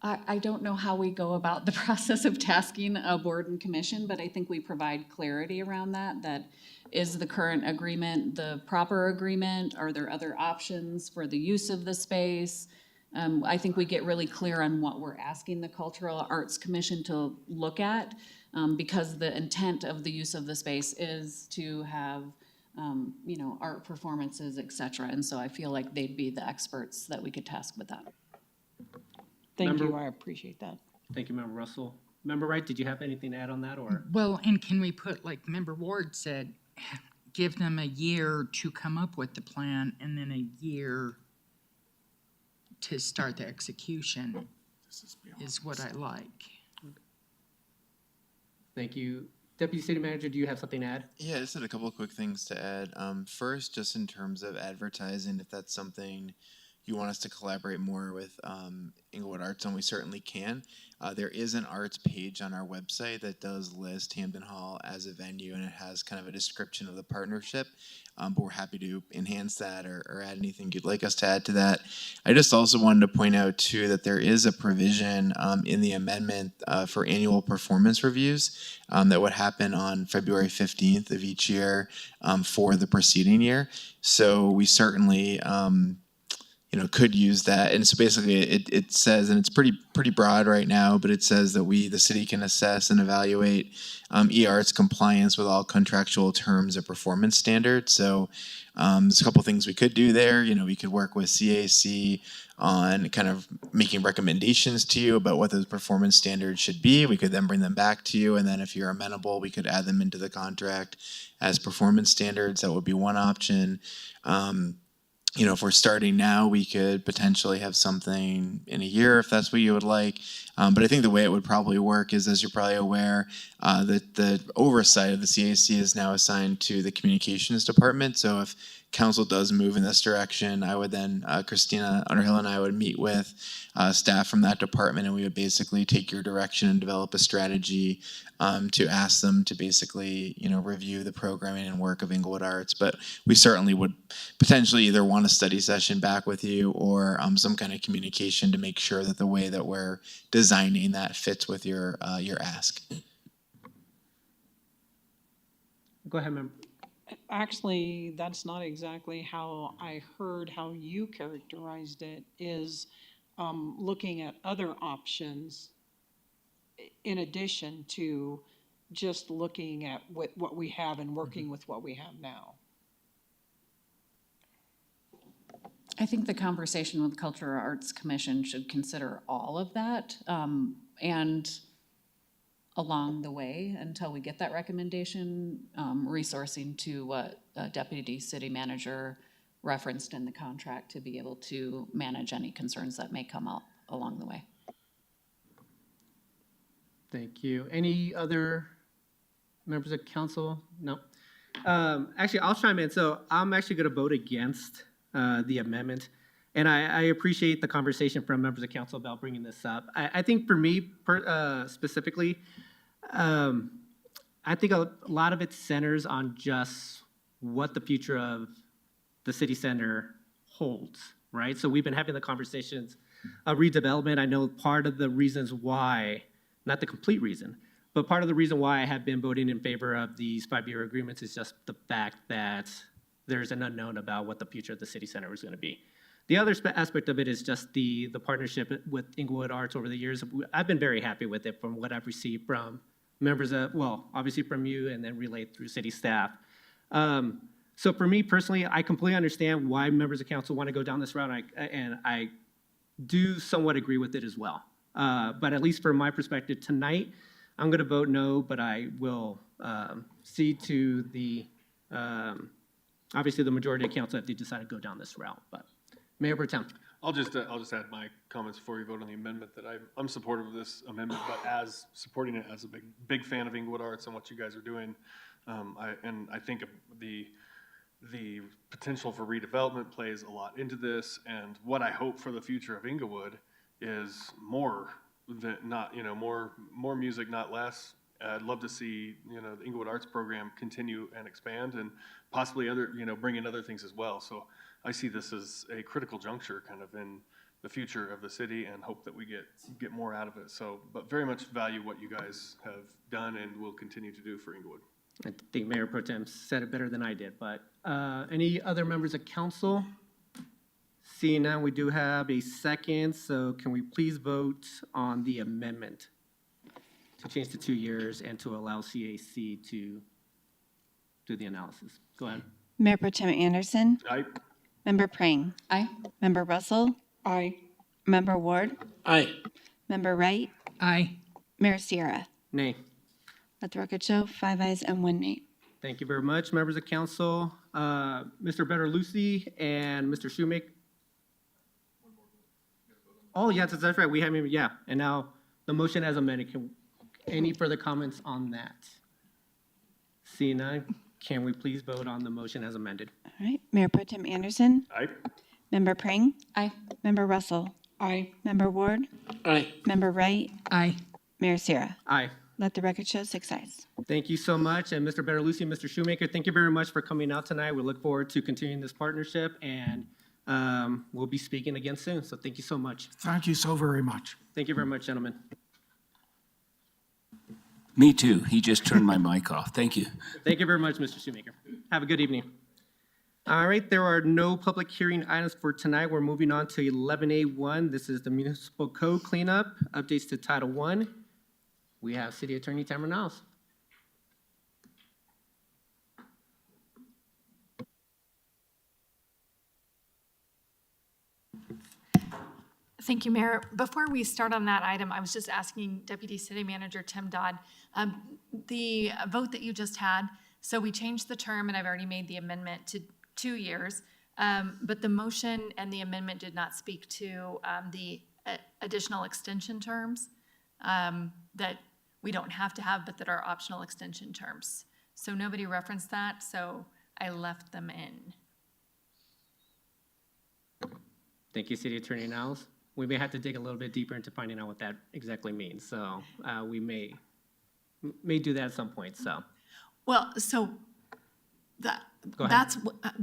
I don't know how we go about the process of tasking a board and commission, but I think we provide clarity around that. That is the current agreement the proper agreement? Are there other options for the use of the space? I think we get really clear on what we're asking the Cultural Arts Commission to look at, because the intent of the use of the space is to have art performances, et cetera. And so I feel like they'd be the experts that we could task with that. Thank you, I appreciate that. Thank you, Member Russell. Member Wright, did you have anything to add on that, or? Well, and can we put, like Member Ward said, give them a year to come up with the plan and then a year to start the execution is what I like. Thank you. Deputy City Manager, do you have something to add? Yeah, I just had a couple of quick things to add. First, just in terms of advertising, if that's something you want us to collaborate more with Englewood Arts, and we certainly can. There is an arts page on our website that does list Hampton Hall as a venue, and it has kind of a description of the partnership, but we're happy to enhance that or add anything you'd like us to add to that. I just also wanted to point out, too, that there is a provision in the amendment for annual performance reviews that would happen on February 15th of each year for the preceding year. So we certainly could use that. And so basically it says, and it's pretty broad right now, but it says that the city can assess and evaluate eArt's compliance with all contractual terms of performance standards. So there's a couple things we could do there. We could work with CAC on kind of making recommendations to you about what those performance standards should be. We could then bring them back to you. And then if you're amenable, we could add them into the contract as performance standards. That would be one option. If we're starting now, we could potentially have something in a year if that's what you would like. But I think the way it would probably work is, as you're probably aware, that the oversight of the CAC is now assigned to the communications department. So if council does move in this direction, I would then, Christina Underhill and I would meet with staff from that department, and we would basically take your direction and develop a strategy to ask them to basically, review the programming and work of Englewood Arts. But we certainly would potentially either want a study session back with you or some kind of communication to make sure that the way that we're designing that fits with your ask. Go ahead, Member. Actually, that's not exactly how I heard how you characterized it, is looking at other options in addition to just looking at what we have and working with what we have now. I think the conversation with the Cultural Arts Commission should consider all of that, and along the way, until we get that recommendation, resourcing to what Deputy City Manager referenced in the contract to be able to manage any concerns that may come up along the way. Thank you. Any other members of council? No. Actually, I'll chime in. So I'm actually going to vote against the amendment. And I appreciate the conversation from members of council about bringing this up. I think for me specifically, I think a lot of it centers on just what the future of the city center holds, right? So we've been having the conversations of redevelopment. I know part of the reasons why, not the complete reason, but part of the reason why I have been voting in favor of these 5-year agreements is just the fact that there's an unknown about what the future of the city center is going to be. The other aspect of it is just the partnership with Englewood Arts over the years. I've been very happy with it from what I've received from members of, well, obviously from you and then relayed through city staff. So for me personally, I completely understand why members of council want to go down this route, and I do somewhat agree with it as well. But at least from my perspective tonight, I'm going to vote no, but I will see to the, obviously the majority of council if they decide to go down this route. But Mayor Pro Tem. I'll just add my comments before you vote on the amendment that I'm supportive of this amendment, but as supporting it as a big fan of Englewood Arts and what you guys are doing, I think the potential for redevelopment plays a lot into this, and what I hope for the future of Englewood is more than more music, not less. I'd love to see the Englewood Arts program continue and expand, and possibly bring in other things as well. So I see this as a critical juncture kind of in the future of the city, and hope that we get more out of it. So, but very much value what you guys have done and will continue to do for Englewood. I think Mayor Pro Tem said it better than I did, but any other members of council? Seeing now we do have a second, so can we please vote on the amendment to change to 2 years and to allow CAC to do the analysis? Go ahead. Mayor Pro Tem Anderson. Aye. Member Prang. Aye. Member Russell. Aye. Member Ward. Aye. Member Wright. Aye. Mayor Sierra. Nay. Let the record show 5 ayes and 1 nay. Thank you very much, members of council. Mr. Betterlucci and Mr. Shoemaker. Oh, yes, that's right. We haven't, yeah. And now the motion as amended. Any further comments on that? Seeing none, can we please vote on the motion as amended? All right. Mayor Pro Tem Anderson. Aye. Member Prang. Aye. Member Russell. Aye. Member Ward. Aye. Member Wright. Aye. Mayor Sierra. Aye. Let the record show 6 ayes. Thank you so much. And Mr. Betterlucci and Mr. Shoemaker, thank you very much for coming out tonight. We look forward to continuing this partnership, and we'll be speaking again soon. So thank you so much. Thank you so very much. Thank you very much, gentlemen. Me too. He just turned my mic off. Thank you. Thank you very much, Mr. Shoemaker. Have a good evening. All right, there are no public hearing items for tonight. We're moving on to 11A1. This is the Municipal Code Cleanup, updates to Title I. We have City Attorney Tamara Niles. Thank you, Mayor. Before we start on that item, I was just asking Deputy City Manager Tim Dodd, the vote that you just had, so we changed the term, and I've already made the amendment to 2 years, but the motion and the amendment did not speak to the additional extension terms that we don't have to have, but that are optional extension terms. So nobody referenced that, so I left them in. Thank you, City Attorney Niles. We may have to dig a little bit deeper into finding out what that exactly means. So we may do that at some point, so. Well, so Go ahead. that's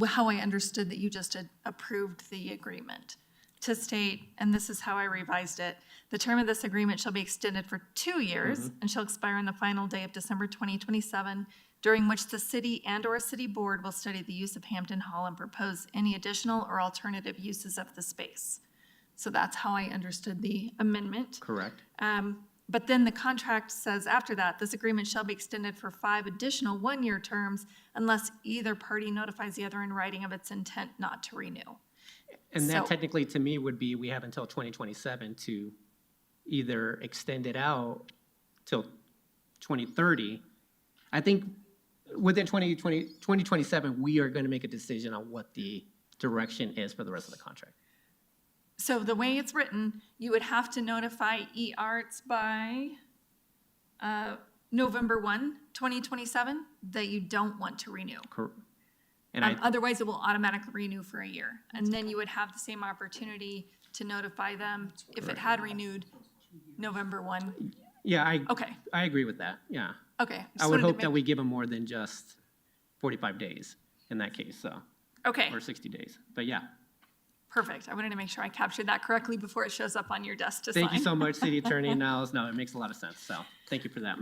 how I understood that you just had approved the agreement to state, and this is how I revised it, the term of this agreement shall be extended for 2 years and shall expire on the final day of December 2027, during which the city and/or city board will study the use of Hampton Hall and propose any additional or alternative uses of the space. So that's how I understood the amendment. Correct. But then the contract says after that, this agreement shall be extended for 5 additional 1-year terms unless either party notifies the other in writing of its intent not to renew. And that So- technically, to me, would be we have until 2027 to either extend it out till 2030. I think within 2027, we are going to make a decision on what the direction is for the rest of the contract. So the way it's written, you would have to notify E-Arts by November 1, 2027, that you don't want to renew. Correct. And Otherwise, it will automatically renew for a year. And then you would have the same opportunity to notify them if it had renewed November 1. yeah, Okay, I agree with that, yeah. okay. I would hope that we give them more than just 45 days in that case, so, Okay, or 60 days, but yeah. Perfect. I wanted to make sure I captured that correctly before it shows up on your desk to sign. Thank you so much, City Attorney Niles. No, it makes a lot of sense, so thank you for that.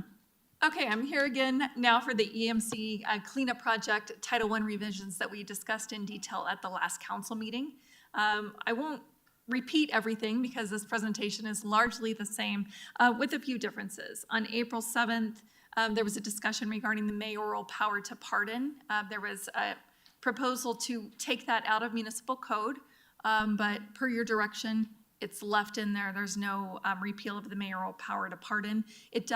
Okay, I'm here again now for the EMC cleanup project, Title I revisions that we discussed in detail at the last council meeting. I won't repeat everything because this presentation is largely the same with a few differences. On April 7th, there was a discussion regarding the mayoral power to pardon. There was a proposal to take that out of municipal code, but per your direction, it's left in there. There's no repeal of the mayoral power to pardon. It's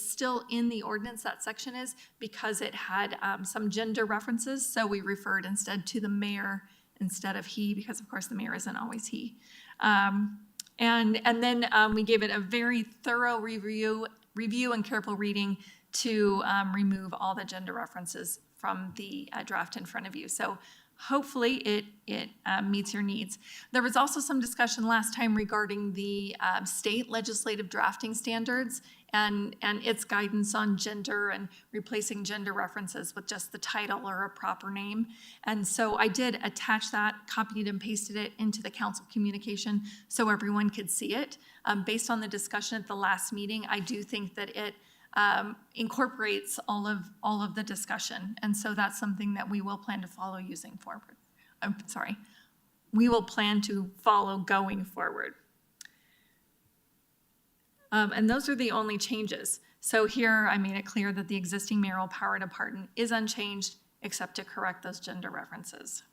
still in the ordinance, that section is, because it had some gender references, so we referred instead to the mayor instead of he, because of course the mayor isn't always he. And then we gave it a very thorough review and careful reading to remove all the gender references from the draft in front of you. So hopefully it meets your needs. There was also some discussion last time regarding the state legislative drafting standards and its guidance on gender and replacing gender references with just the title or a proper name. And so I did attach that, copied and pasted it into the council communication so everyone could see it. Based on the discussion at the last meeting, I do think that it incorporates all of the discussion. And so that's something that we will plan to follow using forward. We will plan to follow going forward. And those are the only changes. So here I made it clear that the existing mayoral power to pardon is unchanged except to correct those gender references.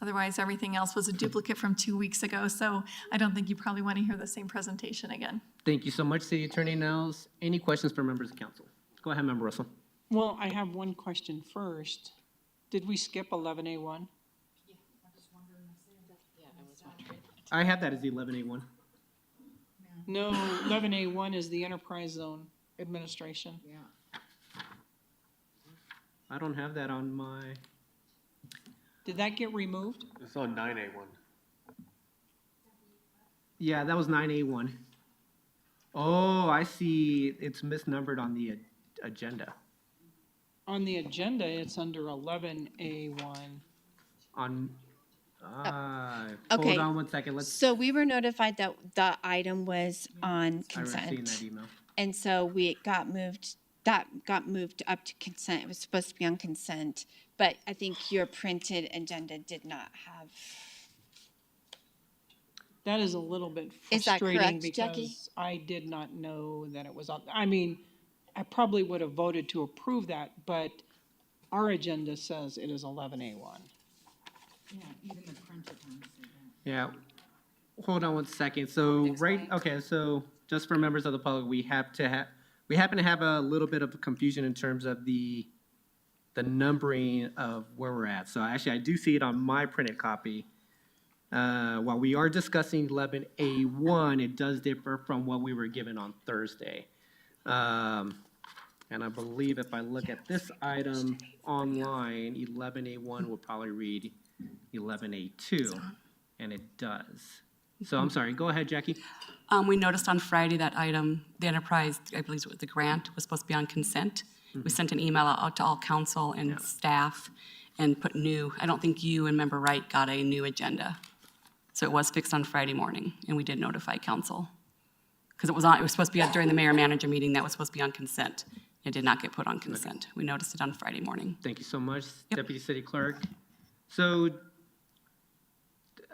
Otherwise, everything else was a duplicate from 2 weeks ago, so I don't think you probably want to hear the same presentation again. Thank you so much, City Attorney Niles. Any questions for members of council? Go ahead, Member Russell. Well, I have one question first. Did we skip 11A1? I have that as 11A1. No, 11A1 is the enterprise zone administration. I don't have that on my... Did that get removed? It's on 9A1. Yeah, that was 9A1. Oh, I see. It's misnumbered on the agenda. On the agenda, it's under 11A1. On... Okay. Hold on one second. So we were notified that the item was on I received consent. that email. And so that got moved up to consent. It was supposed to be on consent, but I think your printed agenda did not have. That is a little bit Is that frustrating correct, Jackie? because I did not know that it was on. I mean, I probably would have voted to approve that, but our agenda says it is 11A1. Yeah, even the printed ones. Yeah. Hold on one second. So, so just for members of the public, we happen to have a little bit of confusion in terms of the numbering of where we're at. So actually, I do see it on my printed copy. While we are discussing 11A1, it does differ from what we were given on Thursday. And I believe if I look at this item online, 11A1 will probably read 11A2, and it does. So I'm sorry, go ahead, Jackie. We noticed on Friday that item, the enterprise, I believe it was the grant, was supposed to be on consent. We sent an email out to all council and staff and put new, I don't think you and Member Wright got a new agenda. So it was fixed on Friday morning, and we did notify council. Because it was supposed to be during the mayor-manager meeting, that was supposed to be on consent. It did not get put on consent. We noticed it on Friday morning. Thank you so much, Deputy City Clerk. So,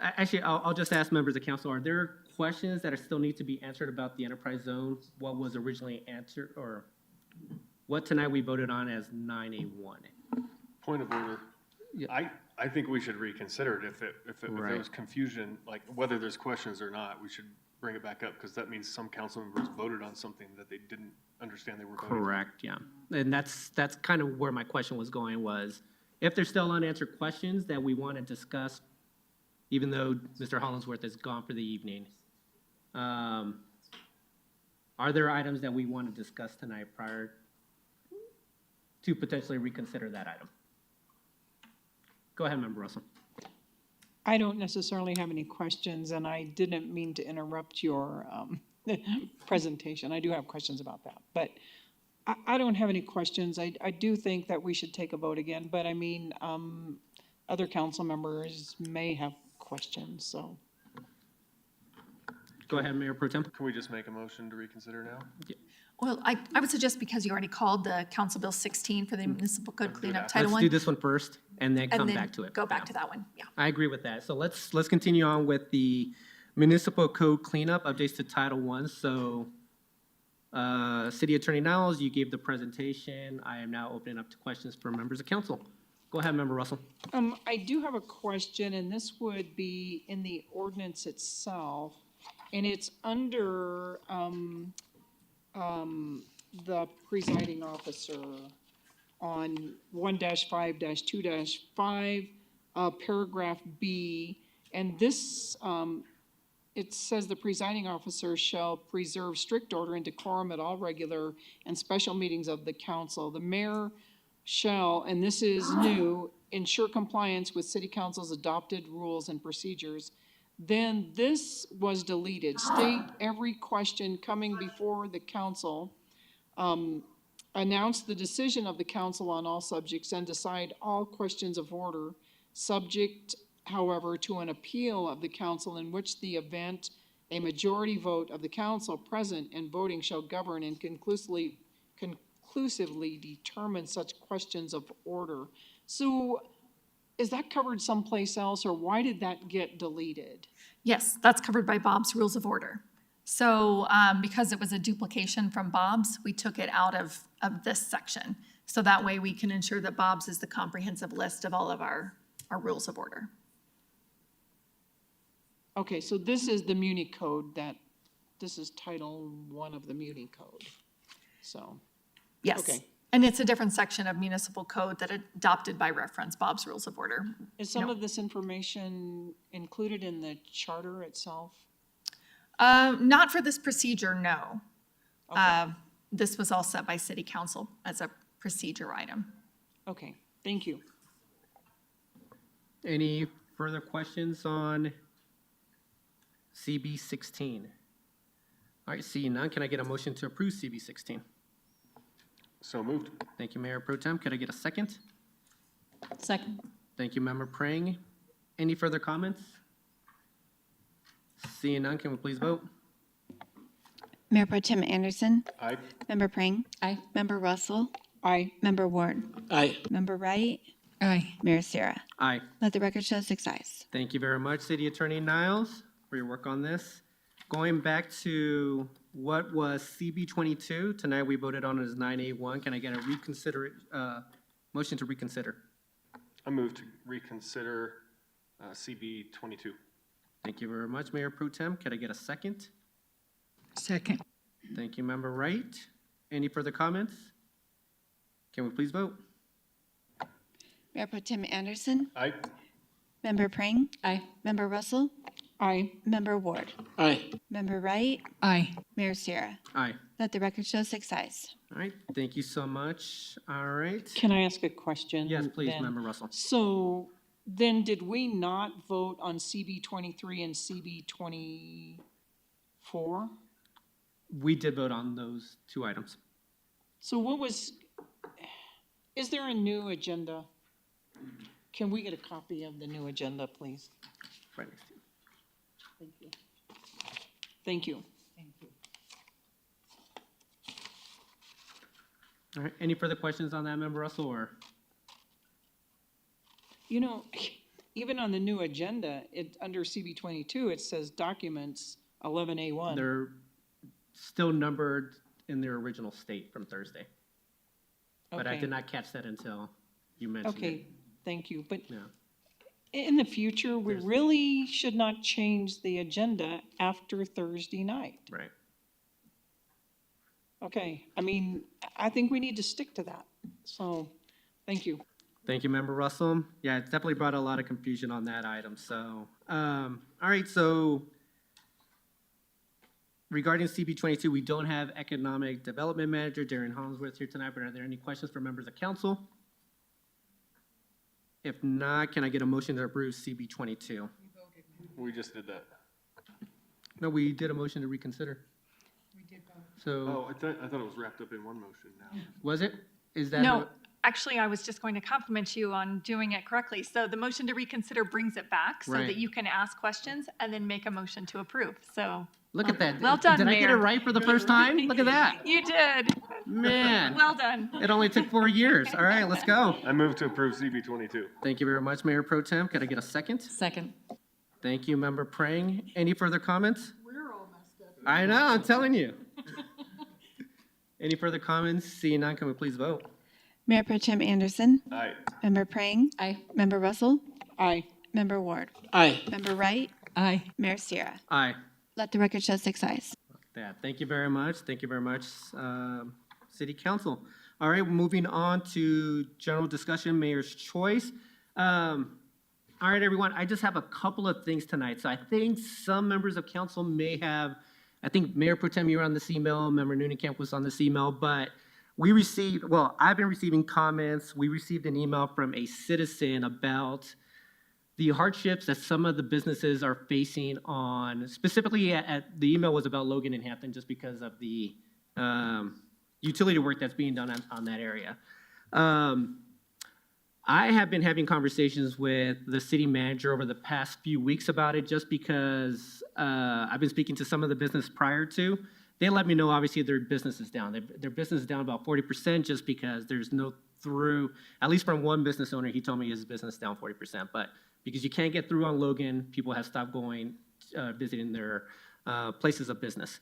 actually, I'll just ask members of council, are there questions that still need to be answered about the enterprise zone? What was originally answered, or what tonight we voted on as 9A1? Point of order. Yeah. I think we should reconsider it. If there was confusion, like whether there's questions or not, we should bring it back up because that means some council members voted on something that they didn't understand they were voting on. Correct, yeah. And that's kind of where my question was going was, if there's still unanswered questions that we want to discuss, even though Mr. Hollingsworth is gone for the evening, are there items that we want to discuss tonight prior to potentially reconsider that item? Go ahead, Member Russell. I don't necessarily have any questions, and I didn't mean to interrupt your presentation. I do have questions about that. But I don't have any questions. I do think that we should take a vote again, but I mean, other council members may have questions, so. Go ahead, Mayor Pro Tem. Can we just make a motion to reconsider now? Well, I would suggest, because you already called the Council Bill 16 for the Municipal Code Cleanup, Title Let's do 1, this one first and then come and back to then it. go back to that one, yeah. I agree with that. So let's continue on with the Municipal Code Cleanup, updates to Title 1. So, City Attorney Niles, you gave the presentation. I am now opening up to questions from members of council. Go ahead, Member Russell. I do have a question, and this would be in the ordinance itself, and it's under, the presiding officer on 1-5-2-5, paragraph B, and this, it says the presiding officer shall preserve strict order and decorum at all regular and special meetings of the council. The mayor shall, and this is new, ensure compliance with city council's adopted rules and procedures. Then this was deleted. State every question coming before the council, announce the decision of the council on all subjects, and decide all questions of order, subject, however, to an appeal of the council, in which the event a majority vote of the council present and voting shall govern and conclusively determine such questions of order. So is that covered someplace else, or why did that get deleted? Yes, that's covered by Bob's Rules of Order. So because it was a duplication from Bob's, we took it out of this section. So that way we can ensure that Bob's is the comprehensive list of all of our rules of order. Okay, so this is the Muni Code this is Title I of the Muni Code, so. Yes. Okay. And it's a different section of municipal code that adopted by reference Bob's Rules of Order. Is some of this information included in the charter itself? Not for this procedure, no. Okay. This was all set by city council as a procedure item. Okay, thank you. Any further questions on CB 16? All right, seeing none, can I get a motion to approve CB 16? So moved. Thank you, Mayor Pro Tem. Could I get a second? Second. Thank you, Member Prang. Any further comments? Seeing none, can we please vote? Mayor Pro Tem Anderson. Aye. Member Prang. Aye. Member Russell. Aye. Member Ward. Aye. Member Wright. Aye. Mayor Sierra. Aye. Let the record show 6 ayes. Thank you very much, City Attorney Niles, for your work on this. Going back to what was CB 22, tonight we voted on it as 9A1. Can I get a motion to reconsider? I move to reconsider CB 22. Thank you very much, Mayor Pro Tem. Could I get a second? Second. Thank you, Member Wright. Any further comments? Can we please vote? Mayor Pro Tem Anderson. Aye. Member Prang. Aye. Member Russell. Aye. Member Ward. Aye. Member Wright. Aye. Mayor Sierra. Aye. Let the record show 6 ayes. All right, thank you so much. All right. Can I ask a question? Yes, please, then? Member Russell. So then did we not vote on CB 23 and CB 24? We did vote on those two items. So is there a new agenda? Can we get a copy of the new agenda, please? Right next to you. Thank you. Thank you. All right, any further questions on that, Member Russell, or? You know, even on the new agenda, under CB 22, it says documents 11A1. They're still numbered in their original state from Thursday. But I Okay. did not catch that until you mentioned it. Okay, thank you. But Yeah. in the future, we really should not change the agenda after Thursday night. Right. Okay, I mean, I think we need to stick to that. So, thank you. Thank you, Member Russell. Yeah, it's definitely brought a lot of confusion on that item, so. All right, so regarding CB 22, we don't have Economic Development Manager Darren Holmesworth here tonight, but are there any questions for members of council? If not, can I get a motion to approve CB 22? We just did that. No, we did a motion to reconsider. Oh, I thought it was wrapped up in one motion now. Was it? Is that? No, actually, I was just going to compliment you on doing it correctly. So the motion to reconsider brings it back so Right. that you can ask questions and then make a motion to approve. So. Look at that. Well done, Did I get it Mayor. right for the first time? Look at that. You did. Man. Well done. It only took 4 years. All right, let's go. I move to approve CB 22. Thank you very much, Mayor Pro Tem. Could I get a second? Second. Thank you, Member Prang. Any further comments? We're all messed up. I know, I'm telling you. Any further comments? Seeing none, can we please vote? Mayor Pro Tem Anderson. Aye. Member Prang. Aye. Member Russell. Aye. Member Ward. Aye. Member Wright. Aye. Mayor Sierra. Aye. Let the record show 6 ayes. That. Thank you very much. Thank you very much, City Council. All right, moving on to general discussion, Mayor's Choice. All right, everyone, I just have a couple of things tonight. So I think some members of council may have, I think Mayor Pro Tem, you were on this email, Member Nunenkamp was on this email, but we received, well, I've been receiving comments. We received an email from a citizen about the hardships that some of the businesses are facing on, specifically the email was about Logan and Hampton, just because of the utility work that's being done on that area. I have been having conversations with the city manager over the past few weeks about it, just because I've been speaking to some of the business prior to. They let me know, obviously, their business is down. Their business is down about 40% just because there's no through, at least from one business owner, he told me his business is down 40%, but because you can't get through on Logan, people have stopped going, visiting their places of business.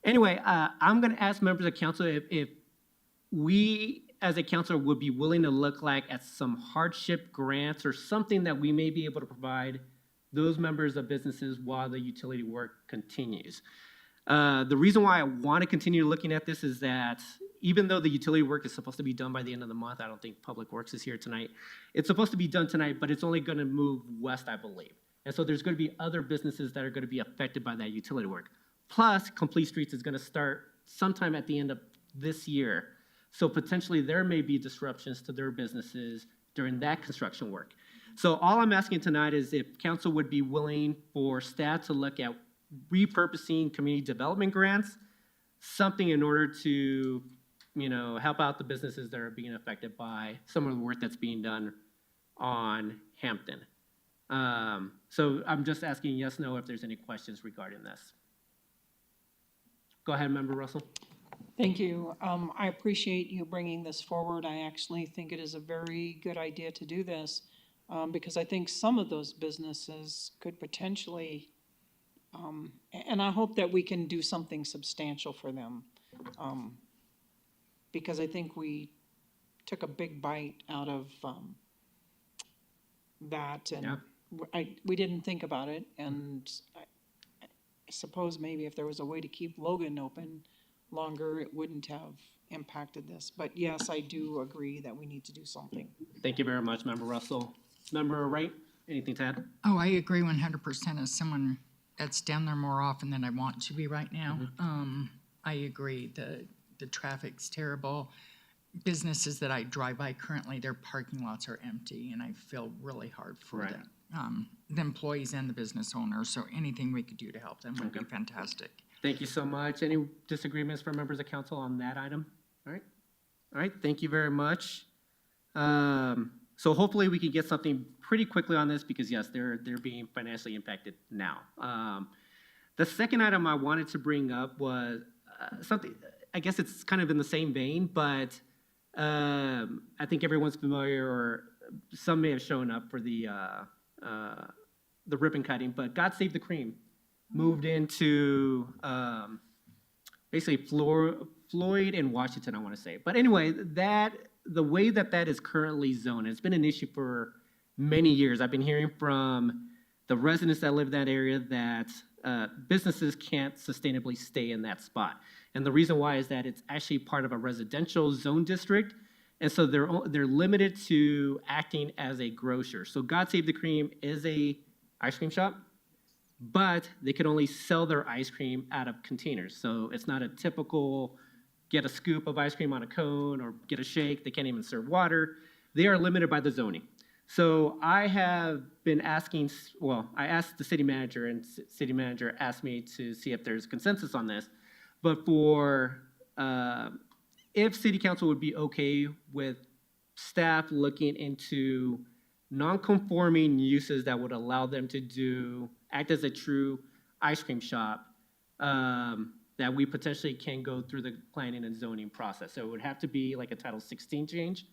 Anyway, I'm gonna ask members of council if we, as a council, would be willing to look at some hardship grants or something that we may be able to provide those members of businesses while the utility work continues. The reason why I want to continue looking at this is that even though the utility work is supposed to be done by the end of the month, I don't think Public Works is here tonight. It's supposed to be done tonight, but it's only going to move west, I believe. And so there's going to be other businesses that are going to be affected by that utility work. Plus, Complete Streets is going to start sometime at the end of this year. So potentially there may be disruptions to their businesses during that construction work. So all I'm asking tonight is if council would be willing for staff to look at repurposing community development grants, something in order to, help out the businesses that are being affected by some of the work that's being done on Hampton. So I'm just asking yes, no, if there's any questions regarding this. Go ahead, Member Russell. Thank you. I appreciate you bringing this forward. I actually think it is a very good idea to do this because I think some of those businesses could potentially, and I hope that we can do something substantial for them because I think we took a big bite out of that and we didn't think about it. And I suppose maybe if there was a way to keep Logan open longer, it wouldn't have impacted this. But yes, I do agree that we need to do something. Thank you very much, Member Russell. Member Wright, anything to add? Oh, I agree 100% as someone that's down there more often than I want to be right now. I agree. The traffic's terrible. Businesses that I drive by currently, their parking lots are empty, and I feel really hard for the employees and the business owners. So anything we could do to help them would be fantastic. Thank you so much. Any disagreements from members of council on that item? All right, thank you very much. So hopefully we can get something pretty quickly on this because yes, they're being financially impacted now. The second item I wanted to bring up was something, I guess it's kind of in the same vein, but I think everyone's familiar or some may have shown up for the ribbon cutting, but God Save the Cream moved into basically Floyd and Washington, I want to say. But anyway, the way that is currently zoned, it's been an issue for many years. I've been hearing from the residents that live in that area that businesses can't sustainably stay in that spot. And the reason why is that it's actually part of a residential zone district. And so they're limited to acting as a grocer. So God Save the Cream is a ice cream shop, but they can only sell their ice cream out of containers. So it's not a typical get a scoop of ice cream on a cone or get a shake. They can't even serve water. They are limited by the zoning. So I have been asking, I asked the city manager, and city manager asked me to see if there's consensus on this. But for, if city council would be okay with staff looking into non-conforming uses that would allow them to act as a true ice cream shop, that we potentially can go through the planning and zoning process. So it would have to be like a Title 16 change,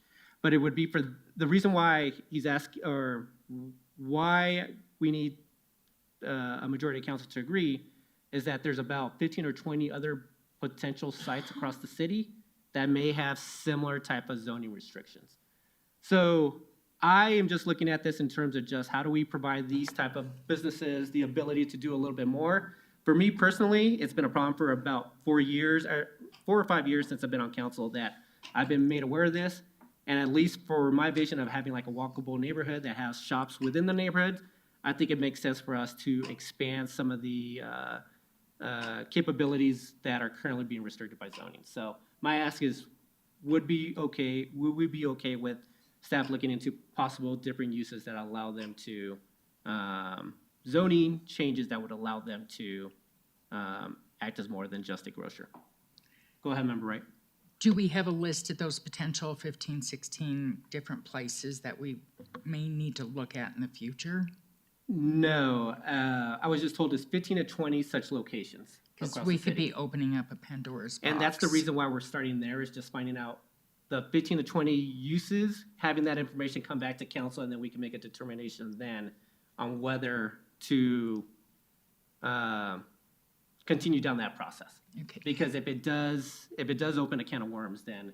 but it would be for, the reason why he's asking, or why we need a majority of council to agree is that there's about 15 or 20 other potential sites across the city that may have similar type of zoning restrictions. So I am just looking at this in terms of just how do we provide these type of businesses the ability to do a little bit more. For me personally, it's been a problem for about 4 or 5 years since I've been on council that I've been made aware of this. And at least for my vision of having like a walkable neighborhood that has shops within the neighborhood, I think it makes sense for us to expand some of the capabilities that are currently being restricted by zoning. So my ask is, would we be okay with staff looking into possible different uses that allow them to, zoning changes that would allow them to act as more than just a grocer? Go ahead, Member Wright. Do we have a list of those potential 15, 16 different places that we may need to look at in the future? No, I was just told it's 15 to 20 such locations. Because we could be opening up a Pandora's box. And that's the reason why we're starting there, is just finding out the 15 to 20 uses, having that information come back to council, and then we can make a determination then on whether to continue down that process. Okay. Because if it does open a can of worms, then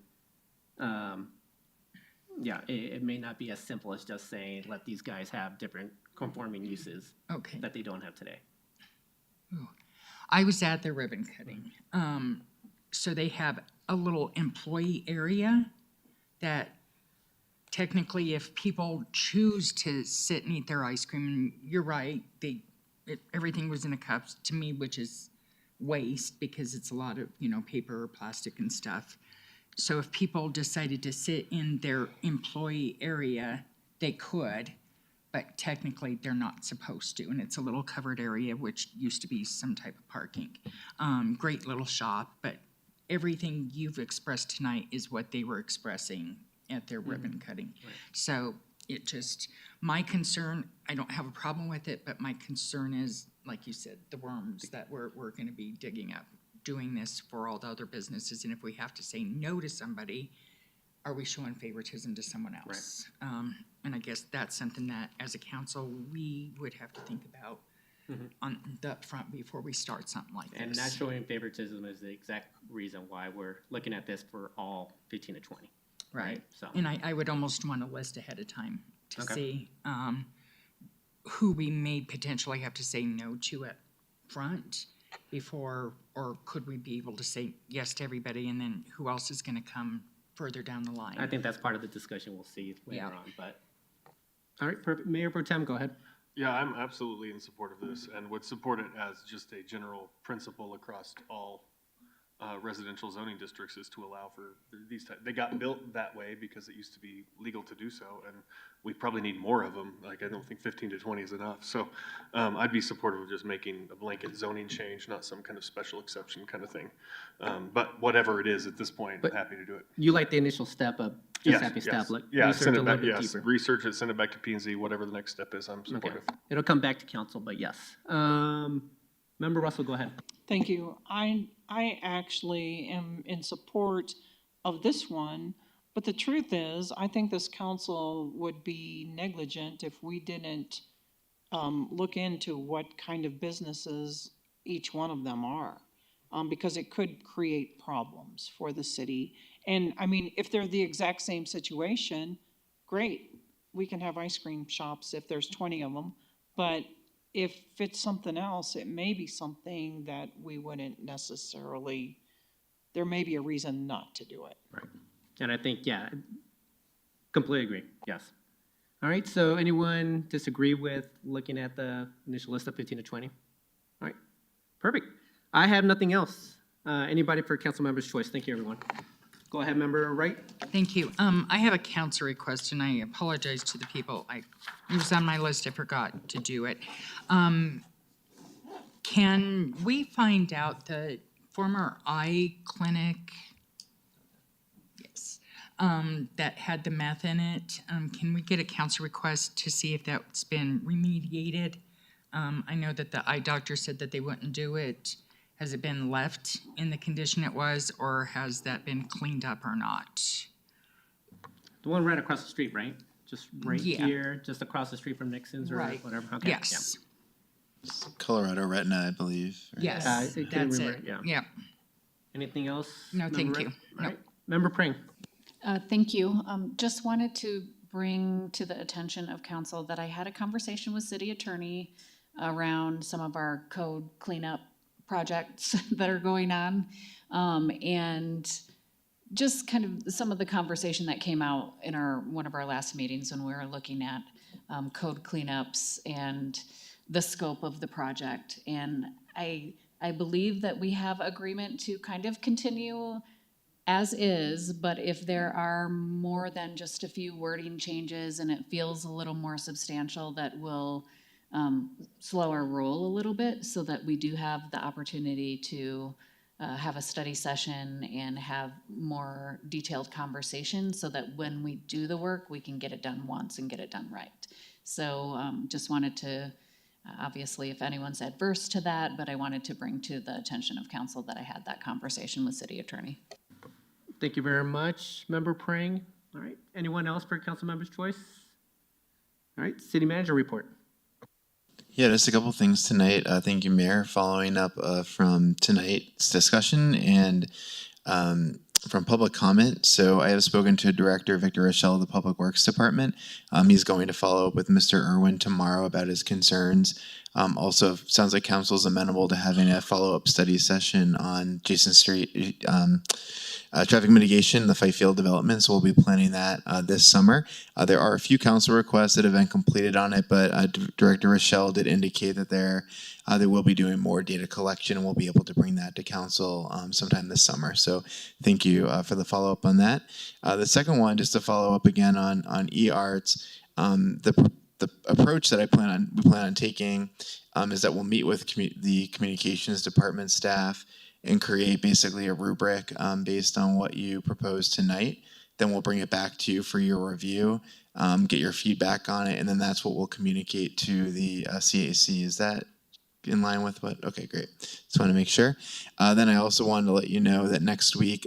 it may not be as simple as just saying, let these guys have different conforming uses that they don't have today. Ooh. I was at the ribbon cutting. So they have a little employee area that technically if people choose to sit and eat their ice cream, and you're right, everything was in a cup to me, which is waste because it's a lot of, paper or plastic and stuff. So if people decided to sit in their employee area, they could, but technically they're not supposed to. And it's a little covered area, which used to be some type of parking. Great little shop, but everything you've expressed tonight is what they were expressing at their ribbon cutting. Right. So it just, my concern, I don't have a problem with it, but my concern is, like you said, the worms that we're going to be digging up, doing this for all the other businesses. And if we have to say no to somebody, are we showing favoritism to someone else? Right. And I guess that's something that as a council, we would have to think about on the upfront before we start something like this. And not showing favoritism is the exact reason why we're looking at this for all 15 to 20. Right. So. And I would almost want a list ahead of time to see who we may potentially have to say no to up front before, or could we be able to say yes to everybody, and then who else is going to come further down the line? I think that's part of the discussion we'll see later on. But all right, perfect. Mayor Pro Tem, go ahead. Yeah, I'm absolutely in support of this and would support it as just a general principle across all residential zoning districts, is to allow for these types. They got built that way because it used to be legal to do so, and we probably need more of them. Like, I don't think 15 to 20 is enough. So I'd be supportive of just making a blanket zoning change, not some kind of special exception kind of thing. But whatever it is at this point, I'm happy to do it. You like the initial step of just happy step, like research a little bit deeper. Research it, send it back to P&Z, whatever the next step is, I'm supportive. Okay. It'll come back to council, but yes. Member Russell, go ahead. Thank you. I actually am in support of this one, but the truth is, I think this council would be negligent if we didn't look into what kind of businesses each one of them are, because it could create problems for the city. And I mean, if they're the exact same situation, great. We can have ice cream shops if there's 20 of them, but if it's something else, it may be something that we wouldn't necessarily, there may be a reason not to do it. Right. And I think, completely agree, yes. All right, so anyone disagree with looking at the initial list of 15 to 20? All right, perfect. I have nothing else. Anybody for council member's choice? Thank you, everyone. Go ahead, Member Wright. Thank you. I have a council request, and I apologize to the people. It was on my list. I forgot to do it. Can we find out the former eye clinic, yes, that had the meth in it. Can we get a council request to see if that's been remediated? I know that the eye doctor said that they wouldn't do it. Has it been left in the condition it was, or has that been cleaned up or not? The one right across the street, right? Just right Yeah. here, just across the street from Nixon's or Right. whatever? Okay. Yes. Colorado Retina, I believe. right? Yes, I couldn't that's remember, it. yeah. Yeah. Anything else? No, Member thank Red? you. All right. Member Pring. Thank you. Just wanted to bring to the attention of council that I had a conversation with city attorney around some of our code cleanup projects that are going on. And just kind of some of the conversation that came out in one of our last meetings when we were looking at code cleanups and the scope of the project. And I believe that we have agreement to kind of continue as is, but if there are more than just a few wording changes and it feels a little more substantial, that will slow our roll a little bit so that we do have the opportunity to have a study session and have more detailed conversation so that when we do the work, we can get it done once and get it done right. So just wanted to, obviously, if anyone's adverse to that, but I wanted to bring to the attention of council that I had that conversation with city attorney. Thank you very much, Member Pring. All right. Anyone else for council member's choice? All right. City manager report. Yeah, just a couple things tonight. Thank you, Mayor, following up from tonight's discussion and from public comment. So I have spoken to Director Victor Rochelle of the Public Works Department. He's going to follow up with Mr. Irwin tomorrow about his concerns. Also, sounds like council is amenable to having a follow-up study session on Jason Street traffic mitigation, the Fifield development. So we'll be planning that this summer. There are a few council requests that have been completed on it, but Director Rochelle did indicate that they will be doing more data collection, and we'll be able to bring that to council sometime this summer. So thank you for the follow-up on that. The second one, just to follow up again on e-arts, the approach that we plan on taking is that we'll meet with the communications department staff and create basically a rubric based on what you propose tonight. Then we'll bring it back to you for your review, get your feedback on it, and then that's what we'll communicate to the CAC. Is that in line with what? Okay, great. Just want to make sure. Then I also wanted to let you know that next week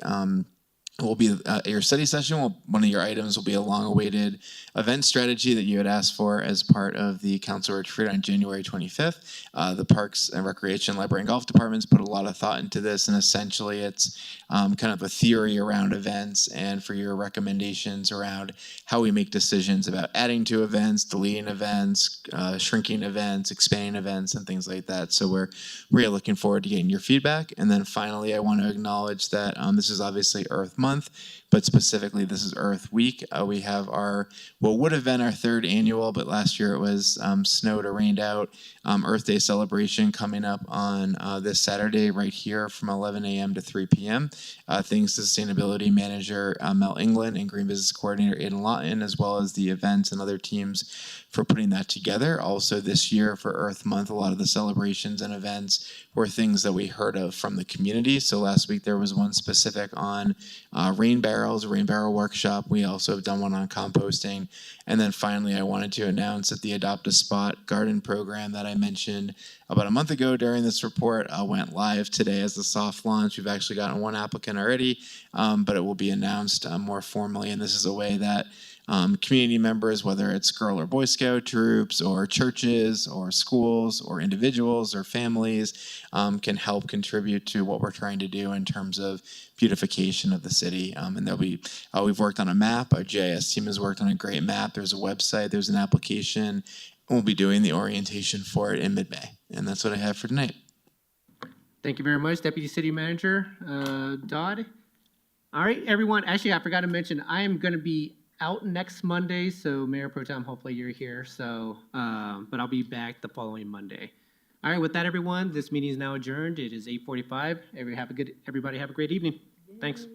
will be your study session. One of your items will be a long-awaited event strategy that you had asked for as part of the council retreat on January 25th. The Parks and Recreation, Library, and Golf departments put a lot of thought into this, and essentially it's kind of a theory around events and for your recommendations around how we make decisions about adding to events, deleting events, shrinking events, expanding events, and things like that. So we're really looking forward to getting your feedback. And then finally, I want to acknowledge that this is obviously Earth Month, but specifically this is Earth Week. We have what would have been our third annual, but last year it was snowed or rained out, Earth Day celebration coming up on this Saturday right here from 11 a.m. to 3 p.m. Thanks to Sustainability Manager Mel England and Green Business Coordinator Aidan Lawton, as well as the events and other teams for putting that together. Also this year for Earth Month, a lot of the celebrations and events were things that we heard of from the community. So last week there was one specific on rain barrels, a rain barrel workshop. We also have done one on composting. And then finally, I wanted to announce that the Adopt a Spot garden program that I mentioned about a month ago during this report went live today as the soft launch. We've actually gotten one applicant already, but it will be announced more formally. And this is a way that community members, whether it's Girl or Boy Scout troops or churches or schools or individuals or families, can help contribute to what we're trying to do in terms of beautification of the city. And we've worked on a map. Our GIS team has worked on a great map. There's a website, there's an application, and we'll be doing the orientation for it in mid-May. And that's what I have for tonight. Thank you very much, Deputy City Manager Dodd. All right, everyone. Actually, I forgot to mention, I am going to be out next Monday, so Mayor Pro Tem, hopefully you're here. So, but I'll be back the following Monday. All right, with that, everyone, this meeting is now adjourned. It is 8:45. Everybody have a great evening. Thanks.